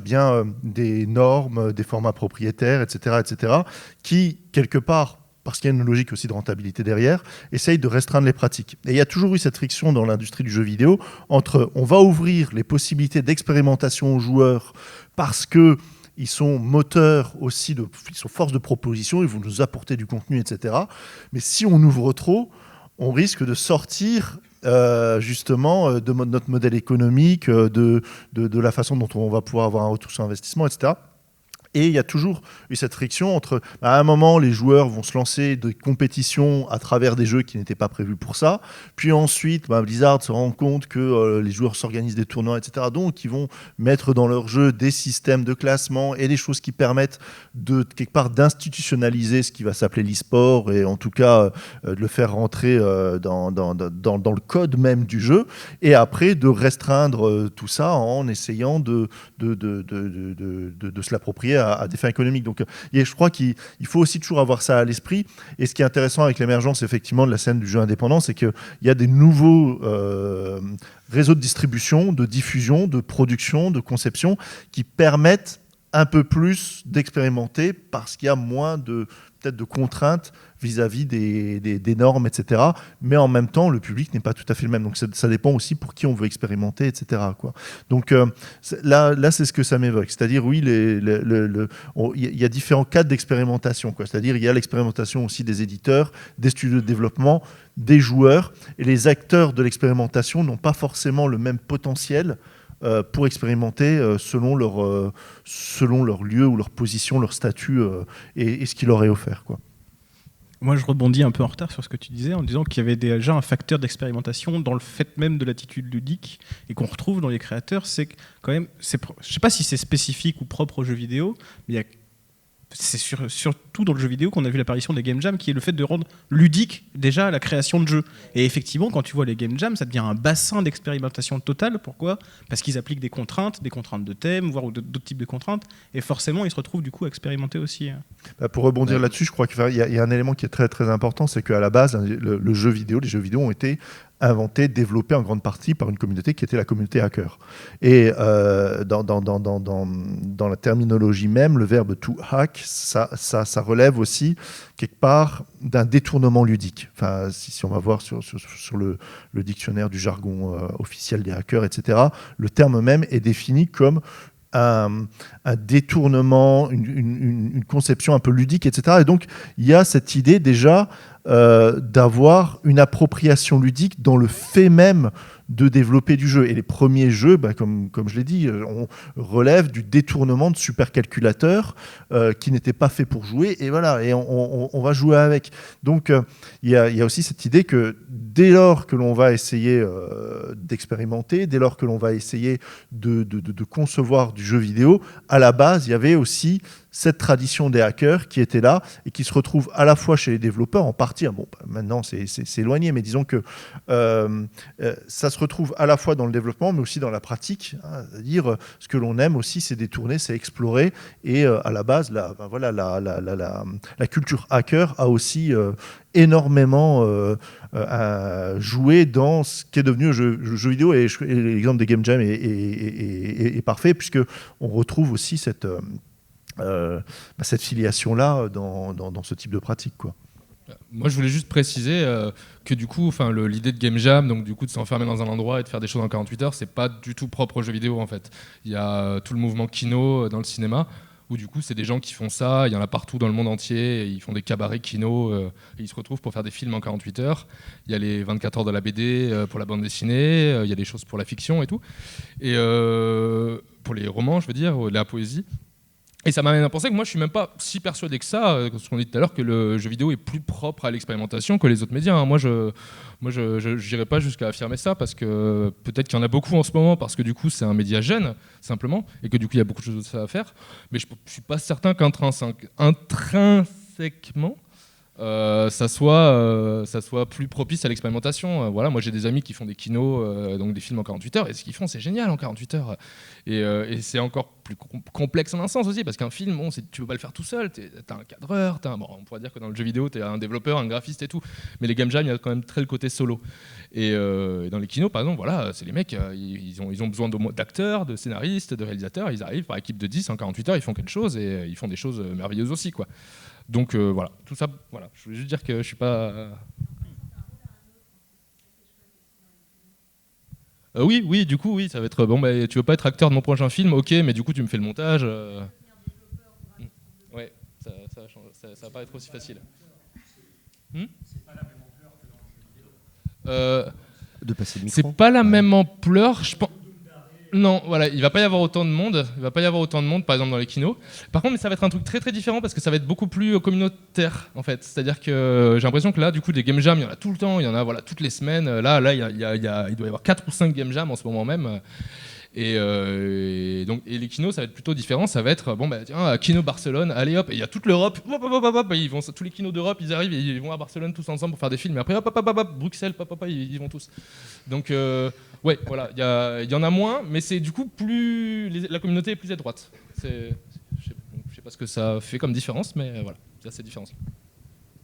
des normes, des formats propriétaires, etc., qui, quelque part, parce qu'il y a une logique aussi de rentabilité derrière, essaye de restreindre les pratiques. Et il y a toujours eu cette friction dans l'industrie du jeu vidéo entre on va ouvrir les possibilités d'expérimentation aux joueurs parce que ils sont moteurs aussi, ils sont force de proposition, ils vont nous apporter du contenu, etc. Mais si on ouvre trop, on risque de sortir justement de notre modèle économique, de la façon dont on va pouvoir avoir un retour sur investissement, etc. Et il y a toujours eu cette friction entre, à un moment, les joueurs vont se lancer de compétitions à travers des jeux qui n'étaient pas prévus pour ça. Puis ensuite, Blizzard se rend compte que les joueurs s'organisent des tournois, etc. Donc, ils vont mettre dans leur jeu des systèmes de classement et des choses qui permettent de, quelque part, d'institutionnaliser ce qui va s'appeler l'e-sport et en tout cas de le faire rentrer dans le code même du jeu. Et après, de restreindre tout ça en essayant de se l'approprier à des fins économiques. Donc, je crois qu'il faut aussi toujours avoir ça à l'esprit. Et ce qui est intéressant avec l'émergence, effectivement, de la scène du jeu indépendant, c'est qu'il y a des nouveaux réseaux de distribution, de diffusion, de production, de conception qui permettent un peu plus d'expérimenter parce qu'il y a moins peut-être de contraintes vis-à-vis des normes, etc. Mais en même temps, le public n'est pas tout à fait le même. Donc ça dépend aussi pour qui on veut expérimenter, etc., quoi. Donc là, c'est ce que ça m'évoque. C'est-à-dire, oui, il y a différents cadres d'expérimentation, quoi. C'est-à-dire, il y a l'expérimentation aussi des éditeurs, des studios de développement, des joueurs. Et les acteurs de l'expérimentation n'ont pas forcément le même potentiel pour expérimenter selon leur lieu ou leur position, leur statut et ce qui leur est offert, quoi. Moi, je rebondis un peu en retard sur ce que tu disais en disant qu'il y avait déjà un facteur d'expérimentation dans le fait même de l'attitude ludique et qu'on retrouve dans les créateurs. C'est quand même, je ne sais pas si c'est spécifique ou propre aux jeux vidéo, mais c'est surtout dans le jeu vidéo qu'on a vu l'apparition des game jams, qui est le fait de rendre ludique déjà la création de jeux. Et effectivement, quand tu vois les game jams, ça devient un bassin d'expérimentation totale. Pourquoi ? Parce qu'ils appliquent des contraintes de thème, voire d'autres types de contraintes, et forcément, ils se retrouvent du coup à expérimenter aussi. Pour rebondir là-dessus, je crois qu'il y a un élément qui est très très important, c'est qu'à la base, les jeux vidéo ont été inventé, développé en grande partie par une communauté qui était la communauté hacker. Et dans la terminologie même, le verbe to hack, ça relève aussi quelque part d'un détournement ludique. Enfin, si on va voir sur le dictionnaire du jargon officiel des hackers, etc., le terme même est défini comme un détournement, une conception un peu ludique, etc. Et donc, il y a cette idée déjà d'avoir une appropriation ludique dans le fait même de développer du jeu. Et les premiers jeux, comme je l'ai dit, on relève du détournement de supercalculateurs qui n'étaient pas faits pour jouer. Et voilà, et on va jouer avec. Donc, il y a aussi cette idée que dès lors que l'on va essayer d'expérimenter, dès lors que l'on va essayer de concevoir du jeu vidéo, à la base, il y avait aussi cette tradition des hackers qui était là et qui se retrouve à la fois chez les développeurs en partie. Bon, maintenant, c'est éloigné, mais disons que ça se retrouve à la fois dans le développement, mais aussi dans la pratique. C'est-à-dire, ce que l'on aime aussi, c'est détourner, c'est explorer. Et à la base, la culture hacker a aussi énormément joué dans ce qui est devenu le jeu vidéo. Et l'exemple des Game Jam est parfait, puisqu'on retrouve aussi cette filiation-là dans ce type de pratique, quoi. Moi, je voulais juste préciser que du coup, l'idée de Game Jam, donc du coup de s'enfermer dans un endroit et de faire des choses en 48 heures, c'est pas du tout propre aux jeux vidéo en fait. Il y a tout le mouvement kino dans le cinéma, où du coup, c'est des gens qui font ça. Il y en a partout dans le monde entier. Et ils font des cabarets kino et ils se retrouvent pour faire des films en 48 heures. Il y a les 24 heures de la BD pour la bande dessinée. Il y a des choses pour la fiction et tout. Et pour les romans, je veux dire, la poésie. Et ça m'amène à penser que moi je suis même pas si persuadé que ça, ce qu'on dit tout à l'heure, que le jeu vidéo est plus propre à l'expérimentation que les autres médias. Hein. Moi je n'irai pas jusqu'à affirmer ça, parce que peut-être qu'il y en a beaucoup en ce moment, parce que du coup c'est un média jeune, simplement, et que du coup il y a beaucoup de choses à faire. Mais je suis pas certain qu'intrinsèquement, ça soit plus propice à l'expérimentation. Voilà, moi j'ai des amis qui font des kinos, donc des films en 48 heures, et ce qu'ils font c'est génial en 48 heures. Et c'est encore plus complexe en un sens aussi, parce qu'un film, tu peux pas le faire tout seul, t'as un cadreur, on pourrait dire que dans le jeu vidéo t'as un développeur, un graphiste et tout, mais les game jam, il y a quand même très le côté solo. Et dans les kinos par exemple, voilà, c'est les mecs, ils ont besoin d'acteurs, de scénaristes, de réalisateurs, ils arrivent par équipe de 10 en 48 heures, ils font quelque chose, et ils font des choses merveilleuses aussi, quoi. Donc voilà, tout ça, voilà. Je voulais juste dire que je suis pas. Oui, du coup, oui, ça va être bon. Bah, tu veux pas être acteur de mon prochain film, ok, mais du coup, tu me fais le montage. Ouais, ça va pas être aussi facile. C'est pas la même ampleur que dans le jeu vidéo. De passer le micro. C'est pas la même ampleur, je pense. Non, voilà, il va pas y avoir autant de monde. Il va pas y avoir autant de monde, par exemple dans les kinos. Par contre, mais ça va être un truc très très différent, parce que ça va être beaucoup plus communautaire en fait. C'est-à-dire que j'ai l'impression que là, du coup, des game jams, il y en a tout le temps, il y en a toutes les semaines. Là, il doit y avoir 4 ou 5 game jams en ce moment même. Et les kinos, ça va être plutôt différent. Ça va être tiens, Kino Barcelone, allez hop, et il y a toute l'Europe. Tous les kinos d'Europe, ils arrivent et ils vont à Barcelone tous ensemble pour faire des films. Et après, Bruxelles, ils vont tous. Donc ouais, voilà, il y en a moins, mais c'est du coup la communauté est plus étroite. Je sais pas ce que ça fait comme différence, mais voilà, il y a cette différence.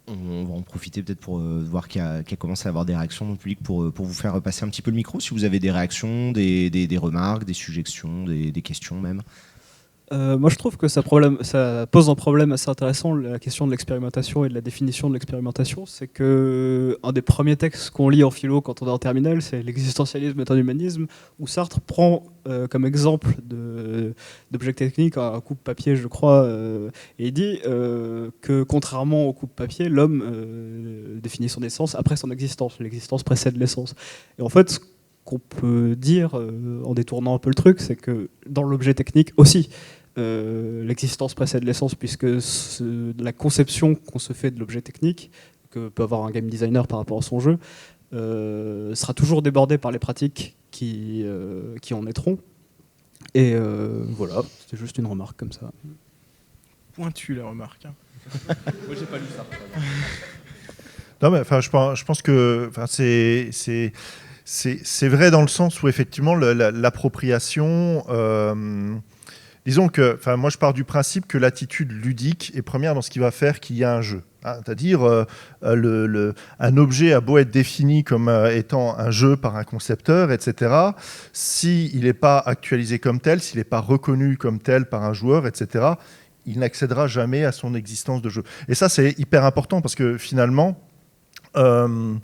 On va en profiter peut-être pour voir qu'il y a commencé à avoir des réactions dans le public pour vous faire passer un petit peu le micro. Si vous avez des réactions, des remarques, des suggestions, des questions même. Moi, je trouve que ça pose un problème assez intéressant, la question de l'expérimentation et de la définition de l'expérimentation. C'est que un des premiers textes qu'on lit en philo quand on est en terminale, c'est l'existentialisme est un humanisme, où Sartre prend comme exemple d'objet technique un coupe-papier, je crois, et il dit que contrairement au coupe-papier, l'homme définit son essence après son existence. L'existence précède l'essence. Et en fait, ce qu'on peut dire en détournant un peu le truc, c'est que dans l'objet technique aussi, l'existence précède l'essence, puisque la conception qu'on se fait de l'objet technique, que peut avoir un game designer par rapport à son jeu, sera toujours débordée par les pratiques qui en naîtront. Et voilà, c'était juste une remarque comme ça. Pointu la remarque. Hein. Moi j'ai pas lu ça. Non, mais je pense que c'est vrai dans le sens où effectivement l'appropriation. Disons que, moi je pars du principe que l'attitude ludique est première dans ce qui va faire qu'il y a un jeu. Hein, c'est-à-dire un objet a beau être défini comme étant un jeu par un concepteur, etc. S'il n'est pas actualisé comme tel, s'il n'est pas reconnu comme tel par un joueur, etc., il n'accédera jamais à son existence de jeu. Et ça c'est hyper important, parce que finalement, le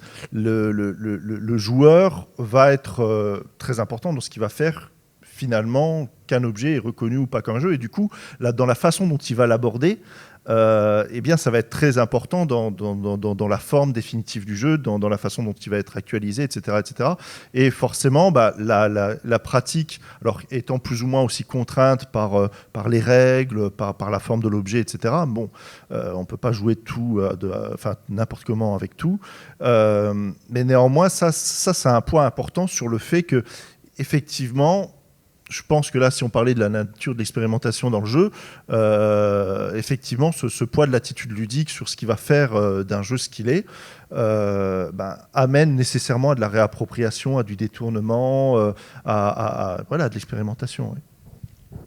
joueur va être très important dans ce qu'il va faire finalement qu'un objet est reconnu ou pas comme un jeu. Et du coup, là, dans la façon dont il va l'aborder, eh bien, ça va être très important dans la forme définitive du jeu, dans la façon dont il va être actualisé, etc. etc. Et forcément, la pratique, alors étant plus ou moins aussi contrainte par les règles, par la forme de l'objet, etc., bon, on ne peut pas jouer tout, n'importe comment avec tout. Mais néanmoins, ça c'est un point important sur le fait que, effectivement, je pense que là, si on parlait de la nature de l'expérimentation dans le jeu, effectivement, ce poids de l'attitude ludique sur ce qui va faire d'un jeu ce qu'il est, amène nécessairement à de la réappropriation, à du détournement, à de l'expérimentation. Oui.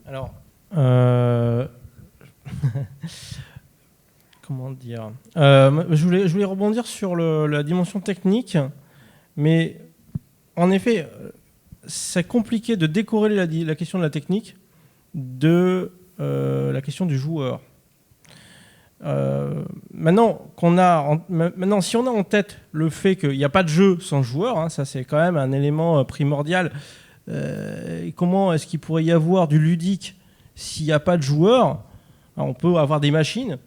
Alors, comment dire, je voulais rebondir sur la dimension technique, mais en effet, c'est compliqué de décorréler la question de la technique de la question du joueur. Maintenant, si on a en tête le fait qu'il n'y a pas de jeu sans joueur, hein, ça c'est quand même un élément primordial. Comment est-ce qu'il pourrait y avoir du ludique s'il n'y a pas de joueurs? Alors, on peut avoir des machines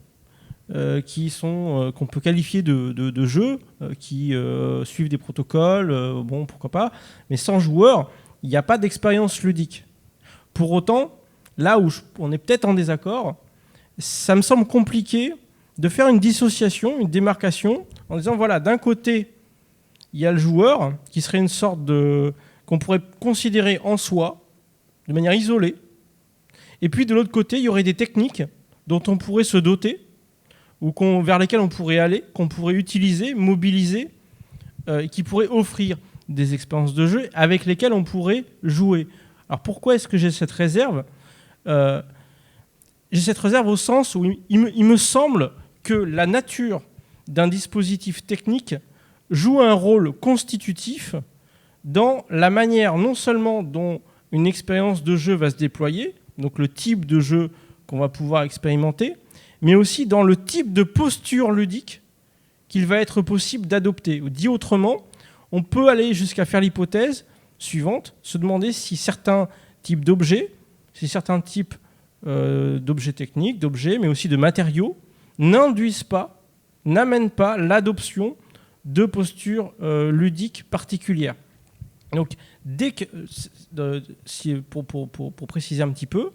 qu'on peut qualifier de jeux, qui suivent des protocoles, bon, pourquoi pas, mais sans joueurs, il n'y a pas d'expérience ludique. Pour autant, là où on est peut-être en désaccord, ça me semble compliqué de faire une dissociation, une démarcation, en disant, voilà, d'un côté, il y a le joueur, qui serait une sorte qu'on pourrait considérer en soi, de manière isolée, et puis de l'autre côté, il y aurait des techniques dont on pourrait se doter, ou vers lesquelles on pourrait aller, qu'on pourrait utiliser, mobiliser, qui pourraient offrir des expériences de jeu avec lesquelles on pourrait jouer. Alors pourquoi est-ce que j'ai cette réserve ? J'ai cette réserve au sens où il me semble que la nature d'un dispositif technique joue un rôle constitutif dans la manière non seulement dont une expérience de jeu va se déployer, donc le type de jeu qu'on va pouvoir expérimenter, mais aussi dans le type de posture ludique qu'il va être possible d'adopter. Dit autrement, on peut aller jusqu'à faire l'hypothèse suivante, se demander si certains types d'objets, si certains types d'objets techniques, d'objets, mais aussi de matériaux, n'induisent pas, n'amènent pas l'adoption de postures ludiques particulières. Donc, pour préciser un petit peu,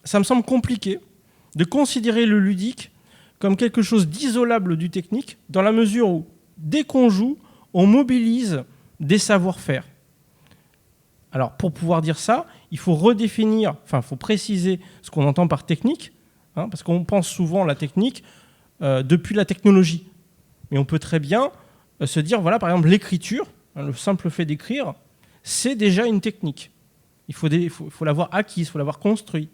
ça me semble compliqué de considérer le ludique comme quelque chose d'isolable du technique, dans la mesure où, dès qu'on joue, on mobilise des savoir-faire. Alors, pour pouvoir dire ça, il faut faut préciser ce qu'on entend par technique, hein, parce qu'on pense souvent la technique depuis la technologie. Mais on peut très bien se dire, voilà, par exemple, l'écriture, hein, le simple fait d'écrire, c'est déjà une technique. Il faut l'avoir acquise, il faut l'avoir construite.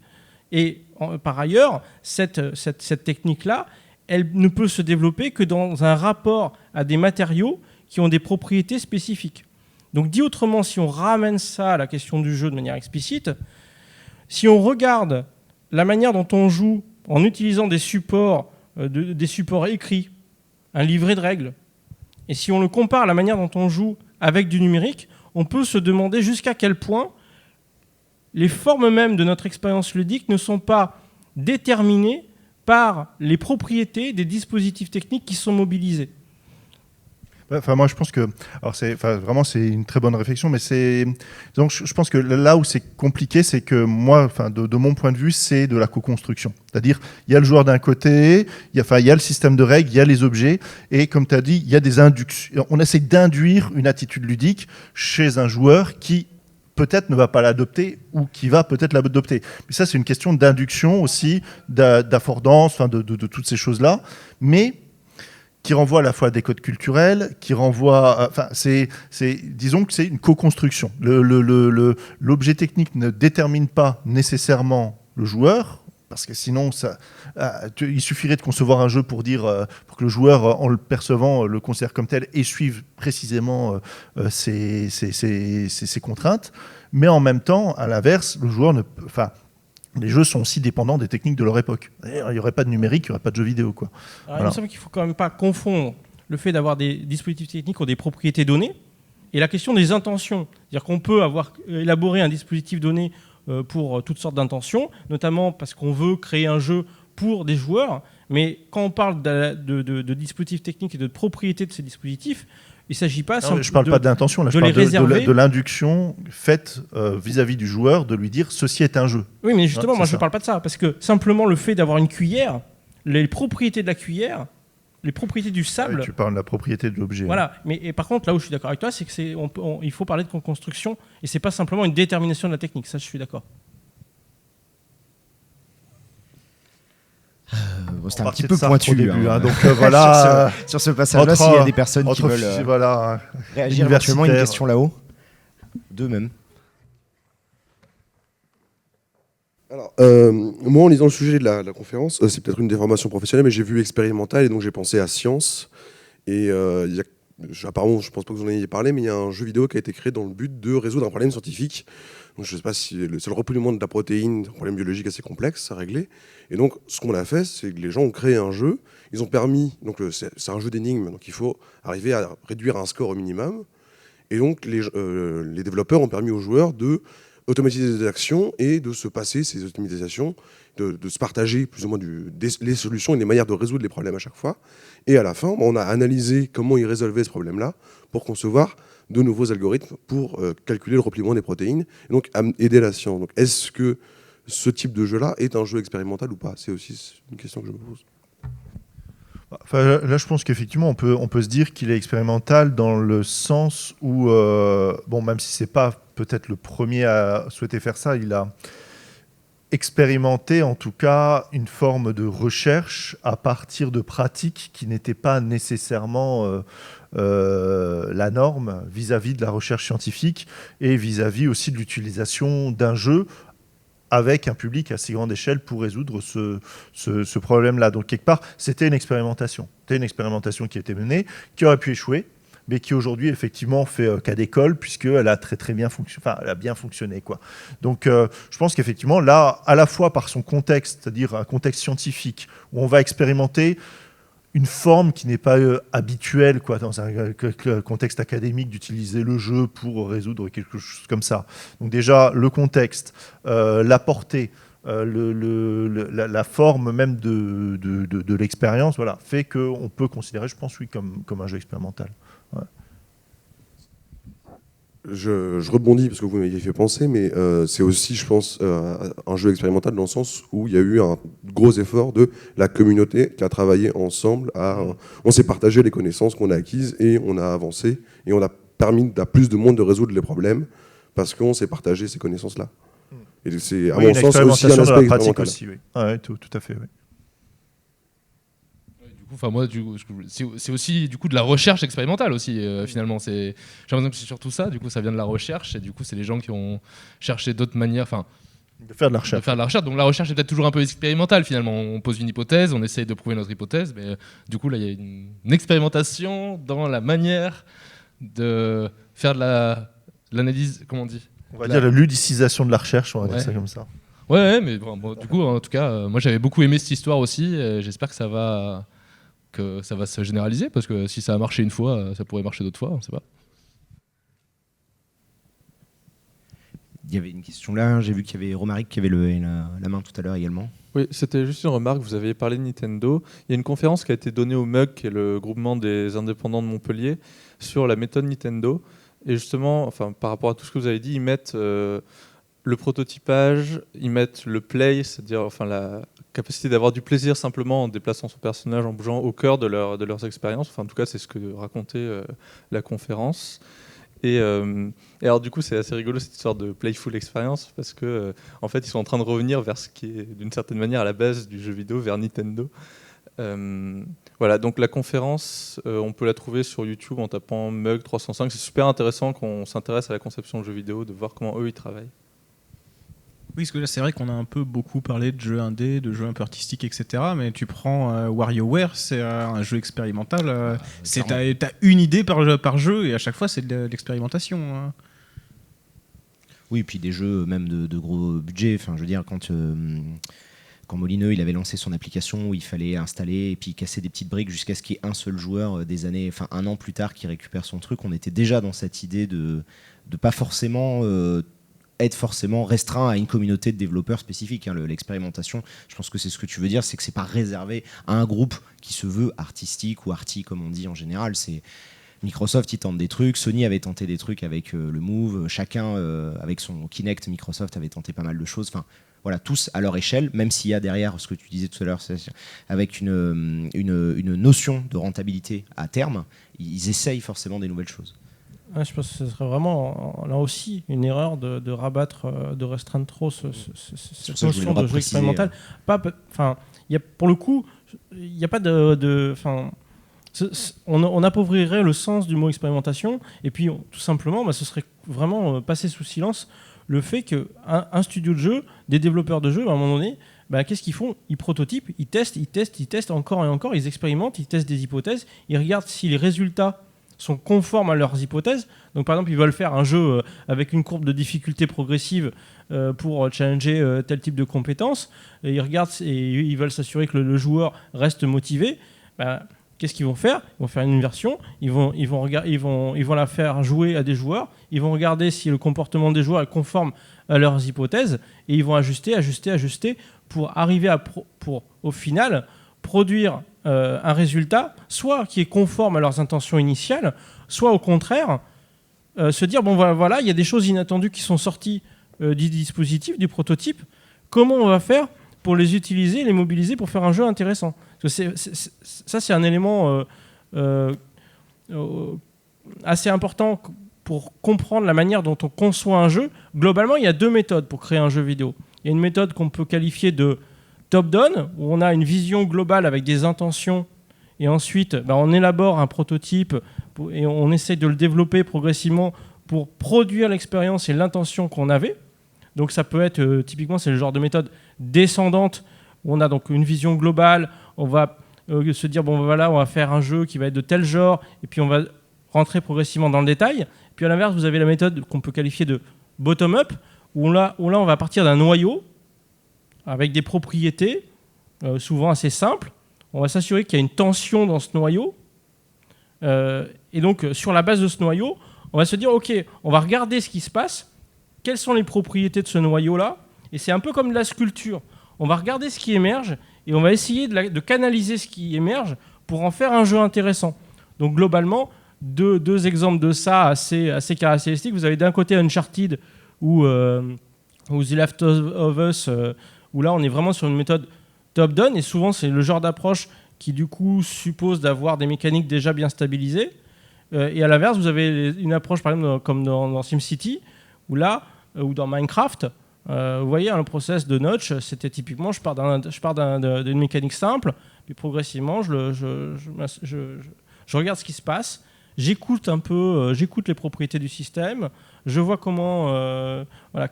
Et par ailleurs, cette technique-là, elle ne peut se développer que dans un rapport à des matériaux qui ont des propriétés spécifiques. Donc dit autrement, si on ramène ça à la question du jeu de manière explicite, si on regarde la manière dont on joue en utilisant des supports écrits, un livret de règles, et si on le compare à la manière dont on joue avec du numérique, on peut se demander jusqu'à quel point les formes mêmes de notre expérience ludique ne sont pas déterminées par les propriétés des dispositifs techniques qui sont mobilisés. Enfin, moi, je pense que, vraiment, c'est une très bonne réflexion, mais donc, je pense que là où c'est compliqué, c'est que moi, de mon point de vue, c'est de la co-construction. C'est-à-dire, il y a le joueur d'un côté, il y a le système de règles, il y a les objets, et comme tu as dit, il y a des inductions. On essaie d'induire une attitude ludique chez un joueur qui peut-être ne va pas l'adopter ou qui va peut-être l'adopter. Mais ça, c'est une question d'induction aussi, d'affordance, de toutes ces choses-là, mais qui renvoie à la fois à des codes culturels, qui renvoie... disons que c'est une co-construction. L'objet technique ne détermine pas nécessairement le joueur, parce que sinon, il suffirait de concevoir un jeu pour que le joueur, en le percevant, le considère comme tel et suive précisément ses contraintes. Mais en même temps, à l'inverse, le joueur les jeux sont aussi dépendants des techniques de leur époque. Il n'y aurait pas de numérique, il n'y aurait pas de jeux vidéo, quoi. Alors, il me semble qu'il ne faut quand même pas confondre le fait d'avoir des dispositifs techniques qui ont des propriétés données et la question des intentions. C'est-à-dire qu'on peut avoir élaboré un dispositif donné pour toutes sortes d'intentions, notamment parce qu'on veut créer un jeu pour des joueurs, mais quand on parle de dispositifs techniques et de propriétés de ces dispositifs, il ne s'agit pas... Je ne parle pas d'intention, là, je parle de l'induction faite vis-à-vis du joueur, de lui dire « ceci est un jeu ». Oui, mais justement, moi je ne parle pas de ça, parce que simplement le fait d'avoir une cuillère, les propriétés de la cuillère, les propriétés du sable... Tu parles de la propriété de l'objet. Voilà, mais par contre, là où je suis d'accord avec toi, c'est qu'il faut parler de construction, et ce n'est pas simplement une détermination de la technique, ça je suis d'accord. C'était un petit peu pointu au début, hein, donc voilà. sur ce passage-là, s'il y a des personnes qui veulent réagir éventuellement à une question là-haut, d'eux même. Alors, moi, en lisant le sujet de la conférence, c'est peut-être une déformation professionnelle, mais j'ai vu expérimental et donc j'ai pensé à science. Et il y a apparemment, je pense pas que vous en ayez parlé, mais il y a un jeu vidéo qui a été créé dans le but de résoudre un problème scientifique. Donc, je sais pas si c'est le repliement de la protéine, un problème biologique assez complexe à régler. Et donc, ce qu'on a fait, c'est que les gens ont créé un jeu. Ils ont permis, donc c'est un jeu d'énigmes, donc il faut arriver à réduire un score au minimum. Et donc, les développeurs ont permis aux joueurs de automatiser des actions et de se passer ces automatisations, de se partager plus ou moins les solutions et les manières de résoudre les problèmes à chaque fois. Et à la fin, on a analysé comment ils résolvaient ce problème-là pour concevoir de nouveaux algorithmes pour calculer le repliement des protéines et donc aider la science. Donc, est-ce que ce type de jeu-là est un jeu expérimental ou pas? C'est aussi une question que je me pose. Enfin, là, je pense qu'effectivement, on peut se dire qu'il est expérimental dans le sens où, bon, même si c'est pas peut-être le premier à souhaiter faire ça, il a expérimenté en tout cas une forme de recherche à partir de pratiques qui n'étaient pas nécessairement la norme vis-à-vis de la recherche scientifique et vis-à-vis aussi de l'utilisation d'un jeu avec un public à si grande échelle pour résoudre ce problème-là. Donc, quelque part, c'était une expérimentation. C'était une expérimentation qui a été menée, qui aurait pu échouer, mais qui aujourd'hui, effectivement, fait cas d'école, puisqu'elle a très, très bien fonctionné. Enfin, elle a bien fonctionné, quoi. Donc, je pense qu'effectivement, là, à la fois par son contexte, c'est-à-dire un contexte scientifique, où on va expérimenter une forme qui n'est pas habituelle, quoi, dans un contexte académique, d'utiliser le jeu pour résoudre quelque chose comme ça. Donc déjà, le contexte, la portée, la forme même de l'expérience, voilà, fait qu'on peut considérer, je pense, oui, comme un jeu expérimental. Ouais. Je rebondis parce que vous m'aviez fait penser, mais c'est aussi, je pense, un jeu expérimental dans le sens où il y a eu un gros effort de la communauté qui a travaillé ensemble. On s'est partagé les connaissances qu'on a acquises et on a avancé et on a permis à plus de monde de résoudre les problèmes parce qu'on s'est partagé ces connaissances-là. Et c'est, à mon sens, aussi un aspect expérimental. Aussi, oui. Ouais, tout à fait, oui. Enfin, moi, c'est aussi du coup de la recherche expérimentale aussi. Finalement, j'ai l'impression que c'est surtout ça. Du coup, ça vient de la recherche et du coup, c'est les gens qui ont cherché d'autres manières. Enfin, de faire de la recherche. Donc la recherche est peut-être toujours un peu expérimentale finalement. On pose une hypothèse, on essaye de prouver notre hypothèse, mais du coup là, il y a une expérimentation dans la manière de faire de l'analyse. Comment on dit? On va dire la ludicisation de la recherche. On va dire ça comme ça. Ouais, mais bon, du coup, en tout cas, moi j'avais beaucoup aimé cette histoire aussi. J'espère que ça va se généraliser, parce que si ça a marché une fois, ça pourrait marcher d'autres fois, on ne sait pas. Il y avait une question là, j'ai vu qu'il y avait Romaric qui avait levé la main tout à l'heure également. Oui, c'était juste une remarque, vous aviez parlé de Nintendo. Il y a une conférence qui a été donnée au MUG, qui est le groupement des indépendants de Montpellier, sur la méthode Nintendo. Et justement, enfin, par rapport à tout ce que vous avez dit, ils mettent le prototypage, ils mettent le play, c'est-à-dire enfin, la capacité d'avoir du plaisir simplement en déplaçant son personnage, en bougeant au cœur de leurs expériences. Enfin, en tout cas, c'est ce que racontait la conférence. Et alors du coup, c'est assez rigolo cette histoire de playful experience parce que en fait, ils sont en train de revenir vers ce qui est d'une certaine manière à la base du jeu vidéo, vers Nintendo. Voilà, donc la conférence, on peut la trouver sur YouTube en tapant Mug 305. C'est super intéressant qu'on s'intéresse à la conception de jeux vidéo, de voir comment eux ils travaillent. Oui, parce que là, c'est vrai qu'on a un peu beaucoup parlé de jeux indés, de jeux un peu artistiques, etc. Mais tu prends WarioWare, c'est un jeu expérimental. T'as une idée par jeu et à chaque fois, c'est de l'expérimentation. Hein. Oui, et puis des jeux même de gros budget. Enfin, je veux dire, quand Molineux il avait lancé son application où il fallait installer et puis casser des petites briques jusqu'à ce qu'il y ait un seul joueur un an plus tard qui récupère son truc, on était déjà dans cette idée de pas forcément être forcément restreint à une communauté de développeurs spécifiques. Hein. L'expérimentation, je pense que c'est ce que tu veux dire, c'est que c'est pas réservé à un groupe qui se veut artistique ou arty comme on dit en général. C'est Microsoft, ils tentent des trucs, Sony avait tenté des trucs avec le Move, chacun avec son Kinect, Microsoft avait tenté pas mal de choses. Enfin, voilà, tous à leur échelle, même s'il y a derrière ce que tu disais tout à l'heure, avec une notion de rentabilité à terme, ils essayent forcément des nouvelles choses. Je pense que ce serait vraiment, là aussi, une erreur de rabattre, de restreindre trop cette notion de jeu expérimental. Pour le coup, il n'y a pas on appauvrirait le sens du mot expérimentation, et puis tout simplement, ce serait vraiment passer sous silence le fait qu'un studio de jeu, des développeurs de jeux, à un moment donné, qu'est-ce qu'ils font? Ils prototypent, ils testent encore et encore, ils expérimentent, ils testent des hypothèses, ils regardent si les résultats sont conformes à leurs hypothèses. Donc par exemple, ils veulent faire un jeu avec une courbe de difficulté progressive pour challenger tel type de compétences. Et ils regardent et ils veulent s'assurer que le joueur reste motivé. Qu'est-ce qu'ils vont faire ? Ils vont faire une version, ils vont la faire jouer à des joueurs, ils vont regarder si le comportement des joueurs est conforme à leurs hypothèses, et ils vont ajuster pour arriver pour au final produire un résultat soit qui est conforme à leurs intentions initiales, soit au contraire se dire bon voilà, il y a des choses inattendues qui sont sorties du dispositif, du prototype, comment on va faire pour les utiliser, les mobiliser pour faire un jeu intéressant. Ça, c'est un élément assez important pour comprendre la manière dont on conçoit un jeu. Globalement, il y a 2 méthodes pour créer un jeu vidéo. Il y a une méthode qu'on peut qualifier de top-down, où on a une vision globale avec des intentions, et ensuite on élabore un prototype et on essaie de le développer progressivement pour produire l'expérience et l'intention qu'on avait. Donc ça peut être, typiquement, c'est le genre de méthode descendante, où on a donc une vision globale, on va se dire, bon voilà, on va faire un jeu qui va être de tel genre, et puis on va rentrer progressivement dans le détail. Puis à l'inverse, vous avez la méthode qu'on peut qualifier de bottom-up, où là on va partir d'un noyau, avec des propriétés, souvent assez simples. On va s'assurer qu'il y a une tension dans ce noyau. Et donc, sur la base de ce noyau, on va se dire, OK, on va regarder ce qui se passe, quelles sont les propriétés de ce noyau-là. Et c'est un peu comme de la sculpture. On va regarder ce qui émerge et on va essayer de canaliser ce qui émerge pour en faire un jeu intéressant. Donc, globalement, deux exemples de ça assez caractéristiques. Vous avez d'un côté Uncharted ou The Last of Us, où là, on est vraiment sur une méthode top-down, et souvent, c'est le genre d'approche qui, du coup, suppose d'avoir des mécaniques déjà bien stabilisées. Et à l'inverse, vous avez une approche, par exemple, comme dans SimCity, ou dans Minecraft, vous voyez, le process de Notch, c'était typiquement, je pars d'une mécanique simple, puis progressivement, je regarde ce qui se passe, j'écoute les propriétés du système, je vois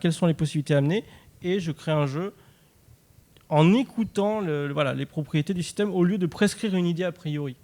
quelles sont les possibilités amenées, et je crée un jeu en écoutant les propriétés du système au lieu de prescrire une idée a priori.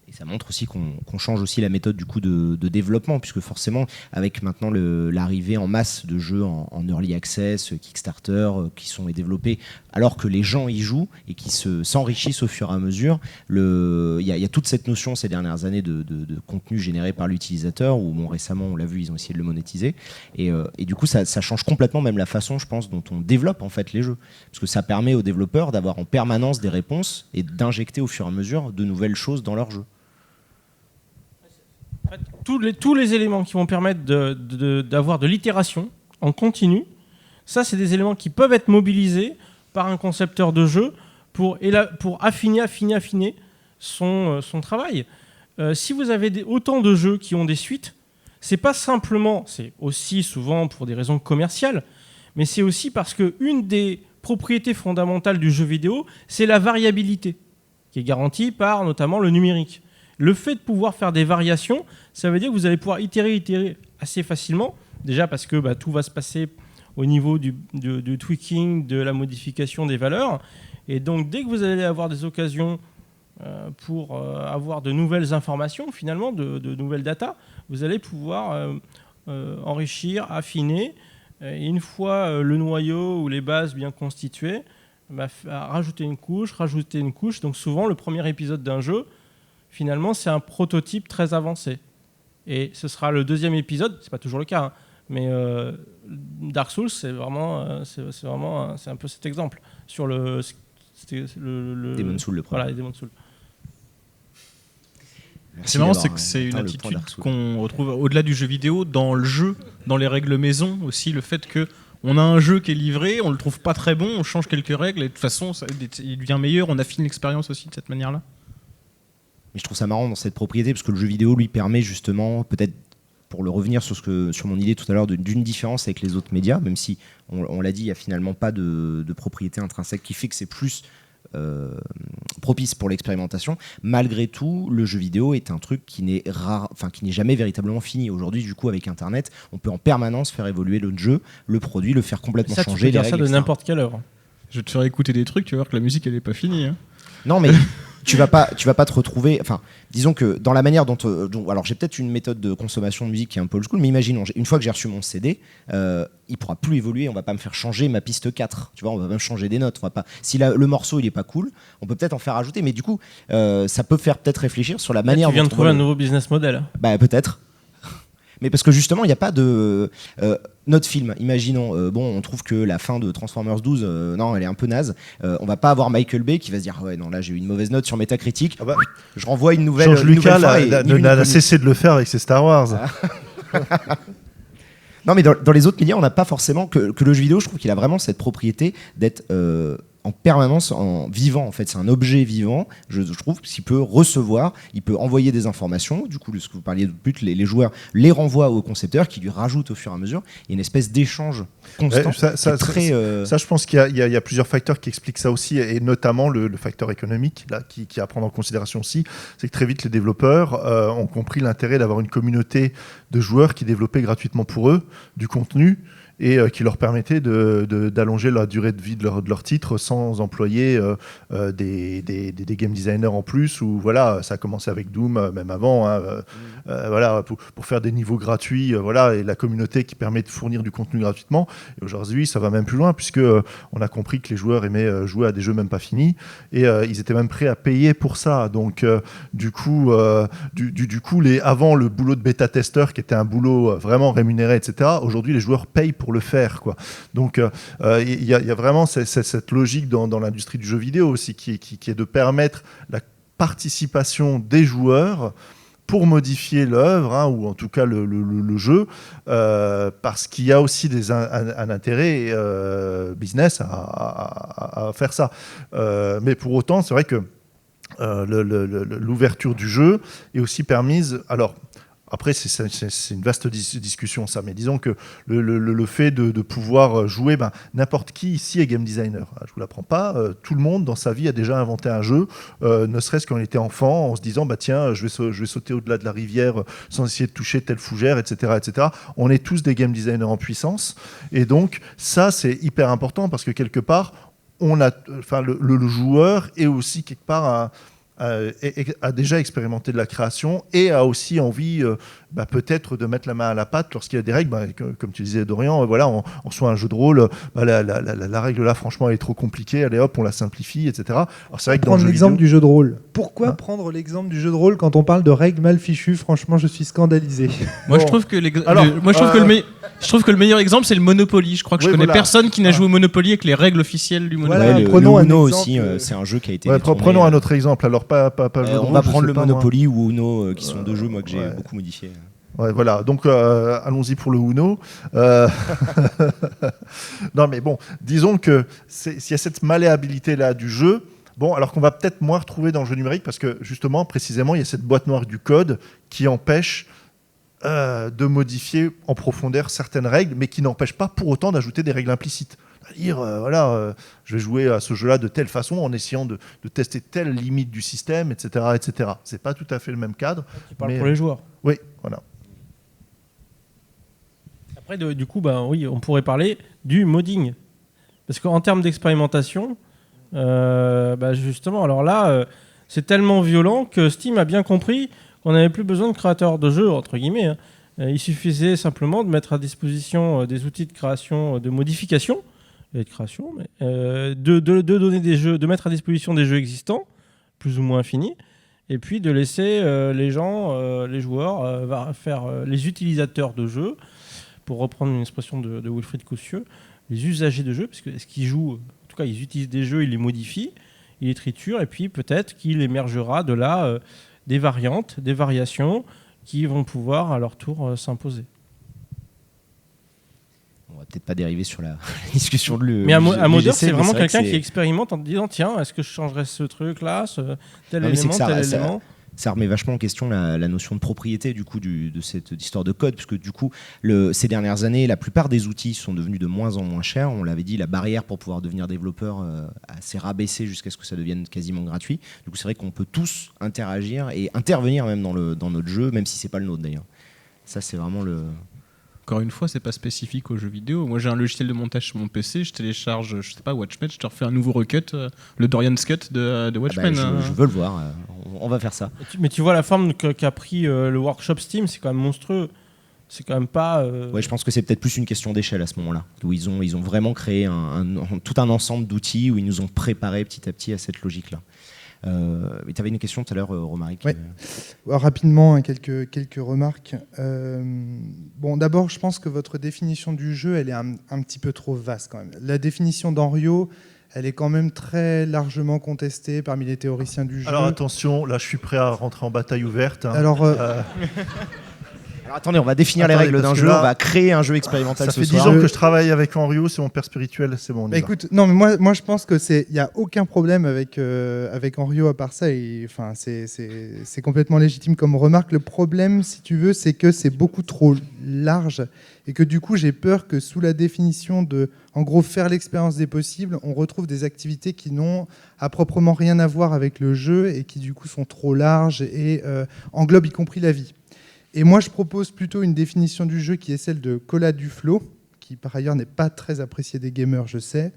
Et ça montre aussi qu'on change aussi la méthode du coup de développement, puisque forcément, avec maintenant l'arrivée en masse de jeux en early access, Kickstarter, qui sont développés, alors que les gens y jouent et qui s'enrichissent au fur et à mesure, il y a toute cette notion ces dernières années de contenu généré par l'utilisateur, où récemment, on l'a vu, ils ont essayé de le monétiser. Et du coup, ça change complètement même la façon, je pense, dont on développe en fait les jeux. Parce que ça permet aux développeurs d'avoir en permanence des réponses et d'injecter au fur et à mesure de nouvelles choses dans leur jeu. En fait, tous les éléments qui vont permettre d'avoir de l'itération en continu, ça, c'est des éléments qui peuvent être mobilisés par un concepteur de jeu pour affiner son travail. Si vous avez autant de jeux qui ont des suites, c'est aussi souvent pour des raisons commerciales, mais c'est aussi parce qu'une des propriétés fondamentales du jeu vidéo, c'est la variabilité, qui est garantie par notamment le numérique. Le fait de pouvoir faire des variations, ça veut dire que vous allez pouvoir itérer assez facilement, déjà parce que tout va se passer au niveau du tweaking, de la modification des valeurs. Et donc, dès que vous allez avoir des occasions pour avoir de nouvelles informations, finalement, de nouvelles data, vous allez pouvoir enrichir, affiner. Et une fois le noyau ou les bases bien constituées, rajouter une couche. Donc souvent, le premier épisode d'un jeu, finalement, c'est un prototype très avancé. Et ce sera le deuxième épisode, c'est pas toujours le cas, hein, mais Dark Souls, c'est un peu cet exemple sur le Demon's Souls, le premier. Voilà, Demon's Souls. C'est marrant, c'est que c'est une attitude qu'on retrouve au-delà du jeu vidéo, dans le jeu, dans les règles maison aussi, le fait que on a un jeu qui est livré, on le trouve pas très bon, on change quelques règles et de toute façon, il devient meilleur, on affine l'expérience aussi de cette manière-là. Mais je trouve ça marrant dans cette propriété, parce que le jeu vidéo lui permet justement, peut-être pour le revenir sur mon idée tout à l'heure, d'une différence avec les autres médias, même si, on l'a dit, il n'y a finalement pas de propriété intrinsèque qui fait que c'est plus propice pour l'expérimentation. Malgré tout, le jeu vidéo est un truc qui n'est jamais véritablement fini. Aujourd'hui, du coup, avec Internet, on peut en permanence faire évoluer le jeu, le produit, le faire complètement changer. Tu peux dire ça de etc. n'importe quelle heure. Je vais te faire écouter des trucs, tu vas voir que la musique, elle n'est pas finie. Hein. Non, mais tu vas pas te retrouver. Enfin, disons que dans la manière dont alors j'ai peut-être une méthode de consommation de musique qui est un peu old school, mais imaginons, une fois que j'ai reçu mon CD, il pourra plus évoluer. On va pas me faire changer ma piste 4. Tu vois, on va même changer des notes. On va pas. Si le morceau il est pas cool, on peut peut-être en faire ajouter, mais du coup, ça peut faire peut-être réfléchir sur la manière. Tu viens de trouver un nouveau business model. Bah peut-être. Mais parce que justement, il n'y a pas de notre film. Imaginons, on trouve que la fin de Transformers 12, non, elle est un peu naze. On va pas avoir Michael Bay qui va se dire ouais, non, là j'ai eu une mauvaise note sur Metacritic. Je renvoie une nouvelle. George Lucas n'a cessé de le faire avec ses Star Wars. Non, mais dans les autres médias, on n'a pas forcément que le jeu vidéo. Je trouve qu'il a vraiment cette propriété d'être en permanence en vivant. En fait, c'est un objet vivant. Je trouve qu'il peut recevoir, il peut envoyer des informations. Du coup, ce que vous parliez de but, les joueurs les renvoient au concepteur qui lui rajoute au fur et à mesure. Il y a une espèce d'échange constant. Ça, je pense qu'il y a plusieurs facteurs qui expliquent ça aussi, et notamment le facteur économique là, qui est à prendre en considération aussi. C'est que très vite, les développeurs ont compris l'intérêt d'avoir une communauté de joueurs qui développaient gratuitement pour eux du contenu, et qui leur permettait d'allonger la durée de vie de leur titre sans employer des game designers en plus. Ou voilà, ça a commencé avec Doom, même avant, voilà, pour faire des niveaux gratuits, voilà, et la communauté qui permet de fournir du contenu gratuitement. Et aujourd'hui, ça va même plus loin, puisque on a compris que les joueurs aimaient jouer à des jeux même pas finis, et ils étaient même prêts à payer pour ça. Donc du coup, avant le boulot de bêta-testeur, qui était un boulot vraiment rémunéré, etc., aujourd'hui les joueurs payent pour le faire, quoi. Donc il y a vraiment cette logique dans l'industrie du jeu vidéo aussi, qui est de permettre la participation des joueurs pour modifier l'œuvre, ou en tout cas le jeu, parce qu'il y a aussi un intérêt business à faire ça. Mais pour autant, c'est vrai que l'ouverture du jeu est aussi permise. Alors, après, c'est une vaste discussion, ça, mais disons que le fait de pouvoir jouer, n'importe qui ici est game designer. Je ne vous l'apprends pas, tout le monde dans sa vie a déjà inventé un jeu, ne serait-ce quand on était enfant, en se disant tiens, je vais sauter au-delà de la rivière sans essayer de toucher telle fougère, etc., etc. On est tous des game designers en puissance, et donc ça, c'est hyper important, parce que quelque part, le joueur est aussi quelque part a déjà expérimenté de la création et a aussi envie peut-être de mettre la main à la pâte lorsqu'il y a des règles, comme tu disais, Dorian, voilà, on reçoit un jeu de rôle, la règle là franchement elle est trop compliquée, allez hop on la simplifie, etc. Alors c'est vrai que prendre l'exemple du jeu de rôle. Pourquoi prendre l'exemple du jeu de rôle quand on parle de règles mal fichues? Franchement, je suis scandalisé. Moi je trouve que le meilleur exemple c'est le Monopoly. Je crois que je connais personne qui n'a joué au Monopoly avec les règles officielles du Monopoly. Prenons le Uno aussi, c'est un jeu qui a été détourné. Prenons un autre exemple, alors pas on va prendre le Monopoly ou Uno, qui sont deux jeux moi que j'ai beaucoup modifiés. Ouais, voilà, donc allons-y pour le Uno. Non mais bon, disons que s'il y a cette malléabilité-là du jeu, alors qu'on va peut-être moins retrouver dans le jeu numérique, parce que justement, précisément, il y a cette boîte noire du code qui empêche de modifier en profondeur certaines règles, mais qui n'empêche pas pour autant d'ajouter des règles implicites. C'est-à-dire, je vais jouer à ce jeu-là de telle façon en essayant de tester telle limite du système, etc., etc. C'est pas tout à fait le même cadre. Tu parles pour les joueurs. Oui, voilà. Après, du coup, oui, on pourrait parler du modding. Parce qu'en termes d'expérimentation, justement, alors là, c'est tellement violent que Steam a bien compris qu'on n'avait plus besoin de créateurs de jeux, entre guillemets. Il suffisait simplement de mettre à disposition des outils de création, de modification, et de création, de donner des jeux, de mettre à disposition des jeux existants, plus ou moins finis, et puis de laisser les gens, les joueurs, faire les utilisateurs de jeux, pour reprendre une expression de Wilfried Coussieu, les usagers de jeux, parce que ce qu'ils jouent, en tout cas ils utilisent des jeux, ils les modifient, ils les triturent, et puis peut-être qu'il émergera de là des variantes, des variations qui vont pouvoir à leur tour s'imposer. On va peut-être pas dériver sur la discussion de Mais un modeur, c'est vraiment quelqu'un qui expérimente en disant tiens, est-ce que je changerais ce truc-là, tel élément. Ça remet vachement en question la notion de propriété du coup de cette histoire de code, puisque du coup ces dernières années la plupart des outils sont devenus de moins en moins chers. On l'avait dit, la barrière pour pouvoir devenir développeur s'est rabaissée jusqu'à ce que ça devienne quasiment gratuit. Du coup c'est vrai qu'on peut tous interagir et intervenir même dans notre jeu, même si c'est pas le nôtre d'ailleurs. Ça c'est vraiment encore une fois, c'est pas spécifique aux jeux vidéo. Moi, j'ai un logiciel de montage sur mon PC, je télécharge, je sais pas, Watchmen, je te refais un nouveau recut, le Dorian's Cut de Watchmen. Je veux le voir, on va faire ça. Mais tu vois la forme qu'a pris le workshop Steam, c'est quand même monstrueux. C'est quand même pas. Ouais, je pense que c'est peut-être plus une question d'échelle à ce moment-là, où ils ont vraiment créé tout un ensemble d'outils où ils nous ont préparé petit à petit à cette logique-là. Tu avais une question tout à l'heure, Romaric. Ouais. Rapidement, hein, quelques remarques. Bon, d'abord, je pense que votre définition du jeu, elle est un petit peu trop vaste quand même. La définition d'Henriot, elle est quand même très largement contestée parmi les théoriciens du jeu. Alors attention, là, je suis prêt à rentrer en bataille ouverte. Hein. Alors, Alors attendez, on va définir les règles d'un jeu, on va créer un jeu expérimental ce soir. Ça fait 10 ans que je travaille avec Henriot, c'est mon père spirituel, c'est bon. Écoute, non, mais moi je pense que il y a aucun problème avec Henriot à part ça. Enfin, c'est complètement légitime comme remarque. Le problème, si tu veux, c'est que c'est beaucoup trop large et que du coup, j'ai peur que sous la définition de, en gros, faire l'expérience des possibles, on retrouve des activités qui n'ont à proprement rien à voir avec le jeu et qui du coup sont trop larges et englobent y compris la vie. Et moi, je propose plutôt une définition du jeu qui est celle de Colas Duflo, qui par ailleurs n'est pas très apprécié des gamers, je sais,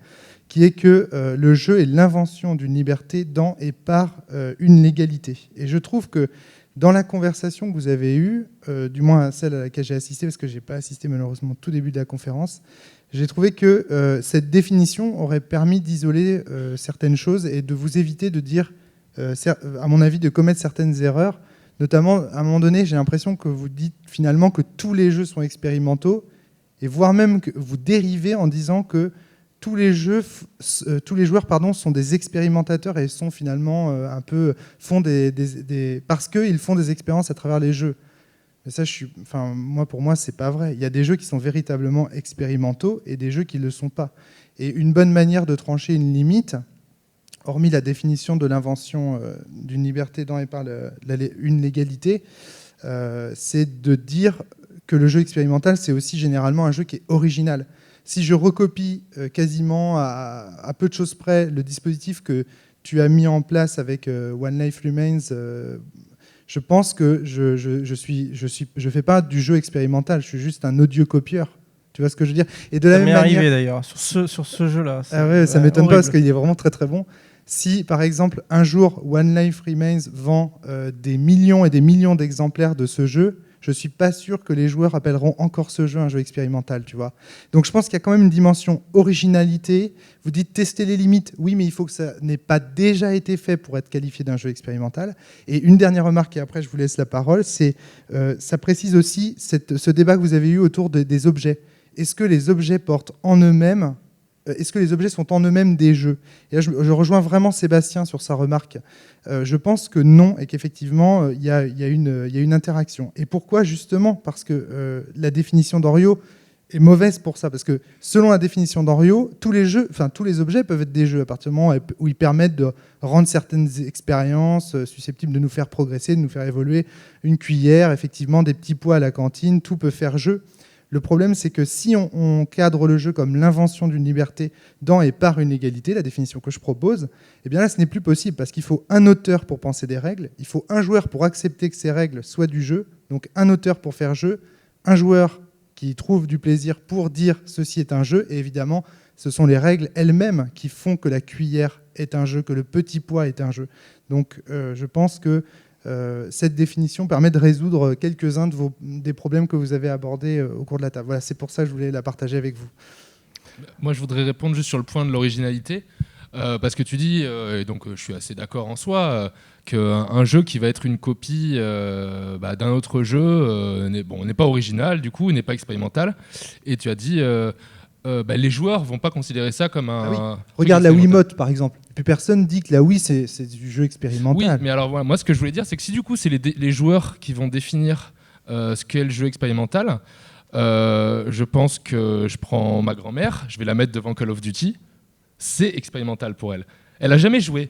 qui est que le jeu est l'invention d'une liberté dans et par une légalité. Et je trouve que dans la conversation que vous avez eue, du moins celle à laquelle j'ai assisté, parce que je n'ai pas assisté malheureusement au tout début de la conférence, j'ai trouvé que cette définition aurait permis d'isoler certaines choses et de vous éviter de dire, à mon avis, de commettre certaines erreurs. Notamment, à un moment donné, j'ai l'impression que vous dites finalement que tous les jeux sont expérimentaux, et voire même que vous dérivez en disant que tous les joueurs sont des expérimentateurs et sont finalement parce qu'ils font des expériences à travers les jeux. Mais ça, pour moi, c'est pas vrai. Il y a des jeux qui sont véritablement expérimentaux et des jeux qui ne le sont pas. Et une bonne manière de trancher une limite, hormis la définition de l'invention d'une liberté dans et par une légalité, c'est de dire que le jeu expérimental, c'est aussi généralement un jeu qui est original. Si je recopie quasiment à peu de choses près le dispositif que tu as mis en place avec One Life Remains, je pense que je fais pas du jeu expérimental, je suis juste un audiocopieur. Tu vois ce que je veux dire? Et de la même manière, arrivé d'ailleurs sur ce jeu-là. Ah ouais, ça m'étonne pas parce qu'il est vraiment très très bon. Si, par exemple, un jour, One Life Remains vend des millions et des millions d'exemplaires de ce jeu, je ne suis pas sûr que les joueurs appelleront encore ce jeu un jeu expérimental, tu vois. Donc je pense qu'il y a quand même une dimension originalité. Vous dites tester les limites, oui, mais il faut que ça n'ait pas déjà été fait pour être qualifié d'un jeu expérimental. Et une dernière remarque, et après je vous laisse la parole, c'est ça précise aussi ce débat que vous avez eu autour des objets. Est-ce que les objets portent en eux-mêmes Est-ce que les objets sont en eux-mêmes des jeux? Et là, je rejoins vraiment Sébastien sur sa remarque. Je pense que non, et qu'effectivement, il y a une interaction. Et pourquoi? Justement, parce que la définition d'Henriot est mauvaise pour ça. Parce que selon la définition d'Henriot, tous les objets peuvent être des jeux à partir du moment où ils permettent de rendre certaines expériences susceptibles de nous faire progresser, de nous faire évoluer. Une cuillère, effectivement, des petits pois à la cantine, tout peut faire jeu. Le problème, c'est que si on cadre le jeu comme l'invention d'une liberté dans et par une égalité, la définition que je propose, eh bien là, ce n'est plus possible parce qu'il faut un auteur pour penser des règles, il faut un joueur pour accepter que ces règles soient du jeu, donc un auteur pour faire jeu, un joueur qui trouve du plaisir pour dire ceci est un jeu, et évidemment, ce sont les règles elles-mêmes qui font que la cuillère est un jeu, que le petit pois est un jeu. Donc je pense que cette définition permet de résoudre quelques-uns des problèmes que vous avez abordés au cours de la table. Voilà, c'est pour ça que je voulais la partager avec vous. Moi, je voudrais répondre juste sur le point de l'originalité, parce que tu dis, et donc je suis assez d'accord en soi, qu'un jeu qui va être une copie d'un autre jeu n'est pas original, du coup, n'est pas expérimental. Et tu as dit... les joueurs vont pas considérer ça comme un... oui. Regarde la Wiimote, par exemple. Et puis personne dit que la Wii, c'est du jeu expérimental. Oui, mais alors voilà, moi, ce que je voulais dire, c'est que si du coup, c'est les joueurs qui vont définir ce qu'est le jeu expérimental, je pense que je prends ma grand-mère, je vais la mettre devant Call of Duty, c'est expérimental pour elle. Elle a jamais joué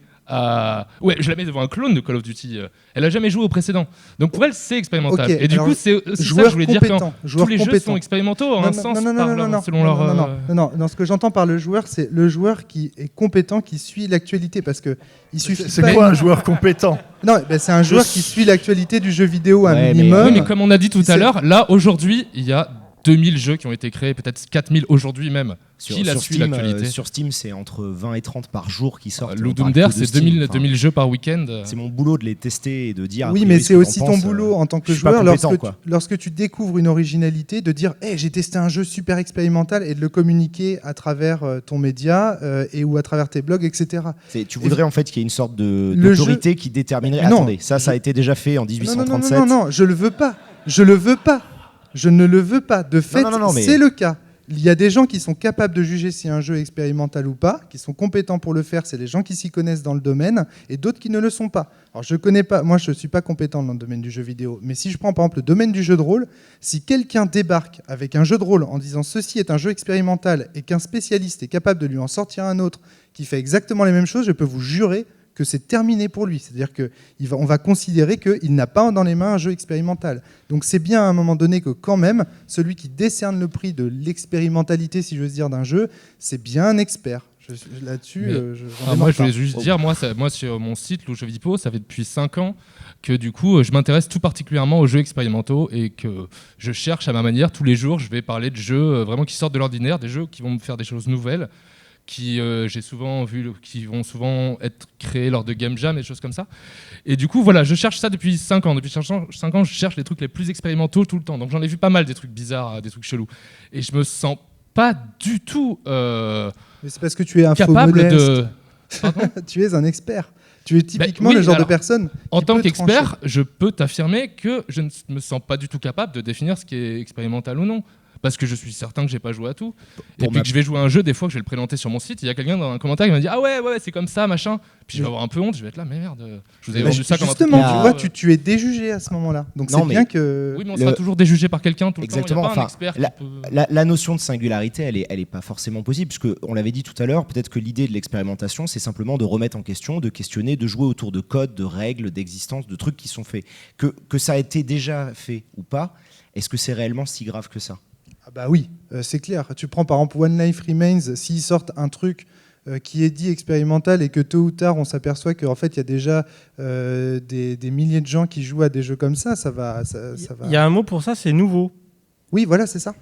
Ouais, je la mets devant un clone de Call of Duty. Elle a jamais joué au précédent. Donc pour elle, c'est expérimental. Okay, et du coup, c'est ça que je voulais dire que tous les jeux sont expérimentaux en un sens selon leur... Non, ce que j'entends par le joueur, c'est le joueur qui est compétent, qui suit l'actualité. Parce que il suffit. C'est quoi un joueur compétent? Non, c'est un joueur qui suit l'actualité du jeu vidéo un minimum. Oui, mais comme on a dit tout à l'heure, là, aujourd'hui, il y a 2000 jeux qui ont été créés, peut-être 4000 aujourd'hui même. Sur Steam, l'actualité. Sur Steam, c'est entre 20 et 30 par jour qui sortent. Ludum c'est 2000 jeux par week-end. C'est mon boulot de les tester et de dire. Oui, mais c'est aussi ton boulot en tant que joueur lorsque tu découvres une originalité, de dire hey, j'ai testé un jeu super expérimental et de le communiquer à travers ton média ou à travers tes blogs, etc. Tu voudrais en fait qu'il y ait une sorte d'autorité qui déterminerait. Non, attendez, ça a été déjà fait en 1837. Non, je le veux pas. Je ne le veux pas. De fait, c'est le cas. Il y a des gens qui sont capables de juger si un jeu est expérimental ou pas, qui sont compétents pour le faire, c'est les gens qui s'y connaissent dans le domaine, et d'autres qui ne le sont pas. Alors je connais pas, moi je ne suis pas compétent dans le domaine du jeu vidéo, mais si je prends par exemple le domaine du jeu de rôle, si quelqu'un débarque avec un jeu de rôle en disant ceci est un jeu expérimental et qu'un spécialiste est capable de lui en sortir un autre qui fait exactement les mêmes choses, je peux vous jurer que c'est terminé pour lui. C'est-à-dire qu'on va considérer qu'il n'a pas dans les mains un jeu expérimental. Donc c'est bien à un moment donné que quand même, celui qui décerne le prix de l'expérimentalité, si j'ose dire, d'un jeu, c'est bien un expert. Là-dessus, moi je voulais juste dire, moi sur mon site, Loup Jeux Vidéo, ça fait depuis 5 ans que du coup je m'intéresse tout particulièrement aux jeux expérimentaux et que je cherche à ma manière, tous les jours, je vais parler de jeux vraiment qui sortent de l'ordinaire, des jeux qui vont me faire des choses nouvelles, qui j'ai souvent vu, qui vont souvent être créés lors de game jam et des choses comme ça. Et du coup, voilà, je cherche ça depuis 5 ans. Depuis 5 ans, je cherche les trucs les plus expérimentaux tout le temps. Donc j'en ai vu pas mal, des trucs bizarres, des trucs chelous. Et je me sens pas du tout mais c'est parce que tu es capable de... Tu es un expert. Tu es typiquement le genre de personne. En tant qu'expert, je peux t'affirmer que je ne me sens pas du tout capable de définir ce qui est expérimental ou non. Parce que je suis certain que j'ai pas joué à tout. Et puis que je vais jouer à un jeu, des fois que je vais le présenter sur mon site, il y a quelqu'un dans un commentaire qui va me dire ah ouais c'est comme ça machin. Puis je vais avoir un peu honte, je vais être là mais merde, je vous ai vendu ça comme un truc. Justement, tu vois, tu es déjugé à ce moment-là. Donc c'est bien que. Oui, mais on sera toujours déjugé par quelqu'un tout le temps. Exactement. Il y a pas un expert la notion de singularité, elle est pas forcément possible, puisque on l'avait dit tout à l'heure. Peut-être que l'idée de l'expérimentation, c'est simplement de remettre en question, de questionner, de jouer autour de codes, de règles, d'existence, de trucs qui sont faits. Que ça a été déjà fait ou pas, est-ce que c'est réellement si grave que ça? Ah bah oui, c'est clair. Tu prends par exemple One Life Remains, s'ils sortent un truc qui est dit expérimental et que tôt ou tard on s'aperçoit qu'en fait il y a déjà des milliers de gens qui jouent à des jeux comme ça, ça va. Il y a un mot pour ça, c'est nouveau. Oui, voilà, c'est ça.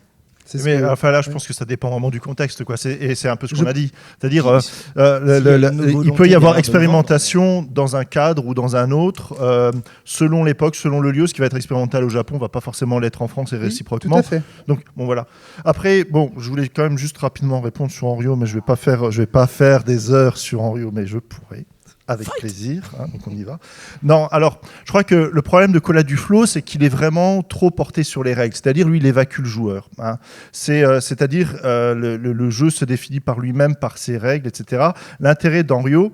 Mais enfin là, je pense que ça dépend vraiment du contexte, quoi. Et c'est un peu ce qu'on a dit. C'est-à-dire, il peut y avoir expérimentation dans un cadre ou dans un autre, selon l'époque, selon le lieu. Ce qui va être expérimental au Japon va pas forcément l'être en France et réciproquement. Tout à fait. Donc bon voilà. Après, bon, je voulais quand même juste rapidement répondre sur Henriot, mais je vais pas faire des heures sur Henriot, mais je pourrais. Avec plaisir, hein, donc on y va. Non, alors, je crois que le problème de Colas Duflo, c'est qu'il est vraiment trop porté sur les règles. C'est-à-dire, lui, il évacue le joueur. Hein. C'est-à-dire, le jeu se définit par lui-même, par ses règles, etc. L'intérêt d'Henriot,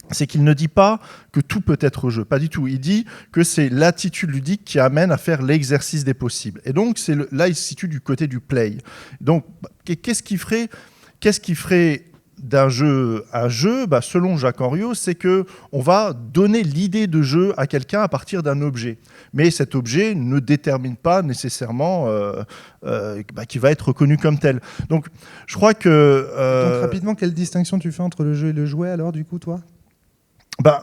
c'est qu'il ne dit pas que tout peut être jeu. Pas du tout. Il dit que c'est l'attitude ludique qui amène à faire l'exercice des possibles. Et donc, là, il se situe du côté du play. Donc, qu'est-ce qui ferait d'un jeu à jeu, selon Jacques Henriot, c'est que on va donner l'idée de jeu à quelqu'un à partir d'un objet. Mais cet objet ne détermine pas nécessairement qu'il va être reconnu comme tel. Donc, je crois que... Donc, rapidement, quelle distinction tu fais entre le jeu et le jouet, alors, du coup, toi ?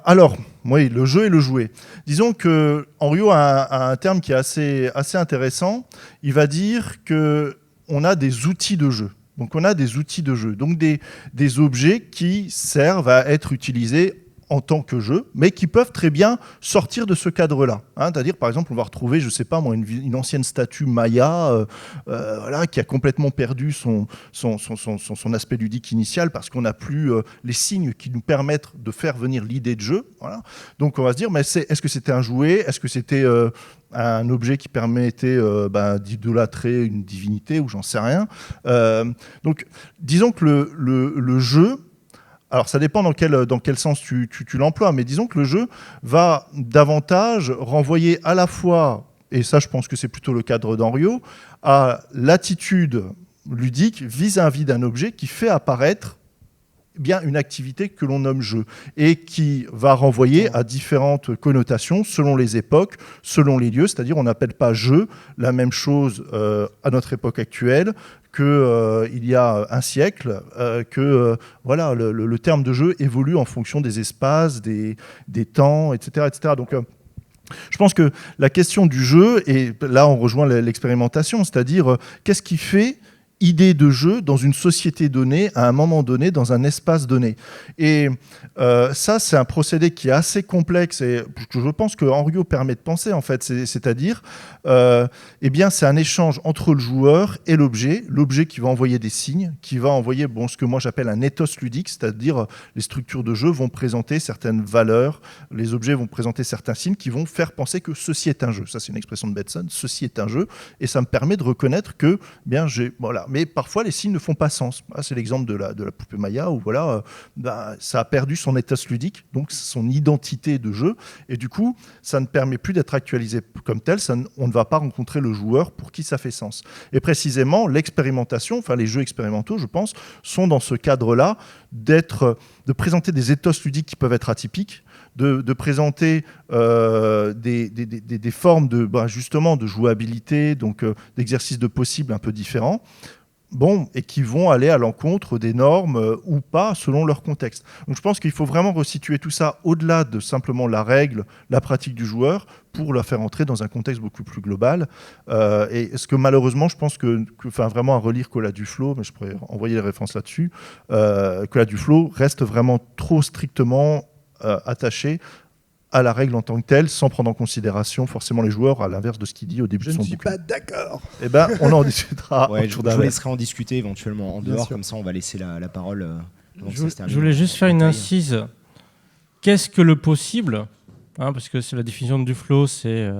Alors, oui, le jeu et le jouet. Disons que Henriot a un terme qui est assez intéressant. Il va dire qu'on a des outils de jeu. Donc on a des outils de jeu, donc des objets qui servent à être utilisés en tant que jeu, mais qui peuvent très bien sortir de ce cadre-là. Hein, c'est-à-dire, par exemple, on va retrouver, je ne sais pas moi, une ancienne statue Maya qui a complètement perdu son aspect ludique initial parce qu'on n'a plus les signes qui nous permettent de faire venir l'idée de jeu. Voilà. Donc on va se dire, mais est-ce que c'était un jouet ? Est-ce que c'était un objet qui permettait d'idolâtrer une divinité ou j'en sais rien. Donc, disons que le jeu, alors ça dépend dans quel sens tu l'emploies, mais disons que le jeu va davantage renvoyer à la fois, et ça je pense que c'est plutôt le cadre d'Henriot, à l'attitude ludique vis-à-vis d'un objet qui fait apparaître bien une activité que l'on nomme jeu et qui va renvoyer à différentes connotations selon les époques, selon les lieux, c'est-à-dire on n'appelle pas jeu la même chose à notre époque actuelle qu'il y a un siècle, voilà, le terme de jeu évolue en fonction des espaces, des temps, etc. etc. Donc Je pense que la question du jeu, et là on rejoint l'expérimentation, c'est-à-dire qu'est-ce qui fait idée de jeu dans une société donnée, à un moment donné, dans un espace donné. Et ça, c'est un procédé qui est assez complexe et je pense que Henriot permet de penser, en fait. C'est-à-dire, eh bien, c'est un échange entre le joueur et l'objet qui va envoyer des signes, qui va envoyer ce que moi j'appelle un ethos ludique, c'est-à-dire les structures de jeu vont présenter certaines valeurs, les objets vont présenter certains signes qui vont faire penser que ceci est un jeu. Ça, c'est une expression de Bateson, ceci est un jeu, et ça me permet de reconnaître que, voilà. Mais parfois, les signes ne font pas sens. C'est l'exemple de la poupée Maya où ça a perdu son ethos ludique, donc son identité de jeu. Et du coup, ça ne permet plus d'être actualisé comme tel. On ne va pas rencontrer le joueur pour qui ça fait sens. Et précisément, l'expérimentation, les jeux expérimentaux, je pense, sont dans ce cadre-là de présenter des ethos ludiques qui peuvent être atypiques, de présenter des formes justement de jouabilité, donc d'exercices de possibles un peu différents, et qui vont aller à l'encontre des normes ou pas selon leur contexte. Donc je pense qu'il faut vraiment resituer tout ça au-delà de simplement la règle, la pratique du joueur, pour la faire entrer dans un contexte beaucoup plus global. Et ce que malheureusement, je pense que vraiment à relire Cola Duflo, mais je pourrais envoyer les références là-dessus, Cola Duflo reste vraiment trop strictement attaché à la règle en tant que telle, sans prendre en considération forcément les joueurs, à l'inverse de ce qu'il dit au début de son bouquin. Je ne suis pas d'accord. Eh ben, on en discutera. Je vous laisserai en discuter éventuellement en dehors, comme ça on va laisser la parole. Je voulais juste faire une incise. Qu'est-ce que le possible, parce que c'est la définition de Duflo, c'est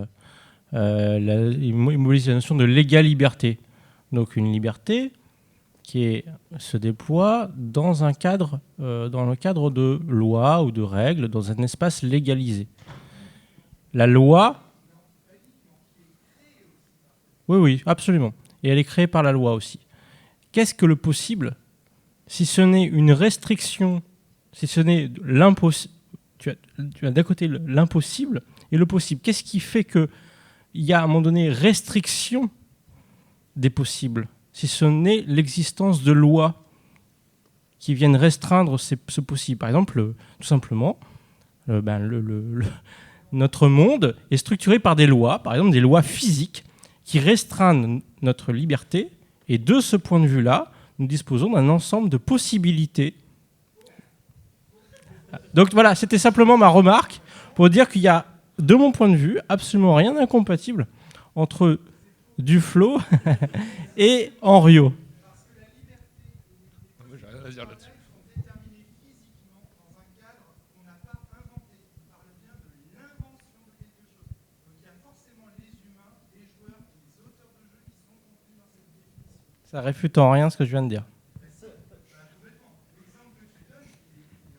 il mobilise la notion de légale liberté. Donc une liberté qui se déploie dans le cadre de lois ou de règles, dans un espace légalisé. La loi... Oui, absolument. Et elle est créée par la loi aussi. Qu'est-ce que le possible, si ce n'est une restriction, si ce n'est l'impossible? Tu as d'un côté l'impossible et le possible. Qu'est-ce qui fait qu'il y a à un moment donné restriction des possibles, si ce n'est l'existence de lois qui viennent restreindre ce possible? Par exemple, tout simplement, notre monde est structuré par des lois, par exemple des lois physiques, qui restreignent notre liberté. Et de ce point de vue-là, nous disposons d'un ensemble de possibilités. Donc voilà, c'était simplement ma remarque pour dire qu'il y a, de mon point de vue, absolument rien d'incompatible entre Duflo et Henriot. Ça réfute en rien ce que je viens de dire.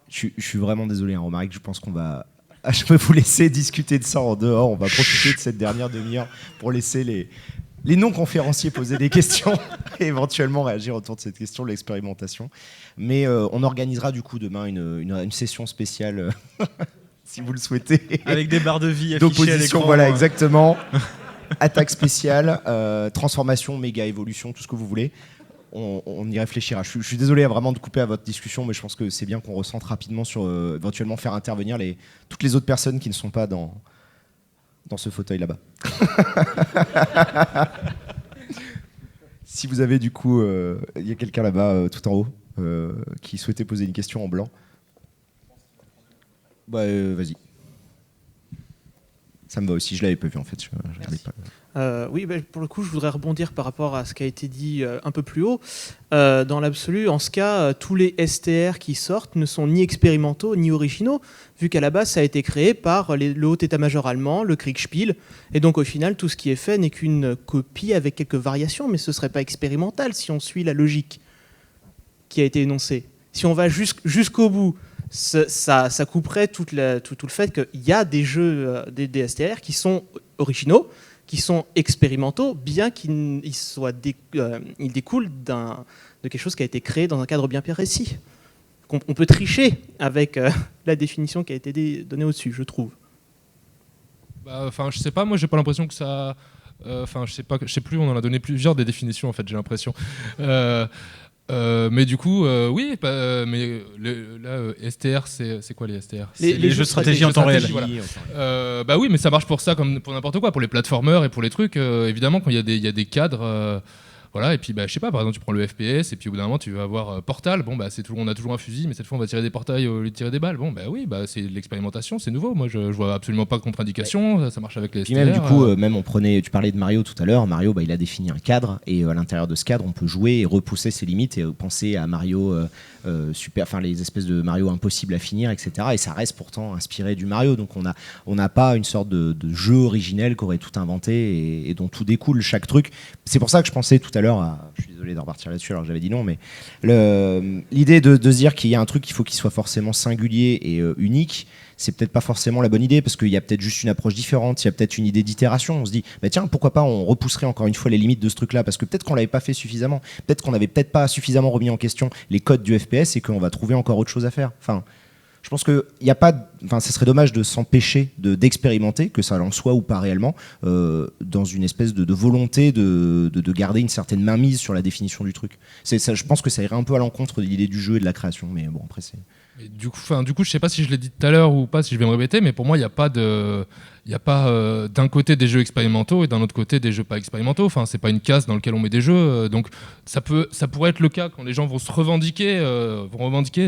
Je suis vraiment désolé, Romaric, je pense qu'on va... Je peux vous laisser discuter de ça en dehors. On va profiter de cette dernière demi-heure pour laisser les non-conférenciers poser des questions et éventuellement réagir autour de cette question de l'expérimentation. Mais on organisera du coup demain une session spéciale, si vous le souhaitez. Avec des barres de vie affichées à d'opposition, l'écran. voilà, exactement. Attaque spéciale, transformation, méga évolution, tout ce que vous voulez. On y réfléchira. Je suis désolé vraiment de couper à votre discussion, mais je pense que c'est bien qu'on recentre rapidement sur éventuellement faire intervenir toutes les autres personnes qui ne sont pas dans ce fauteuil là-bas. Si vous avez du coup, il y a quelqu'un là-bas tout en haut qui souhaitait poser une question en blanc. Vas-y. Ça me va aussi, je l'avais pas vu en fait. Je pas. Oui, pour le coup, je voudrais rebondir par rapport à ce qui a été dit un peu plus haut. Dans l'absolu, en ce cas, tous les STR qui sortent ne sont ni expérimentaux ni originaux, vu qu'à la base, ça a été créé par le haut état-major allemand, le Kriegspiel, et donc au final, tout ce qui est fait n'est qu'une copie avec quelques variations, mais ce ne serait pas expérimental si on suit la logique qui a été énoncée. Si on va jusqu'au bout, ça couperait tout le fait qu'il y a des jeux, des STR qui sont originaux, qui sont expérimentaux, bien qu'ils découlent de quelque chose qui a été créé dans un cadre bien précis. On peut tricher avec la définition qui a été donnée au-dessus, je trouve. Je sais pas, moi j'ai pas l'impression que ça... je sais plus, on en a donné plusieurs des définitions en fait, j'ai l'impression. Mais du coup, oui, mais là, STR, c'est quoi les STR? Les jeux de stratégie en temps réel. Voilà. Bah oui, mais ça marche pour ça comme pour n'importe quoi, pour les platformers et pour les trucs. Évidemment, quand il y a des cadres. Voilà, et puis je sais pas, par exemple, tu prends le FPS, et puis au bout d'un moment, tu vas avoir Portal. Bon, on a toujours un fusil, mais cette fois, on va tirer des portails au lieu de tirer des balles. Bon, oui, c'est de l'expérimentation, c'est nouveau. Moi, je vois absolument pas de contre-indication, ça marche avec les STR. Puis même, du coup, tu parlais de Mario tout à l'heure. Mario, il a défini un cadre, et à l'intérieur de ce cadre, on peut jouer et repousser ses limites, et penser à Mario les espèces de Mario impossibles à finir, etc. Et ça reste pourtant inspiré du Mario. Donc, on n'a pas une sorte de jeu originel qui aurait tout inventé et dont tout découle, chaque truc. C'est pour ça que je pensais tout à l'heure, je suis désolé de repartir là-dessus alors que j'avais dit non, mais l'idée de se dire qu'il y a un truc qu'il faut qu'il soit forcément singulier et unique, c'est peut-être pas forcément la bonne idée, parce qu'il y a peut-être juste une approche différente, il y a peut-être une idée d'itération. On se dit, tiens, pourquoi pas on repousserait encore une fois les limites de ce truc-là, parce que peut-être qu'on l'avait pas fait suffisamment, peut-être qu'on n'avait peut-être pas suffisamment remis en question les codes du FPS et qu'on va trouver encore autre chose à faire. Enfin, je pense que ça serait dommage de s'empêcher d'expérimenter, que ça en soit ou pas réellement, dans une espèce de volonté de garder une certaine mainmise sur la définition du truc. Je pense que ça irait un peu à l'encontre de l'idée du jeu et de la création, mais bon, après c'est... Du coup, je sais pas si je l'ai dit tout à l'heure ou pas, si je vais me répéter, mais pour moi, il n'y a pas d'un côté des jeux expérimentaux et d'un autre côté des jeux pas expérimentaux. Enfin, c'est pas une case dans laquelle on met des jeux. Donc, ça pourrait être le cas quand les gens vont se revendiquer,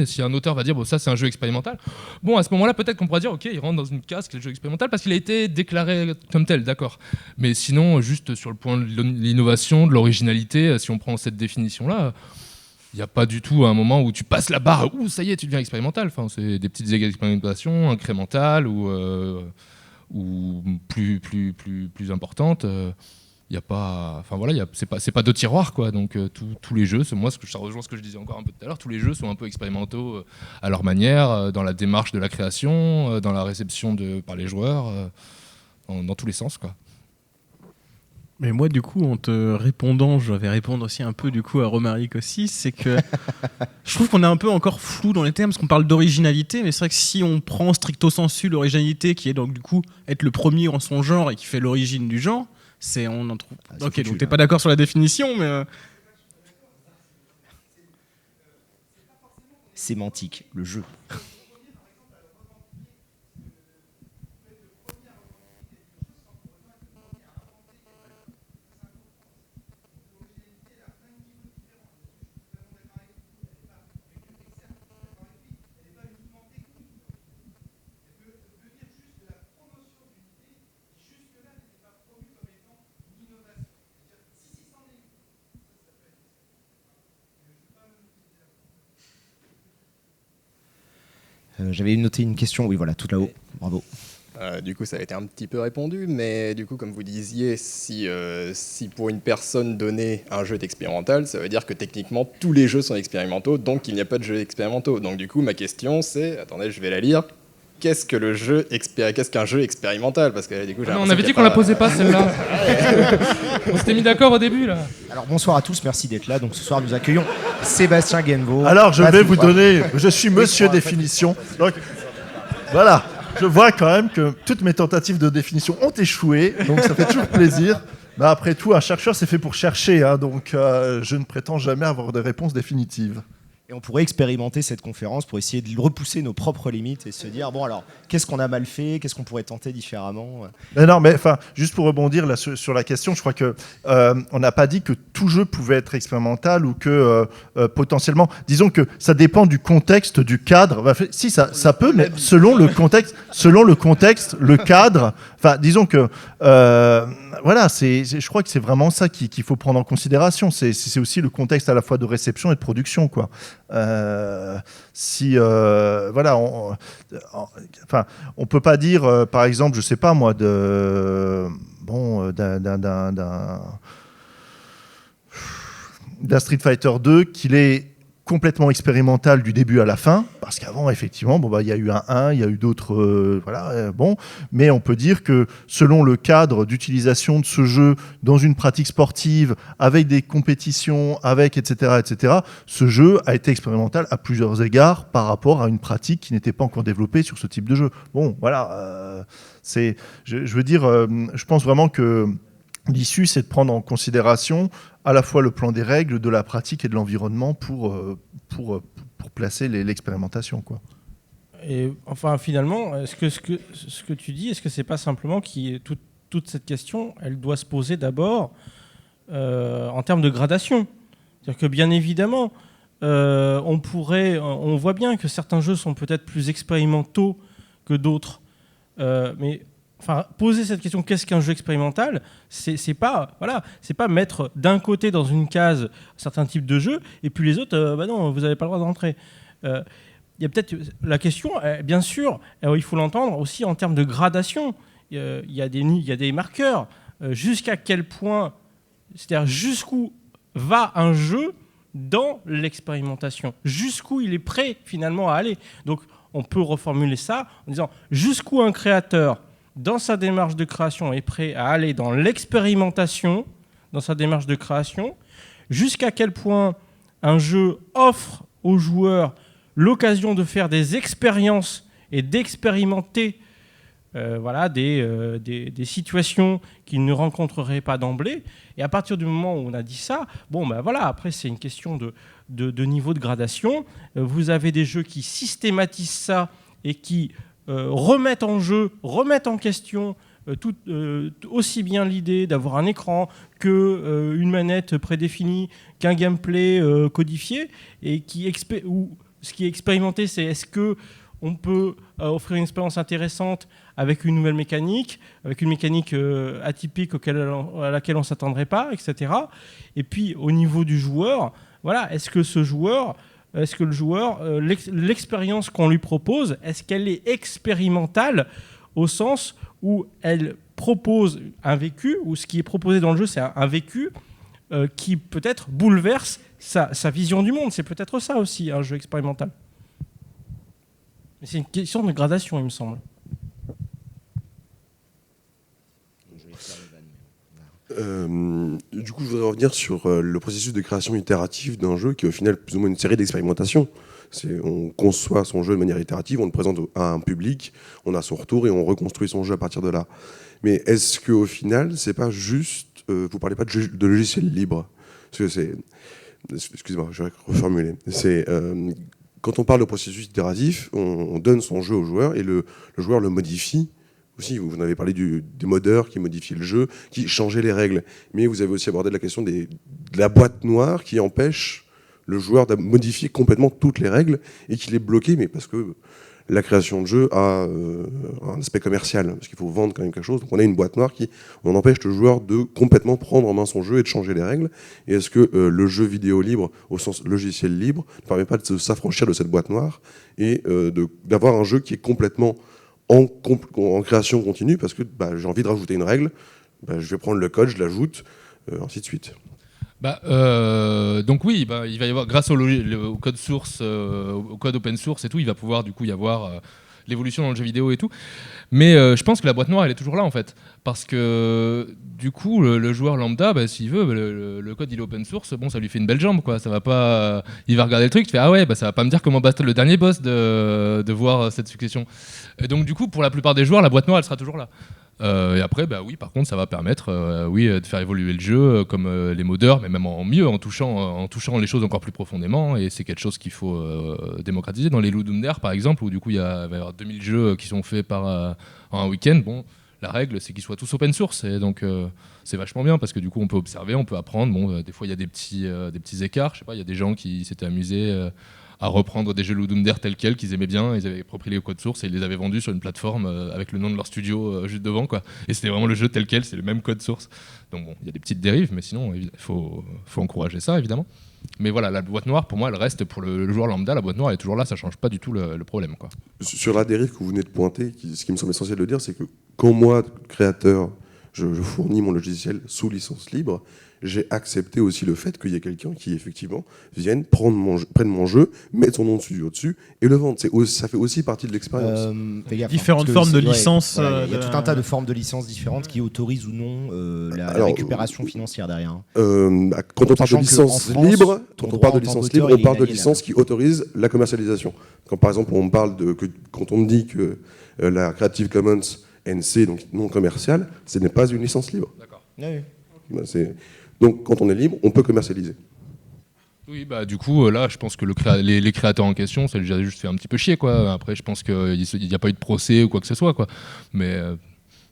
si un auteur va dire, ça c'est un jeu expérimental. Bon, à ce moment-là, peut-être qu'on pourra dire, ok, il rentre dans une case qui est le jeu expérimental parce qu'il a été déclaré comme tel, d'accord. Mais sinon, juste sur le point de l'innovation, de l'originalité, si on prend cette définition-là. Il n'y a pas du tout un moment où tu passes la barre, ça y est, tu deviens expérimental. Enfin, c'est des petites expérimentations incrémentales ou plus importantes. Il y a pas, c'est pas deux tiroirs, quoi. Donc tous les jeux, ça rejoint ce que je disais encore un peu tout à l'heure. Tous les jeux sont un peu expérimentaux à leur manière, dans la démarche de la création, dans la réception par les joueurs, dans tous les sens, quoi. Mais moi, du coup, en te répondant, je vais répondre aussi un peu du coup à Romaric aussi, c'est que je trouve qu'on est un peu encore flou dans les termes, parce qu'on parle d'originalité, mais c'est vrai que si on prend stricto sensu l'originalité, qui est donc du coup être le premier en son genre et qui fait l'origine du genre, on en trouve. Ok, donc t'es pas d'accord sur la définition, mais sémantique, le jeu. J'avais noté une question, oui voilà, tout là-haut, bravo. Du coup, ça a été un petit peu répondu, mais du coup, comme vous disiez, si pour une personne donnée, un jeu est expérimental, ça veut dire que techniquement, tous les jeux sont expérimentaux, donc il n'y a pas de jeux expérimentaux. Donc du coup, ma question c'est, attendez, je vais la lire, qu'est-ce qu'un jeu expérimental? Parce que du coup, on avait dit qu'on la posait pas, celle-là. On s'était mis d'accord au début, là. Alors bonsoir à tous, merci d'être là. Donc ce soir, nous accueillons Sébastien Guenveau. Alors je vais vous donner, je suis monsieur définition, donc voilà. Je vois quand même que toutes mes tentatives de définition ont échoué, donc ça fait toujours plaisir. Mais après tout, un chercheur, c'est fait pour chercher, donc je ne prétends jamais avoir des réponses définitives. Et on pourrait expérimenter cette conférence pour essayer de repousser nos propres limites et se dire, bon alors, qu'est-ce qu'on a mal fait? Qu'est-ce qu'on pourrait tenter différemment? Mais juste pour rebondir là, sur la question, je crois qu'on n'a pas dit que tout jeu pouvait être expérimental ou que potentiellement, disons que ça dépend du contexte, du cadre. Si, ça peut, mais selon le contexte, le cadre, disons que... voilà, je crois que c'est vraiment ça qu'il faut prendre en considération. C'est aussi le contexte à la fois de réception et de production, quoi. Voilà, on peut pas dire, par exemple, je sais pas moi, d'un Street Fighter 2 qu'il est complètement expérimental du début à la fin, parce qu'avant, effectivement, il y a eu un 1, il y a eu d'autres... mais on peut dire que selon le cadre d'utilisation de ce jeu dans une pratique sportive, avec des compétitions, etc., ce jeu a été expérimental à plusieurs égards par rapport à une pratique qui n'était pas encore développée sur ce type de jeu. Bon, voilà, je veux dire, je pense vraiment que l'issue, c'est de prendre en considération à la fois le plan des règles, de la pratique et de l'environnement pour placer l'expérimentation, quoi. Et enfin, finalement, ce que tu dis, est-ce que c'est pas simplement toute cette question, elle doit se poser d'abord en termes de gradation. C'est-à-dire que bien évidemment, on voit bien que certains jeux sont peut-être plus expérimentaux que d'autres, mais enfin, poser cette question, qu'est-ce qu'un jeu expérimental, c'est pas mettre d'un côté dans une case certains types de jeux et puis les autres, non, vous n'avez pas le droit d'entrer. Il y a peut-être la question, bien sûr, il faut l'entendre aussi en termes de gradation. Il y a des marqueurs. Jusqu'à quel point, c'est-à-dire jusqu'où va un jeu dans l'expérimentation, jusqu'où il est prêt finalement à aller. Donc on peut reformuler ça en disant jusqu'où un créateur, dans sa démarche de création, est prêt à aller dans l'expérimentation, dans sa démarche de création, jusqu'à quel point un jeu offre aux joueurs l'occasion de faire des expériences et d'expérimenter des situations qu'ils ne rencontreraient pas d'emblée. Et à partir du moment où on a dit ça, après c'est une question de niveau de gradation. Vous avez des jeux qui systématisent ça et qui remettent en question aussi bien l'idée d'avoir un écran qu'une manette prédéfinie, qu'un gameplay codifié, et ce qui est expérimenté, c'est est-ce que on peut offrir une expérience intéressante avec une nouvelle mécanique, avec une mécanique atypique à laquelle on ne s'attendrait pas, etc. Et puis, au niveau du joueur, est-ce que le joueur, l'expérience qu'on lui propose, est-ce qu'elle est expérimentale au sens où elle propose un vécu, ou ce qui est proposé dans le jeu, c'est un vécu qui peut-être bouleverse sa vision du monde. C'est peut-être ça aussi, un jeu expérimental. Mais c'est une question de gradation, il me semble. Du coup, je voudrais revenir sur le processus de création itérative d'un jeu qui est au final plus ou moins une série d'expérimentations. On conçoit son jeu de manière itérative, on le présente à un public, on a son retour et on reconstruit son jeu à partir de là. Mais est-ce qu'au final, c'est pas juste... vous parlez pas de logiciel libre, parce que excusez-moi, je vais reformuler. Quand on parle de processus itératif, on donne son jeu au joueur et le joueur le modifie. Aussi, vous en avez parlé des modeurs qui modifient le jeu, qui changeaient les règles. Mais vous avez aussi abordé la question de la boîte noire qui empêche le joueur de modifier complètement toutes les règles et qu'il est bloqué, mais parce que la création de jeu a un aspect commercial, parce qu'il faut vendre quand même quelque chose. Donc on a une boîte noire on empêche le joueur de complètement prendre en main son jeu et de changer les règles. Et est-ce que le jeu vidéo libre, au sens logiciel libre, ne permet pas de s'affranchir de cette boîte noire et d'avoir un jeu qui est complètement en création continue, parce que j'ai envie de rajouter une règle, je vais prendre le code, je l'ajoute, ainsi de suite. Donc oui, il va y avoir, grâce au code source, au code open source et tout, il va pouvoir du coup y avoir l'évolution dans le jeu vidéo et tout. Mais je pense que la boîte noire, elle est toujours là en fait, parce que du coup, le joueur lambda, s'il veut, le code il est open source, ça lui fait une belle jambe, quoi. Ça va pas, il va regarder le truc, il fait ah ouais, ça va pas me dire comment battre le dernier boss de voir cette succession. Et donc du coup, pour la plupart des joueurs, la boîte noire, elle sera toujours là. Et après, oui, par contre, ça va permettre de faire évoluer le jeu comme les modeurs, mais même en mieux, en touchant les choses encore plus profondément. Et c'est quelque chose qu'il faut démocratiser. Dans les Ludum Dare, par exemple, où du coup, il va y avoir 2000 jeux qui sont faits en un week-end. La règle, c'est qu'ils soient tous open source. Et donc, c'est vachement bien parce que du coup, on peut observer, on peut apprendre. Des fois, il y a des petits écarts. Je sais pas, il y a des gens qui s'étaient amusés à reprendre des jeux Ludum Dare tels quels qu'ils aimaient bien, ils avaient approprié le code source et ils les avaient vendus sur une plateforme avec le nom de leur studio juste devant, quoi. Et c'était vraiment le jeu tel quel, c'est le même code source. Donc il y a des petites dérives, mais sinon il faut encourager ça évidemment. Mais voilà, la boîte noire pour moi elle reste pour le joueur lambda, la boîte noire elle est toujours là, ça change pas du tout le problème, quoi. Sur la dérive que vous venez de pointer, ce qui me semble essentiel de dire, c'est que quand moi, créateur, je fournis mon logiciel sous licence libre, j'ai accepté aussi le fait qu'il y ait quelqu'un qui, effectivement, vienne prenne mon jeu, mette son nom de studio dessus et le vende. Ça fait aussi partie de l'expérience. Différentes formes de licences. Il y a tout un tas de formes de licences différentes qui autorisent ou non la récupération financière derrière. Quand on parle de licence libre, on parle de licences qui autorisent la commercialisation. Quand, par exemple, quand on dit que la Creative Commons NC, donc non commercial, ce n'est pas une licence libre. D'accord. Oui. Donc quand on est libre, on peut commercialiser. Oui, bah du coup, là, je pense que les créateurs en question, ça lui a juste fait un petit peu chier, quoi. Après, je pense qu'il n'y a pas eu de procès ou quoi que ce soit, quoi. Mais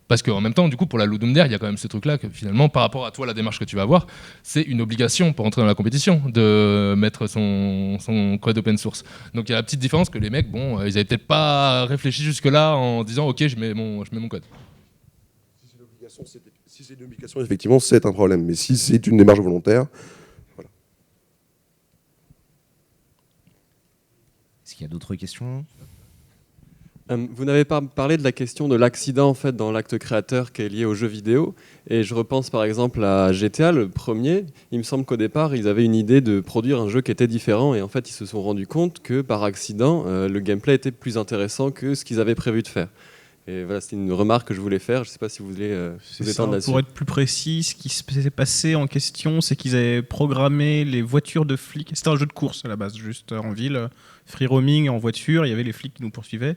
parce qu'en même temps, du coup, pour la Ludum Dare, il y a quand même ce truc-là que finalement, par rapport à toi, la démarche que tu vas avoir, c'est une obligation pour entrer dans la compétition de mettre son code open source. Donc il y a la petite différence que les mecs, bon, ils avaient peut-être pas réfléchi jusque-là en disant, ok, je mets mon code. Si c'est une obligation, effectivement, c'est un problème. Mais si c'est une démarche volontaire, voilà. Est-ce qu'il y a d'autres questions ? Vous n'avez pas parlé de la question de l'accident en fait, dans l'acte créateur qui est lié aux jeux vidéo. Et je repense par exemple à GTA, le premier. Il me semble qu'au départ, ils avaient une idée de produire un jeu qui était différent. Et en fait, ils se sont rendus compte que par accident, le gameplay était plus intéressant que ce qu'ils avaient prévu de faire. Et voilà, c'est une remarque que je voulais faire. Je ne sais pas si vous voulez vous étendre là-dessus. Pour être plus précis, ce qui s'est passé en question, c'est qu'ils avaient programmé les voitures de flics. C'était un jeu de course à la base, juste en ville, free roaming en voiture. Il y avait les flics qui nous poursuivaient.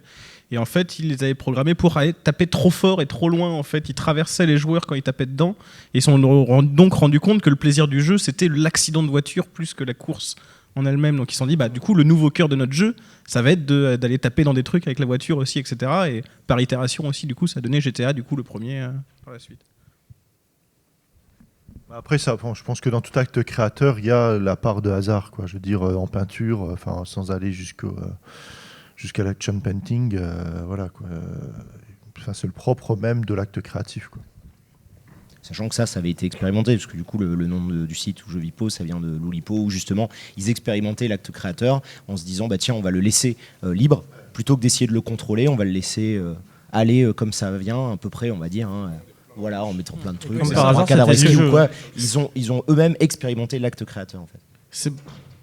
Et en fait, ils les avaient programmés pour aller taper trop fort et trop loin. En fait, ils traversaient les joueurs quand ils tapaient dedans. Et ils se sont donc rendus compte que le plaisir du jeu, c'était l'accident de voiture plus que la course en elle-même. Donc ils se sont dit, bah, du coup, le nouveau cœur de notre jeu, ça va être d'aller taper dans des trucs avec la voiture aussi, etc. Et par itération aussi, du coup, ça a donné GTA, du coup, le premier par la suite. Après, ça, je pense que dans tout acte créateur, il y a la part de hasard, quoi. Je veux dire, en peinture, sans aller jusqu'à l'action painting, voilà, quoi. C'est le propre même de l'acte créatif, quoi. Sachant que ça avait été expérimenté, parce que du coup, le nom du site où Jovipo, ça vient de Loulipo, où justement, ils expérimentaient l'acte créateur en se disant, bah tiens, on va le laisser libre, plutôt que d'essayer de le contrôler, on va le laisser aller comme ça vient, à peu près, on va dire, hein, voilà, en mettant plein de trucs. Comme par hasard, c'était ou quoi. Ils ont eux-mêmes expérimenté l'acte créateur, en fait.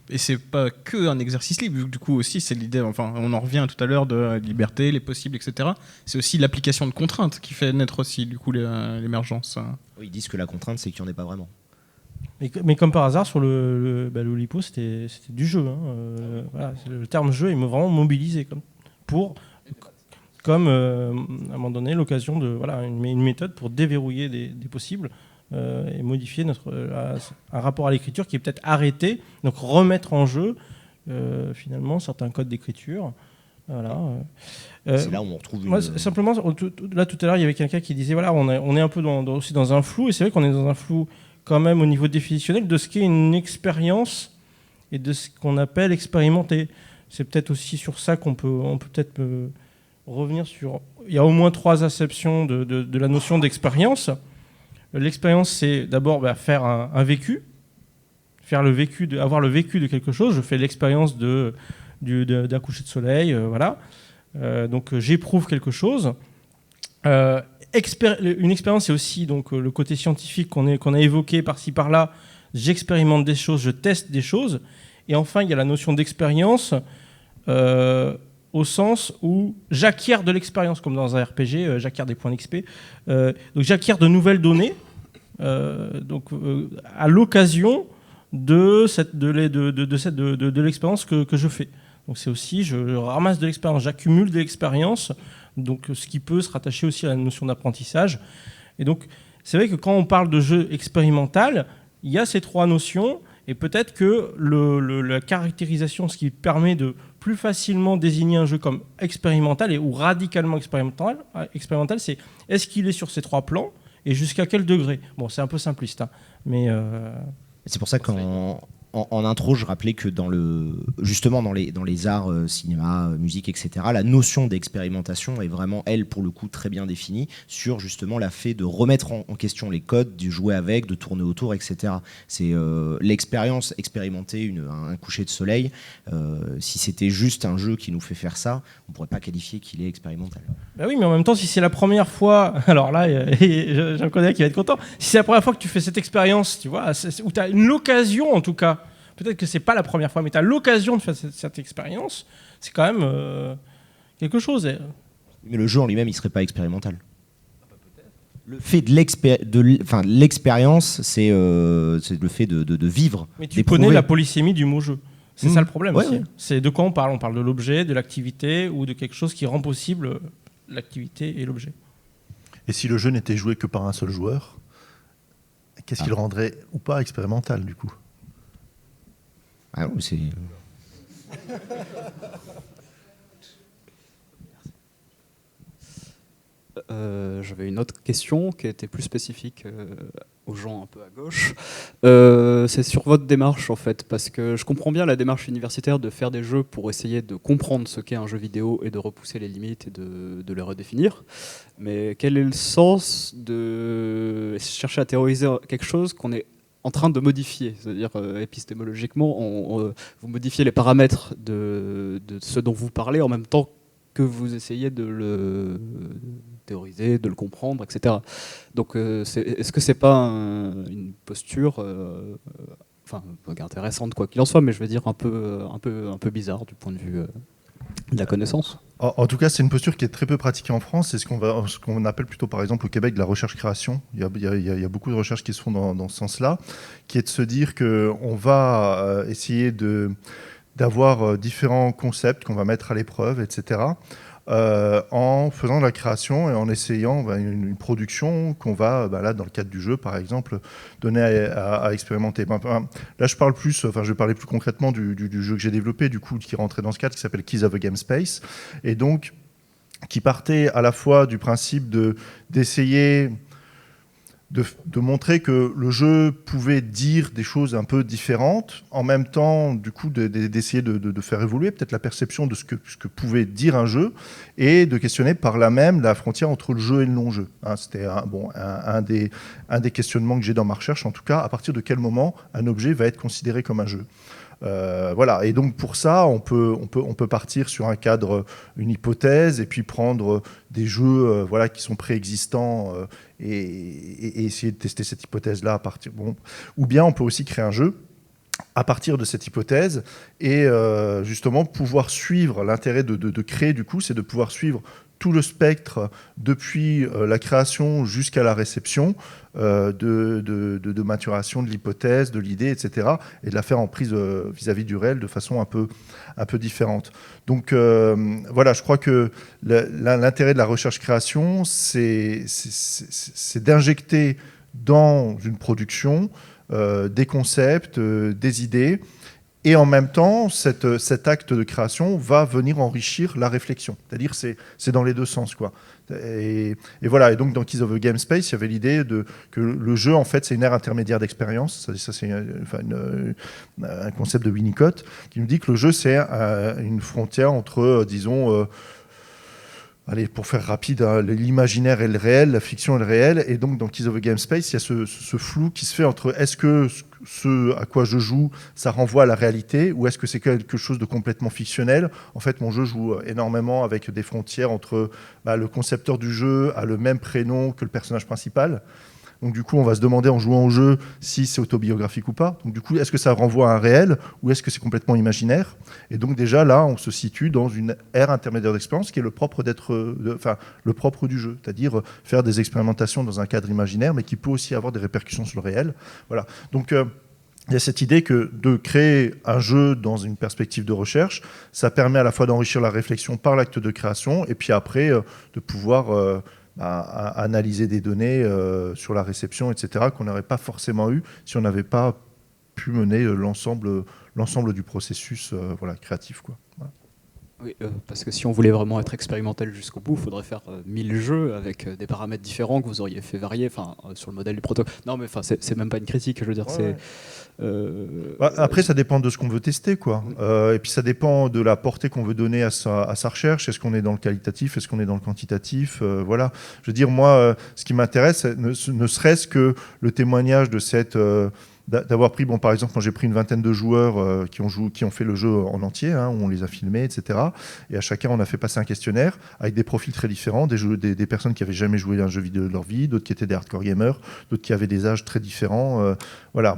Et c'est pas que un exercice libre, du coup aussi c'est l'idée, enfin on en revient tout à l'heure de la liberté, les possibles, etc. C'est aussi l'application de contraintes qui fait naître aussi du coup l'émergence. Oui, ils disent que la contrainte c'est qu'il n'y en ait pas vraiment. Mais comme par hasard sur le Loulipo c'était du jeu. Hein. Voilà, le terme jeu il m'a vraiment mobilisé comme à un moment donné l'occasion de une méthode pour déverrouiller des possibles. Et modifier un rapport à l'écriture qui est peut-être arrêté, donc remettre en jeu finalement certains codes d'écriture. Voilà. C'est là où on retrouve simplement, là tout à l'heure il y avait quelqu'un qui disait voilà, on est un peu aussi dans un flou, et c'est vrai qu'on est dans un flou quand même au niveau définitionnel de ce qu'est une expérience et de ce qu'on appelle expérimenter. C'est peut-être aussi sur ça on peut peut-être revenir sur... Il y a au moins 3 acceptions de la notion d'expérience. L'expérience, c'est d'abord faire un vécu, avoir le vécu de quelque chose. Je fais l'expérience d'un coucher de soleil, voilà. Donc j'éprouve quelque chose. Une expérience, c'est aussi donc le côté scientifique qu'on a évoqué par-ci par-là. J'expérimente des choses, je teste des choses. Et enfin, il y a la notion d'expérience au sens où j'acquiers de l'expérience, comme dans un RPG, j'acquiers des points d'XP. Donc j'acquiers de nouvelles données à l'occasion de l'expérience que je fais. Donc c'est aussi, je ramasse de l'expérience, j'accumule de l'expérience, donc ce qui peut se rattacher aussi à la notion d'apprentissage. Et donc c'est vrai que quand on parle de jeu expérimental, il y a ces 3 notions, et peut-être que la caractérisation, ce qui permet de plus facilement désigner un jeu comme expérimental ou radicalement expérimental, c'est est-ce qu'il est sur ces 3 plans et jusqu'à quel degré. Bon, c'est un peu simpliste, hein, mais... C'est pour ça qu'en intro, je rappelais que justement dans les arts, cinéma, musique, etc., la notion d'expérimentation est vraiment, elle, pour le coup, très bien définie sur justement la fait de remettre en question les codes, de jouer avec, de tourner autour, etc. C'est l'expérience, expérimenter un coucher de soleil. Si c'était juste un jeu qui nous fait faire ça, on ne pourrait pas qualifier qu'il est expérimental. Bah oui, mais en même temps, si c'est la première fois, alors là, j'en connais qui va être content, si c'est la première fois que tu fais cette expérience, tu vois, où tu as l'occasion en tout cas, peut-être que c'est pas la première fois, mais tu as l'occasion de faire cette expérience, c'est quand même quelque chose. Mais le jeu en lui-même, il serait pas expérimental. Le fait de l'expérience, c'est le fait de vivre. Mais tu connais la polysémie du mot jeu. C'est ça le problème aussi. Ouais. C'est de quoi on parle. On parle de l'objet, de l'activité ou de quelque chose qui rend possible l'activité et l'objet. Et si le jeu n'était joué que par un seul joueur, Qu'est-ce qui le rendrait ou pas expérimental, du coup? Ah oui, c'est... J'avais une autre question qui était plus spécifique aux gens un peu à gauche. C'est sur votre démarche en fait, parce que je comprends bien la démarche universitaire de faire des jeux pour essayer de comprendre ce qu'est un jeu vidéo et de repousser les limites et de les redéfinir. Mais quel est le sens de chercher à théoriser quelque chose qu'on est en train de modifier? C'est-à-dire épistémologiquement, vous modifiez les paramètres de ce dont vous parlez en même temps que vous essayez de le théoriser, de le comprendre, etc. Donc, est-ce que c'est pas une posture, intéressante quoi qu'il en soit, mais je veux dire un peu bizarre du point de vue de la connaissance? En tout cas, c'est une posture qui est très peu pratiquée en France. C'est ce qu'on appelle plutôt, par exemple, au Québec, de la recherche-création. Il y a beaucoup de recherches qui se font dans ce sens-là, qui est de se dire qu'on va essayer d'avoir différents concepts qu'on va mettre à l'épreuve, etc., en faisant de la création et en essayant une production qu'on va, là, dans le cadre du jeu, par exemple, donner à expérimenter. Là, je vais parler plus concrètement du jeu que j'ai développé, du coup, qui rentrait dans ce cadre, qui s'appelle Keys of a Game Space, et donc qui partait à la fois du principe d'essayer de montrer que le jeu pouvait dire des choses un peu différentes, en même temps, du coup, d'essayer de faire évoluer peut-être la perception de ce que pouvait dire un jeu, et de questionner par là même la frontière entre le jeu et le non-jeu. C'était un des questionnements que j'ai dans ma recherche, en tout cas, à partir de quel moment un objet va être considéré comme un jeu. Voilà, et donc pour ça, on peut partir sur un cadre, une hypothèse, et puis prendre des jeux qui sont préexistants et essayer de tester cette hypothèse-là à partir. Ou bien on peut aussi créer un jeu à partir de cette hypothèse et justement pouvoir suivre. L'intérêt de créer, du coup, c'est de pouvoir suivre tout le spectre depuis la création jusqu'à la réception de maturation de l'hypothèse, de l'idée, etc. et de la faire en prise vis-à-vis du réel de façon un peu différente. Donc voilà, je crois que l'intérêt de la recherche-création, c'est d'injecter dans une production des concepts, des idées, et en même temps, cet acte de création va venir enrichir la réflexion. C'est-à-dire c'est dans les deux sens, quoi. Et voilà. Et donc dans Keys of a Game Space, il y avait l'idée que le jeu, en fait, c'est une ère intermédiaire d'expérience. Ça, c'est un concept de Winnicott qui nous dit que le jeu, c'est une frontière entre, disons, allez, pour faire rapide, l'imaginaire et le réel, la fiction et le réel. Et donc, dans Keys of a Game Space, il y a ce flou qui se fait entre est-ce que ce à quoi je joue, ça renvoie à la réalité, ou est-ce que c'est quelque chose de complètement fictionnel? En fait, mon jeu joue énormément avec des frontières entre le concepteur du jeu a le même prénom que le personnage principal. Donc du coup, on va se demander en jouant au jeu si c'est autobiographique ou pas. Donc du coup, est-ce que ça renvoie à un réel ou est-ce que c'est complètement imaginaire? Et donc déjà là, on se situe dans une ère intermédiaire d'expérience qui est le propre le propre du jeu, c'est-à-dire faire des expérimentations dans un cadre imaginaire, mais qui peut aussi avoir des répercussions sur le réel. Voilà. Donc il y a cette idée que de créer un jeu dans une perspective de recherche, ça permet à la fois d'enrichir la réflexion par l'acte de création, et puis après de pouvoir à analyser des données sur la réception, etc., qu'on n'aurait pas forcément eu si on n'avait pas pu mener l'ensemble du processus créatif, quoi. Voilà. Oui, parce que si on voulait vraiment être expérimental jusqu'au bout, il faudrait faire 1000 jeux avec des paramètres différents que vous auriez fait varier, sur le modèle du protocole. Non, mais c'est même pas une critique, je veux dire. Ouais. Après, ça dépend de ce qu'on veut tester, quoi. Et puis ça dépend de la portée qu'on veut donner à sa recherche. Est-ce qu'on est dans le qualitatif? Est-ce qu'on est dans le quantitatif? Voilà. Je veux dire, moi, ce qui m'intéresse, ne serait-ce que le témoignage de cette... d'avoir pris, par exemple, quand j'ai pris une vingtaine de joueurs qui ont fait le jeu en entier, où on les a filmés, etc. Et à chacun, on a fait passer un questionnaire avec des profils très différents, des personnes qui n'avaient jamais joué à un jeu vidéo de leur vie, d'autres qui étaient des hardcore gamers, d'autres qui avaient des âges très différents. Voilà,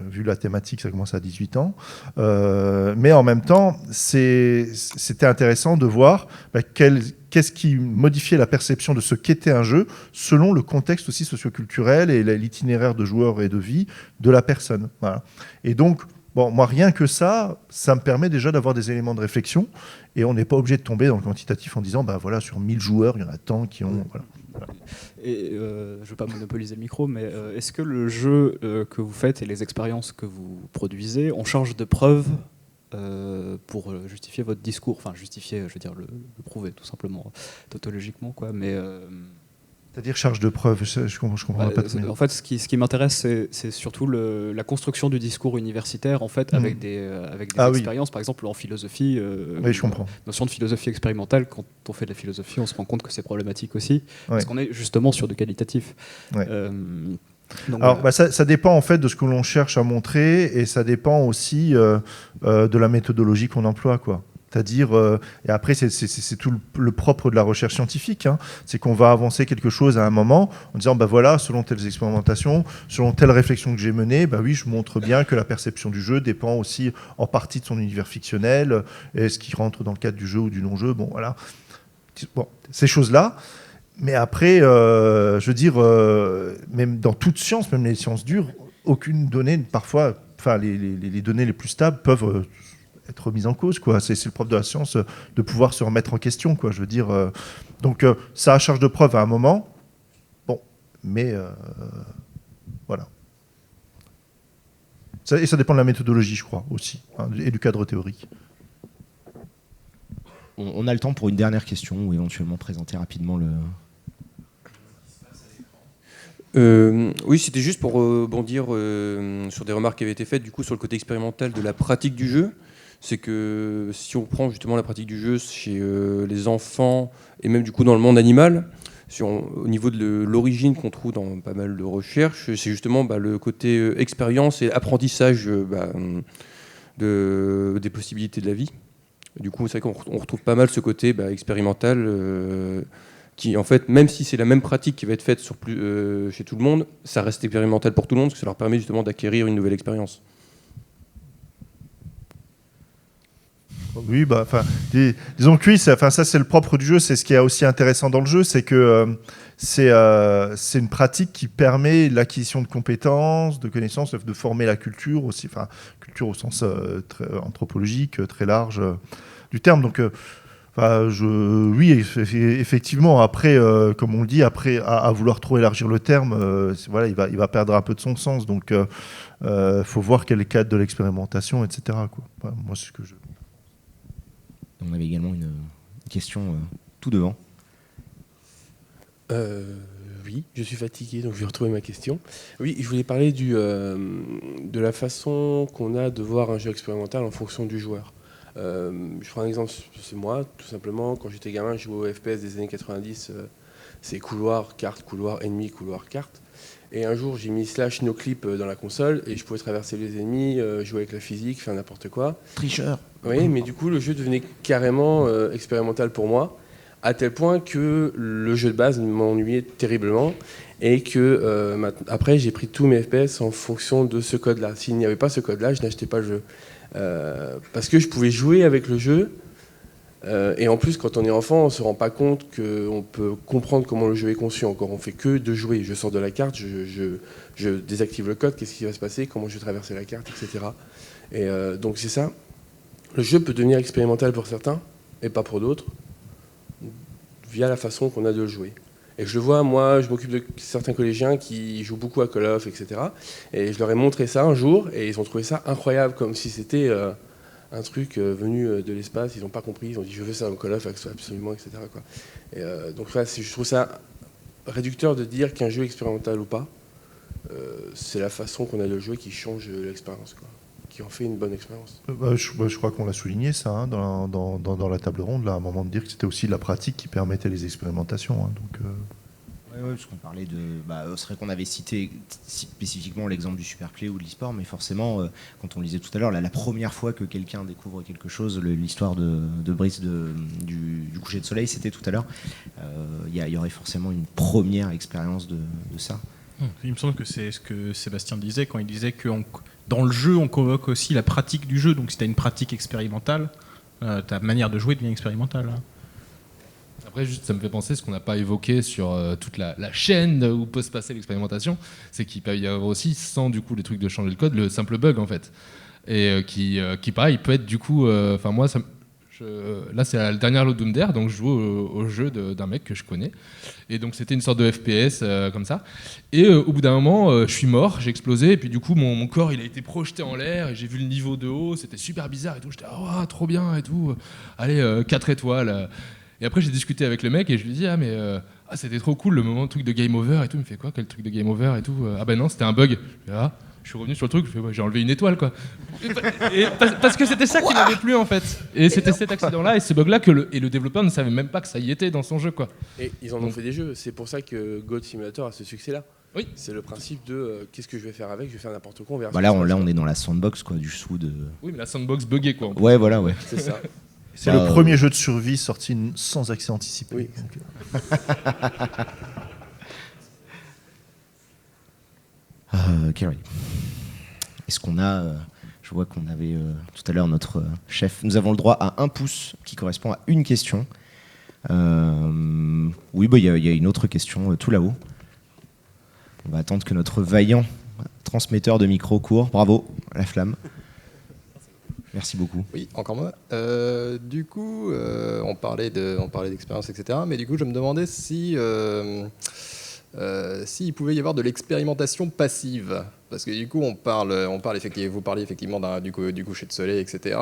vu la thématique, ça commence à 18 ans. Mais en même temps, c'était intéressant de voir qu'est-ce qui modifiait la perception de ce qu'était un jeu selon le contexte aussi socioculturel et l'itinéraire de joueur et de vie de la personne. Voilà. Et donc, moi, rien que ça me permet déjà d'avoir des éléments de réflexion, et on n'est pas obligé de tomber dans le quantitatif en disant, voilà, sur 1000 joueurs, il y en a tant qui ont... Voilà. Et je ne veux pas monopoliser le micro, mais est-ce que le jeu que vous faites et les expériences que vous produisez ont charge de preuve pour justifier votre discours, enfin justifier, je veux dire le prouver tout simplement, tautologiquement quoi, mais c'est-à-dire charge de preuve, je comprends pas très bien. En fait, ce qui m'intéresse, c'est surtout la construction du discours universitaire, en fait, avec des expériences, par exemple en philosophie. Oui, je comprends. Notion de philosophie expérimentale, quand on fait de la philosophie, on se rend compte que c'est problématique aussi, parce qu'on est justement sur du qualitatif. Ouais. Donc, alors, ça dépend en fait de ce que l'on cherche à montrer, et ça dépend aussi de la méthodologie qu'on emploie, quoi. C'est-à-dire, et après c'est tout le propre de la recherche scientifique, hein, c'est qu'on va avancer quelque chose à un moment en disant, bah voilà, selon telles expérimentations, selon telle réflexion que j'ai menée, bah oui, je montre bien que la perception du jeu dépend aussi en partie de son univers fictionnel, et ce qui rentre dans le cadre du jeu ou du non-jeu, bon voilà, bon, ces choses-là. Mais après, je veux dire, même dans toute science, même les sciences dures, aucune donnée, parfois, enfin les données les plus stables peuvent être remise en cause, quoi. C'est le propre de la science de pouvoir se remettre en question, quoi. Je veux dire, donc ça a charge de preuve à un moment, bon, mais voilà. Et ça dépend de la méthodologie, je crois, aussi, hein, et du cadre théorique. On a le temps pour une dernière question ou éventuellement présenter rapidement le... Oui, c'était juste pour rebondir sur des remarques qui avaient été faites du coup sur le côté expérimental de la pratique du jeu. C'est que si on prend justement la pratique du jeu chez les enfants et même du coup dans le monde animal, au niveau de l'origine qu'on trouve dans pas mal de recherches, c'est justement le côté expérience et apprentissage des possibilités de la vie. Du coup, c'est vrai qu'on retrouve pas mal ce côté expérimental qui, en fait, même si c'est la même pratique qui va être faite chez tout le monde, ça reste expérimental pour tout le monde parce que ça leur permet justement d'acquérir une nouvelle expérience. Oui, disons que oui, ça c'est le propre du jeu, c'est ce qui est aussi intéressant dans le jeu, c'est que c'est une pratique qui permet l'acquisition de compétences, de connaissances, de former la culture aussi, enfin culture au sens très anthropologique, très large du terme. Donc oui, effectivement, après, comme on le dit, après à vouloir trop élargir le terme, voilà, il va perdre un peu de son sens. Donc, faut voir quel est le cadre de l'expérimentation, etc., quoi. Voilà, moi, c'est ce que je... On avait également une question tout devant. Oui, je suis fatigué, donc je vais retrouver ma question. Oui, je voulais parler de la façon qu'on a de voir un jeu expérimental en fonction du joueur. Je prends un exemple, c'est moi, tout simplement. Quand j'étais gamin, je jouais au FPS des années 90, c'est couloir, carte, couloir, ennemi, couloir, carte. Et un jour, j'ai mis / noclip dans la console et je pouvais traverser les ennemis, jouer avec la physique, faire n'importe quoi. Tricheur. Oui, mais du coup, le jeu devenait carrément expérimental pour moi, à tel point que le jeu de base m'ennuyait terriblement et que après, j'ai pris tous mes FPS en fonction de ce code-là. S'il n'y avait pas ce code-là, je n'achetais pas le jeu. Parce que je pouvais jouer avec le jeu. Et en plus, quand on est enfant, on ne se rend pas compte qu'on peut comprendre comment le jeu est conçu. Encore, on fait que de jouer. Je sors de la carte, je désactive le code, qu'est-ce qui va se passer, comment je vais traverser la carte, etc. Et donc c'est ça. Le jeu peut devenir expérimental pour certains, et pas pour d'autres, via la façon qu'on a de le jouer. Et je le vois, moi, je m'occupe de certains collégiens qui jouent beaucoup à Call of, etc. Et je leur ai montré ça un jour, et ils ont trouvé ça incroyable, comme si c'était... un truc venu de l'espace, ils n'ont pas compris, ils ont dit je veux ça dans Call of absolument, etc. quoi. Et donc là, je trouve ça réducteur de dire qu'un jeu expérimental ou pas, c'est la façon qu'on a de le jouer qui change l'expérience, quoi, qui en fait une bonne expérience. Je crois qu'on l'a souligné ça, hein, dans la table ronde, là, à un moment de dire que c'était aussi la pratique qui permettait les expérimentations. Hein, donc, Oui, parce qu'on parlait de... c'est vrai qu'on avait cité spécifiquement l'exemple du Superplay ou de l'e-sport, mais forcément, quand on le disait tout à l'heure, la première fois que quelqu'un découvre quelque chose, l'histoire de Brice du coucher de soleil, c'était tout à l'heure, il y aurait forcément une première expérience de ça. Il me semble que c'est ce que Sébastien disait quand il disait que dans le jeu, on convoque aussi la pratique du jeu. Donc si tu as une pratique expérimentale, ta manière de jouer devient expérimentale. Hein. Après, juste, ça me fait penser ce qu'on n'a pas évoqué sur toute la chaîne où peut se passer l'expérimentation, c'est qu'il peut y avoir aussi, sans du coup les trucs de changer le code, le simple bug en fait. Et qui pareil, peut être du coup... moi, là, c'est la dernière Ludum Dare, donc je joue au jeu d'un mec que je connais. Et donc, c'était une sorte de FPS comme ça. Et au bout d'un moment, je suis mort, j'ai explosé. Et puis, du coup, mon corps, il a été projeté en l'air. Et j'ai vu le niveau de haut. C'était super bizarre et tout. J'étais, oh, trop bien et tout. Allez, 4 étoiles. Et après, j'ai discuté avec le mec et je lui ai dit, c'était trop cool le moment, le truc de game over et tout. Il me fait quoi, quel truc de game over et tout? Ah ben non, c'était un bug. Je suis revenu sur le truc, j'ai enlevé une étoile quoi. Parce que c'était ça qui m'avait plu en fait. Et c'était cet accident-là et ce bug-là que le développeur ne savait même pas que ça y était dans son jeu quoi. Et ils en ont fait des jeux, c'est pour ça que Goat Simulator a ce succès-là. Oui. C'est le principe de qu'est-ce que je vais faire avec, je vais faire n'importe quoi. Là on est dans la sandbox quoi, du sous de. Oui mais la sandbox buggée quoi. Ouais voilà ouais. C'est ça. C'est le premier jeu de survie sorti sans accès anticipé. Oui. Kerry. Est-ce qu'on a, je vois qu'on avait tout à l'heure notre chef, nous avons le droit à 1 pouce qui correspond à une question. Oui, il y a une autre question tout là-haut. On va attendre que notre vaillant transmetteur de micro court. Bravo, la flamme. Merci beaucoup. Oui, encore moi. Du coup, on parlait d'expérience, etc. Mais du coup, je me demandais si s'il pouvait y avoir de l'expérimentation passive. Parce que du coup, vous parliez effectivement du coucher de soleil, etc.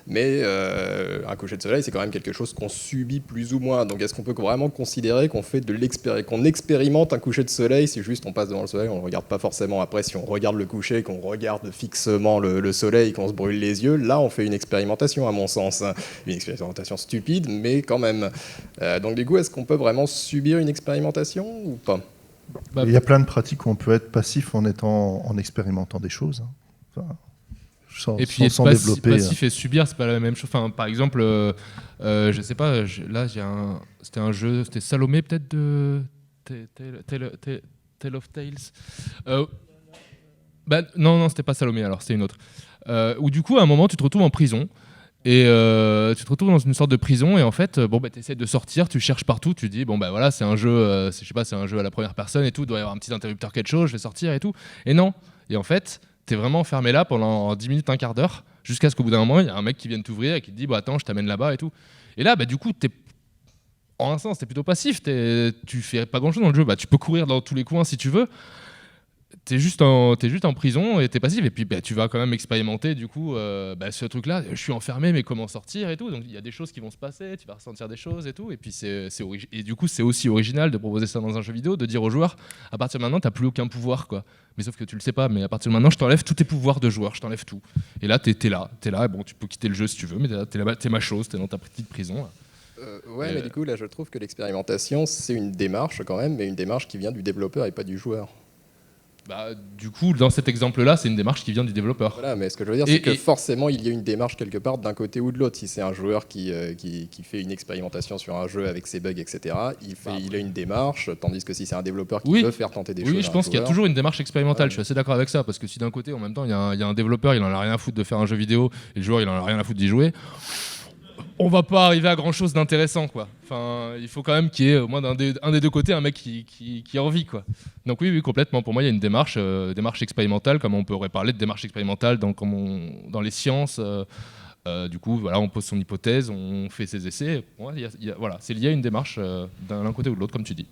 Mais un coucher de soleil, c'est quand même quelque chose qu'on subit plus ou moins. Donc est-ce qu'on peut vraiment considérer qu'on expérimente un coucher de soleil si juste on passe devant le soleil, on ne regarde pas forcément après, si on regarde le coucher, qu'on regarde fixement le soleil, qu'on se brûle les yeux, là on fait une expérimentation à mon sens. Une expérimentation stupide, mais quand même. Donc du coup, est-ce qu'on peut vraiment subir une expérimentation ou pas ? Il y a plein de pratiques où on peut être passif en expérimentant des choses. Sans développer. Passif et subir, c'est pas la même chose. Enfin, par exemple, je sais pas. C'était un jeu, c'était Salomé peut-être de Tale of Tales. Non, c'était pas Salomé. Alors c'était une autre. Où du coup, à un moment, tu te retrouves en prison. Et tu te retrouves dans une sorte de prison et en fait, tu essaies de sortir, tu cherches partout, tu dis voilà, c'est un jeu, c'est un jeu à la première personne et tout, il doit y avoir un petit interrupteur quelque chose, je vais sortir et tout. Et non. Et en fait, t'es vraiment enfermé là pendant 10 minutes, un quart d'heure, jusqu'à ce qu'au bout d'un moment, il y a un mec qui vienne t'ouvrir et qui te dit attends, je t'amène là-bas et tout. Et là, du coup, en un sens, t'es plutôt passif, tu fais pas grand-chose dans le jeu. Tu peux courir dans tous les coins si tu veux. T'es juste en prison et t'es passif et puis tu vas quand même expérimenter du coup ce truc là, je suis enfermé mais comment sortir et tout, donc il y a des choses qui vont se passer, tu vas ressentir des choses et tout, et puis et du coup c'est aussi original de proposer ça dans un jeu vidéo, de dire aux joueurs à partir de maintenant t'as plus aucun pouvoir quoi, mais sauf que tu le sais pas, mais à partir de maintenant je t'enlève tous tes pouvoirs de joueur, je t'enlève tout, et là t'es là et tu peux quitter le jeu si tu veux, mais t'es là, t'es ma chose, t'es dans ta petite prison là. Mais du coup là je trouve que l'expérimentation c'est une démarche quand même, mais une démarche qui vient du développeur et pas du joueur. Du coup, dans cet exemple-là, c'est une démarche qui vient du développeur. Voilà, mais ce que je veux dire, c'est que forcément, il y a une démarche quelque part d'un côté ou de l'autre. Si c'est un joueur qui fait une expérimentation sur un jeu avec ses bugs, etc., il a une démarche, tandis que si c'est un développeur qui veut faire tenter des choses. Oui, je pense qu'il y a toujours une démarche expérimentale. Je suis assez d'accord avec ça, parce que si d'un côté, en même temps, il y a un développeur, il en a rien à foutre de faire un jeu vidéo, et le joueur, il en a rien à foutre d'y jouer, on va pas arriver à grand chose d'intéressant quoi. Enfin, il faut quand même qu'il y ait au moins un des deux côtés un mec qui a envie quoi. Donc oui complètement. Pour moi il y a une démarche expérimentale, comme on pourrait parler de démarche expérimentale dans les sciences. Du coup voilà, on pose son hypothèse, on fait ses essais. Pour moi, voilà, c'est lié à une démarche d'un côté ou de l'autre comme tu dis.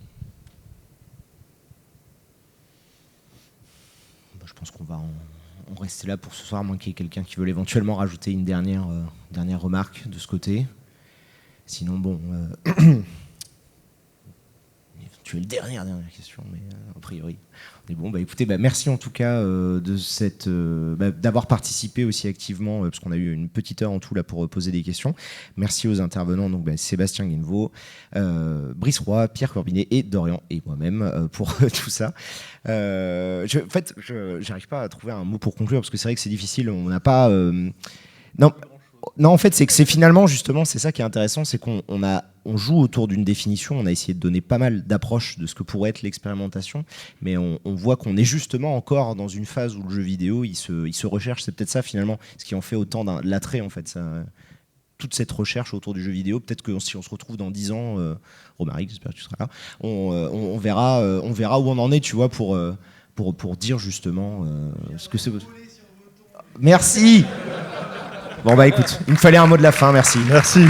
Je pense qu'on va en rester là pour ce soir, à moins qu'il y ait quelqu'un qui veut éventuellement rajouter une dernière remarque de ce côté. Sinon, tu es le dernière question, mais a priori, on est bon. Écoutez, merci en tout cas d'avoir participé aussi activement, parce qu'on a eu une petite heure en tout là pour poser des questions. Merci aux intervenants, donc Sébastien Guenevaux, Brice Roy, Pierre Corbinet et Dorian et moi-même pour tout ça. En fait, je n'arrive pas à trouver un mot pour conclure parce que c'est vrai que c'est difficile. On n'a pas. Non, en fait, c'est finalement, justement, c'est ça qui est intéressant, c'est qu'on joue autour d'une définition, on a essayé de donner pas mal d'approches de ce que pourrait être l'expérimentation, mais on voit qu'on est justement encore dans une phase où le jeu vidéo, il se recherche, c'est peut-être ça finalement, ce qui en fait autant de l'attrait, en fait, ça, toute cette recherche autour du jeu vidéo, peut-être que si on se retrouve dans 10 ans, Romaric, j'espère que tu seras là, on verra où on en est, tu vois, pour dire justement ce que c'est. Merci. Bon bah écoute, il me fallait un mot de la fin, merci. Merci.